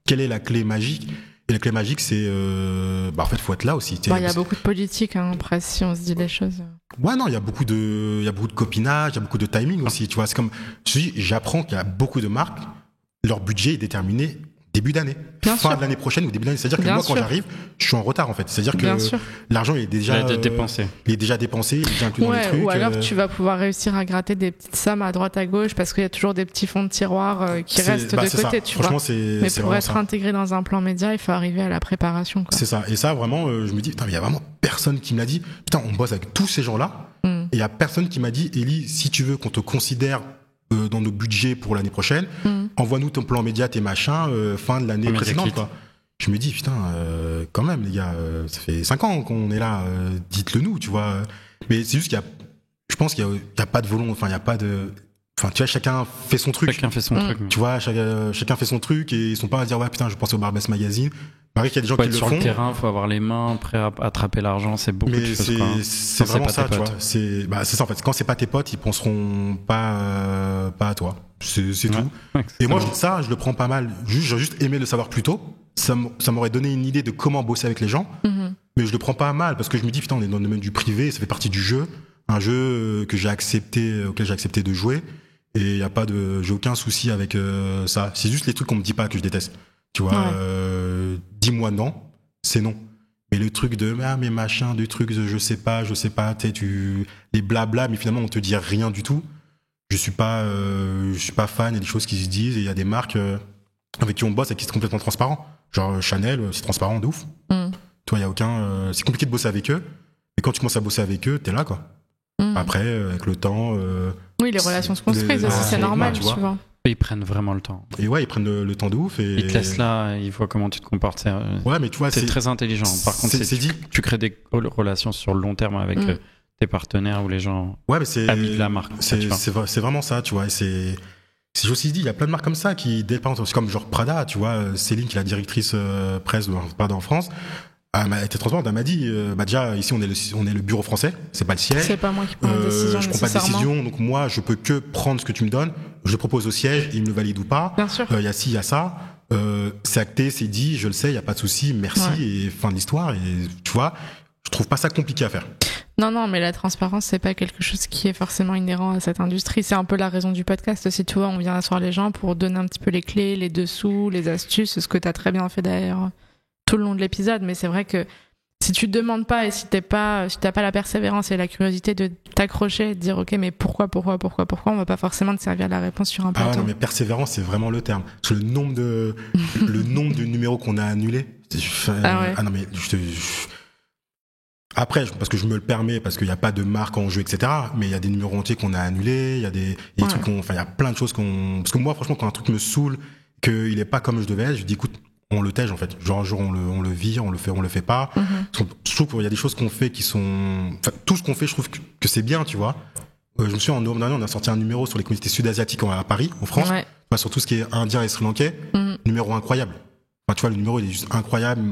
Quelle est la clé magique? Et la clé magique, c'est en fait, faut être là aussi. Il y a beaucoup de politique, hein, après, si on se dit les choses. Ouais, non, il y a beaucoup de copinage, il y a beaucoup de timing aussi. Tu vois, c'est comme, j'apprends qu'il y a beaucoup de marques, leur budget est déterminé début d'année, fin de l'année prochaine ou début d'année. C'est-à-dire que moi, quand j'arrive, je suis en retard en fait. C'est-à-dire que l'argent est déjà dépensé. Il est déjà dépensé, il est déjà inclus dans les trucs. Ou alors tu vas pouvoir réussir à gratter des petites sommes à droite à gauche parce qu'il y a toujours des petits fonds de tiroir qui restent de côté. Tu vois. Mais pour être intégré dans un plan média, il faut arriver à la préparation. Quoi. C'est ça. Et ça, vraiment, je me dis, putain, mais il y a vraiment personne qui me l'a dit. Putain, on bosse avec tous ces gens-là. Et il y a personne qui m'a dit, Ellie, si tu veux qu'on te considère dans nos budgets pour l'année prochaine, envoie-nous ton plan média, tes machins, fin de l'année précédente, quoi. Je me dis, putain, quand même, les gars, ça fait 5 ans qu'on est là, dites-le nous, tu vois. Mais c'est juste je pense qu'il y a pas de volonté, enfin, il y a pas de, enfin, tu vois, chacun fait son truc. Chacun fait son truc. Tu vois, chacun fait son truc et ils sont pas à dire, ouais, putain, je pense au Barbès Magazine. Pareil qu'il y a des gens qui le font. Sur le terrain, faut avoir les mains prêts à attraper l'argent, c'est beaucoup de choses. Mais c'est vraiment ça, tu vois. C'est ça, en fait. Quand c'est pas tes potes, ils penseront pas à toi. C'est tout. Ouais, et moi, ça, je le prends pas mal. J'ai juste aimé le savoir plus tôt. Ça m'aurait donné une idée de comment bosser avec les gens. Mais je le prends pas mal parce que je me dis, putain, on est dans le domaine du privé, ça fait partie du jeu. Un jeu auquel j'ai accepté de jouer. Et j'ai aucun souci avec ça. C'est juste les trucs qu'on me dit pas que je déteste. Tu vois, dis-moi non, c'est non. Mais le truc de mais machin, du truc de je sais pas, les blabla, mais finalement on te dit rien du tout. Je suis pas fan. Il y a des choses qui se disent et il y a des marques avec qui on bosse et qui sont complètement transparents. Genre Chanel, c'est transparent de ouf. Toi, il y a aucun. C'est compliqué de bosser avec eux, mais quand tu commences à bosser avec eux, t'es là quoi. Après, avec le temps. Oui, les relations se construisent aussi, c'est normal, tu vois. Ils prennent vraiment le temps. Et ouais, ils prennent le temps de ouf. Et... Ils te laissent là, ils voient comment tu te comportes. Ouais, mais tu vois, c'est très intelligent. Par contre, tu crées des relations sur le long terme avec tes partenaires ou les gens amis de la marque. C'est vraiment ça, tu vois. C'est aussi dit, il y a plein de marques comme ça qui dépendent. C'est comme genre Prada, tu vois. Céline, qui est la directrice presse de Prada en France. Elle était transparente, elle m'a dit déjà ici on est le bureau français, c'est pas le siège. C'est pas moi qui prends la décision. Je prends pas de décision, donc moi je peux que prendre ce que tu me donnes, je le propose au siège, il me le valide ou pas. Bien sûr. Il y a ci, il y a ça. C'est acté, c'est dit, je le sais, il y a pas de souci, merci et fin de l'histoire. Et tu vois, je trouve pas ça compliqué à faire. Non, mais la transparence, c'est pas quelque chose qui est forcément inhérent à cette industrie. C'est un peu la raison du podcast aussi, tu vois. On vient asseoir les gens pour donner un petit peu les clés, les dessous, les astuces, ce que t'as très bien fait d'ailleurs tout le long de l'épisode. Mais c'est vrai que si tu te demandes pas et si t'as pas la persévérance et la curiosité de t'accrocher et de dire ok, mais pourquoi, on va pas forcément te servir la réponse sur un plateau. Ah non, mais persévérance, c'est vraiment le terme. Parce que le nombre de numéros qu'on a annulés. Ah non, mais après, parce que je me le permets, parce qu'il n'y a pas de marque en jeu, etc. Mais il y a des numéros entiers qu'on a annulés, il y a des trucs il y a plein de choses parce que moi, franchement, quand un truc me saoule, qu'il est pas comme je devais être, je dis, écoute, on le tège, en fait. Genre, un jour, on le vire, on le fait pas. Je trouve qu'il y a des choses qu'on fait qui sont, tout ce qu'on fait, je trouve que c'est bien, tu vois. Je me souviens, en novembre dernier, on a sorti un numéro sur les communautés sud-asiatiques à Paris, en France. Ouais. Sur tout ce qui est indien et sri-lankais. Numéro incroyable. Tu vois, le numéro, il est juste incroyable.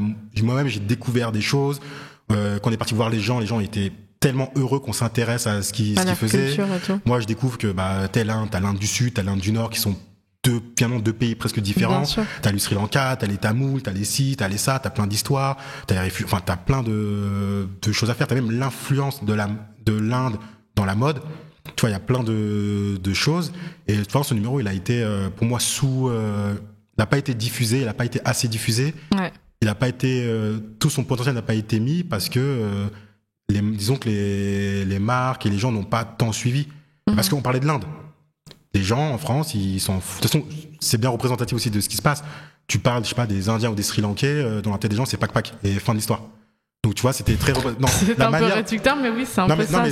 Moi-même, j'ai découvert des choses. Quand on est parti voir les gens étaient tellement heureux qu'on s'intéresse à ce qu'ils faisaient. Moi, je découvre que t'as l'Inde du Sud, t'as l'Inde du Nord qui sont deux pays presque différents. T'as le Sri Lanka, t'as les Tamouls, t'as les ci, t'as les ça, t'as plein d'histoires, t'as plein de choses à faire. T'as même l'influence de l'Inde dans la mode. Tu vois, il y a plein de choses. Et de toute façon, ce numéro, il a été pour moi il n'a pas été diffusé, il n'a pas été assez diffusé. Ouais. Il n'a pas été tout son potentiel n'a pas été mis parce que disons que les marques et les gens n'ont pas tant suivi. Parce qu'on parlait de l'Inde. Les gens en France, ils s'en foutent. De toute façon, c'est bien représentatif aussi de ce qui se passe. Tu parles, je sais pas, des Indiens ou des Sri Lankais, dans la tête des gens, c'est pac-pac. Et fin de l'histoire. Donc tu vois, c'était très... Non, c'est un peu réducteur, mais oui, c'est un peu ça.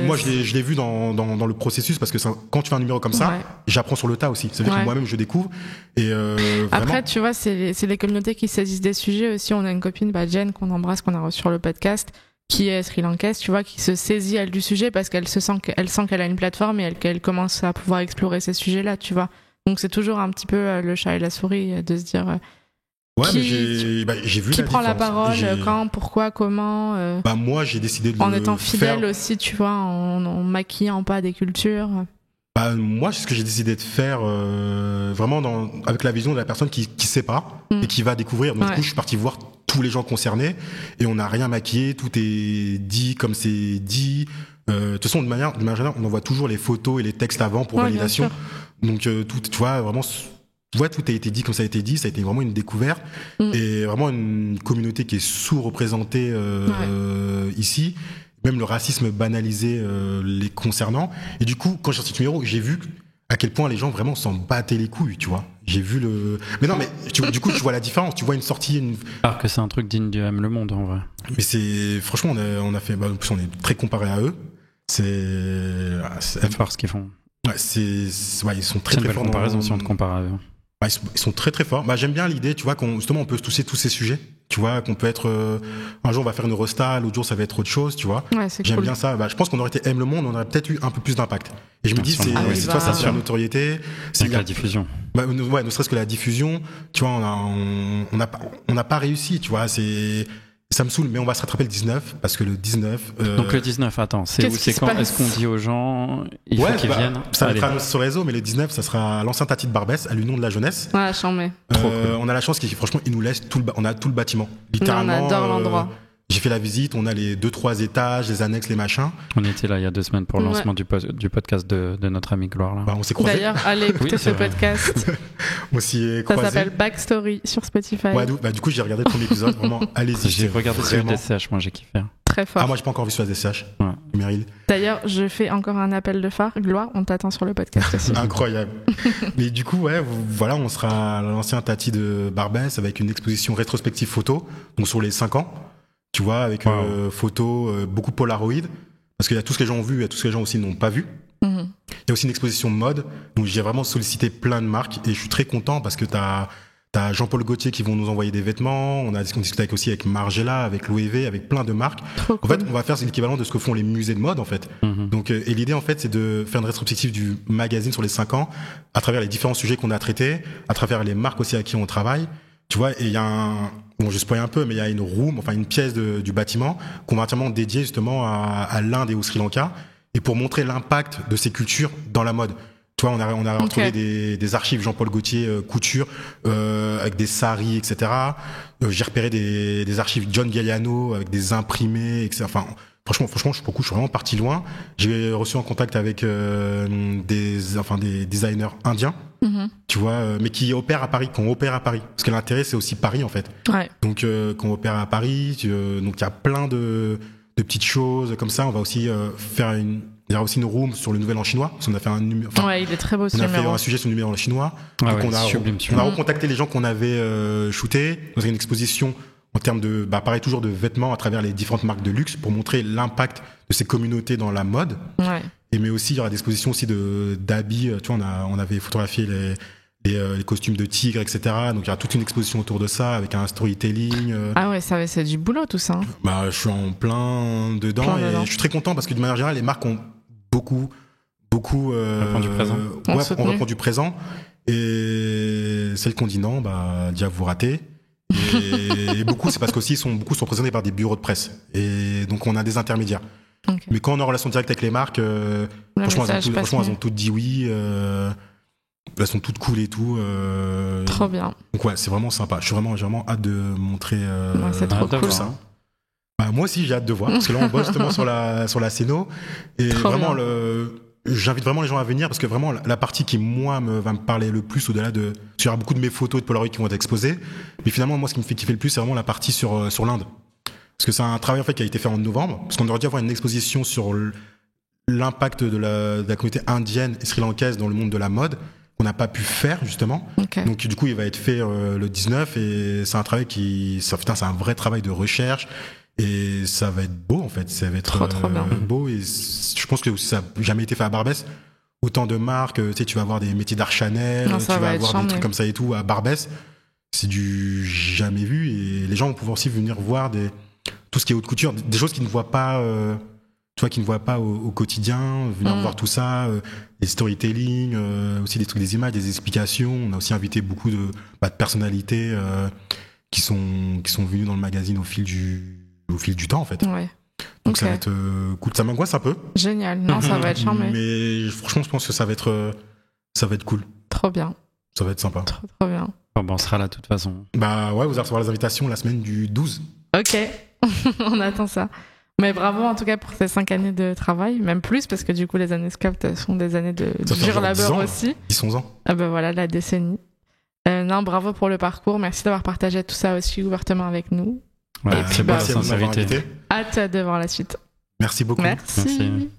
Moi, je l'ai vu dans le processus, parce que quand tu fais un numéro comme ça, j'apprends sur le tas aussi. C'est-à-dire que moi-même, je découvre. Et après, vraiment... tu vois, c'est les communautés qui saisissent des sujets aussi. On a une copine, Jen, qu'on embrasse, qu'on a reçue sur le podcast, qui est sri-lankaise, tu vois, qui se saisit, elle, du sujet, parce qu'elle sent qu'elle a une plateforme et qu'elle commence à pouvoir explorer ces sujets-là, tu vois. Donc c'est toujours un petit peu le chat et la souris, de se dire... Ouais, mais j'ai vu qui prend la parole, quand, pourquoi, comment. Moi, j'ai décidé de en étant fidèle aussi, tu vois, en maquillant pas des cultures. Moi, c'est ce que j'ai décidé de faire vraiment avec la vision de la personne qui sait pas et qui va découvrir. Donc du coup, je suis parti voir tous les gens concernés et on n'a rien maquillé, tout est dit comme c'est dit. De toute façon, de manière générale, on envoie toujours les photos et les textes avant pour validation. Donc tout, tu vois, vraiment. Ouais, tout a été dit comme ça a été dit, ça a été vraiment une découverte et vraiment une communauté qui est sous-représentée ici. Même le racisme banalisé les concernant. Et du coup, quand j'ai sorti ce numéro, j'ai vu à quel point les gens vraiment s'en battaient les couilles, tu vois. J'ai vu Mais non, mais du coup, tu vois la différence. Tu vois une sortie... Alors que c'est un truc digne du M Le Monde, en vrai. Mais c'est... Franchement, on a fait... en plus, on est très comparé à eux. C'est fort ce qu'ils font. Ouais, ils sont très, très forts. C'est une belle comparaison si on te compare à eux. Ils sont très très forts. J'aime bien l'idée, tu vois, justement on peut toucher tous ces sujets. Tu vois, qu'on peut être un jour on va faire une resta, l'autre jour ça va être autre chose, tu vois. Ouais, j'aime bien ça. Je pense qu'on aurait été M Le Monde, on aurait peut-être eu un peu plus d'impact. Et je me dis ça fait la notoriété. C'est la diffusion. Ne serait-ce que la diffusion. Tu vois, on n'a pas réussi. Tu vois, ça me saoule, mais on va se rattraper le 19 parce que le 19. Donc le 19, attends, c'est quand est-ce qu'on dit aux gens il faut qu'ils viennent. Ça va être annoncé sur le réseau, mais le 19, ça sera à l'ancien Tati de Barbès, à l'Union de la jeunesse. Ouais, j'en mets. On a la chance franchement, ils nous laissent on a tout le bâtiment, littéralement. On adore l'endroit. J'ai fait la visite, on a les 2-3 étages, les annexes, les machins. On était là il y a 2 semaines pour le lancement du podcast de notre amie Gloire. Là. On s'est croisés. D'ailleurs, allez écouter ce podcast. On s'y est croisés. Ça s'appelle Backstory sur Spotify. Ouais, du coup, j'ai regardé le premier épisode. Vraiment, allez-y. J'ai regardé sur le DCH, moi j'ai kiffé. Très fort. Moi j'ai pas encore vu sur la DCH. Ouais. Meryl. D'ailleurs, je fais encore un appel de phare. Gloire, on t'attend sur le podcast aussi. Incroyable. Mais du coup, voilà, on sera à l'ancien Tati de Barbès avec une exposition rétrospective photo, donc sur les 5 ans. Tu vois, avec photos, beaucoup Polaroid, parce qu'il y a tout ce que les gens ont vu, il y a tout ce que les gens aussi n'ont pas vu. Il y a aussi une exposition mode, donc j'ai vraiment sollicité plein de marques et je suis très content parce que t'as Jean-Paul Gaultier qui vont nous envoyer des vêtements, on discute aussi avec Margiela, avec Loewe, avec plein de marques. Trop en fait, on va faire l'équivalent de ce que font les musées de mode, en fait. Donc, et l'idée, en fait, c'est de faire une rétrospective du magazine sur les 5 ans, à travers les différents sujets qu'on a traités, à travers les marques aussi à qui on travaille. Tu vois, et il y a bon, je spoil un peu, mais il y a une room, enfin une pièce du bâtiment qu'on va entièrement dédiée justement à l'Inde et au Sri Lanka, et pour montrer l'impact de ces cultures dans la mode. Tu vois, on a retrouvé des archives Jean-Paul Gaultier couture avec des saris, etc. J'ai repéré des archives John Galliano avec des imprimés, etc. Enfin, franchement, je suis vraiment parti loin. J'ai reçu en contact avec des designers indiens, tu vois, mais qui opèrent à Paris, Parce que l'intérêt, c'est aussi Paris, en fait. Ouais. Donc, qu'on opère à Paris, donc il y a plein de petites choses comme ça. On va aussi il y aura aussi une room sur le nouvel en chinois. Parce qu'on a fait un numéro. Ouais, il est très beau ce numéro. On a fait un sujet sur le nouvel en chinois. Donc on a recontacté les gens qu'on avait shootés. On a une exposition en termes de, pareil, toujours de vêtements à travers les différentes marques de luxe pour montrer l'impact de ces communautés dans la mode. Ouais. Mais aussi, il y aura des expositions aussi d'habits. Tu vois, on avait photographié les costumes de tigres, etc. Donc il y a toute une exposition autour de ça avec un storytelling. Ah ouais, c'est du boulot tout ça. Je suis en plein dedans et je suis très content parce que de manière générale, les marques ont beaucoup répondu présent. On répond du présent, et celles qu'on dit non, déjà vous ratez. Et beaucoup, c'est parce qu'aussi beaucoup sont représentés par des bureaux de presse, et donc on a des intermédiaires. Okay. Mais quand on est en relation directe avec les marques, franchement, elles ont toutes dit oui. Elles sont toutes cool et tout. Trop bien. Donc ouais, c'est vraiment sympa. J'ai vraiment hâte de montrer c'est trop cool ça. Moi aussi, j'ai hâte de voir, parce que là, on bosse justement sur la scéno, et trop vraiment j'invite vraiment les gens à venir, parce que vraiment la partie qui va me parler le plus, au-delà de, il y aura beaucoup de mes photos de Polaroid qui vont être exposées, mais finalement moi ce qui me fait kiffer le plus, c'est vraiment la partie sur l'Inde, parce que c'est un travail en fait qui a été fait en novembre, parce qu'on aurait dû avoir une exposition sur l'impact de la communauté indienne et sri-lankaise dans le monde de la mode, qu'on n'a pas pu faire justement. Okay. Donc du coup il va être fait le 19, et c'est un travail c'est un vrai travail de recherche. Et ça va être beau, en fait. Ça va être trop bien. beau. Et je pense que ça n'a jamais été fait à Barbès. Autant de marques, tu sais, tu vas avoir des métiers d'art Chanel, tu vas avoir des trucs comme ça et tout à Barbès. C'est du jamais vu. Et les gens vont pouvoir aussi venir voir tout ce qui est haute couture, des choses qu'ils ne voient pas, au quotidien, venir voir tout ça, les storytelling, aussi des trucs, des images, des explications. On a aussi invité beaucoup de personnalités qui sont venues dans le magazine au fil du temps, en fait. Ouais. Donc ça va être cool. Ça m'angoisse un peu. Génial. Non, ça va être charmé. Mais franchement, je pense que ça va être cool. Trop bien. Ça va être sympa. Trop bien. On sera là de toute façon. Ouais, vous allez recevoir les invitations la semaine du 12. Ok. On attend ça. Mais bravo en tout cas pour ces 5 années de travail, même plus, parce que du coup les années Scout sont des années de dur labeur aussi. 10-11 ans. Ah voilà, la décennie. Bravo pour le parcours. Merci d'avoir partagé tout ça aussi ouvertement avec nous. Ouais, et puis merci à vous de m'avoir invité. Hâte de voir la suite. Merci beaucoup. Merci.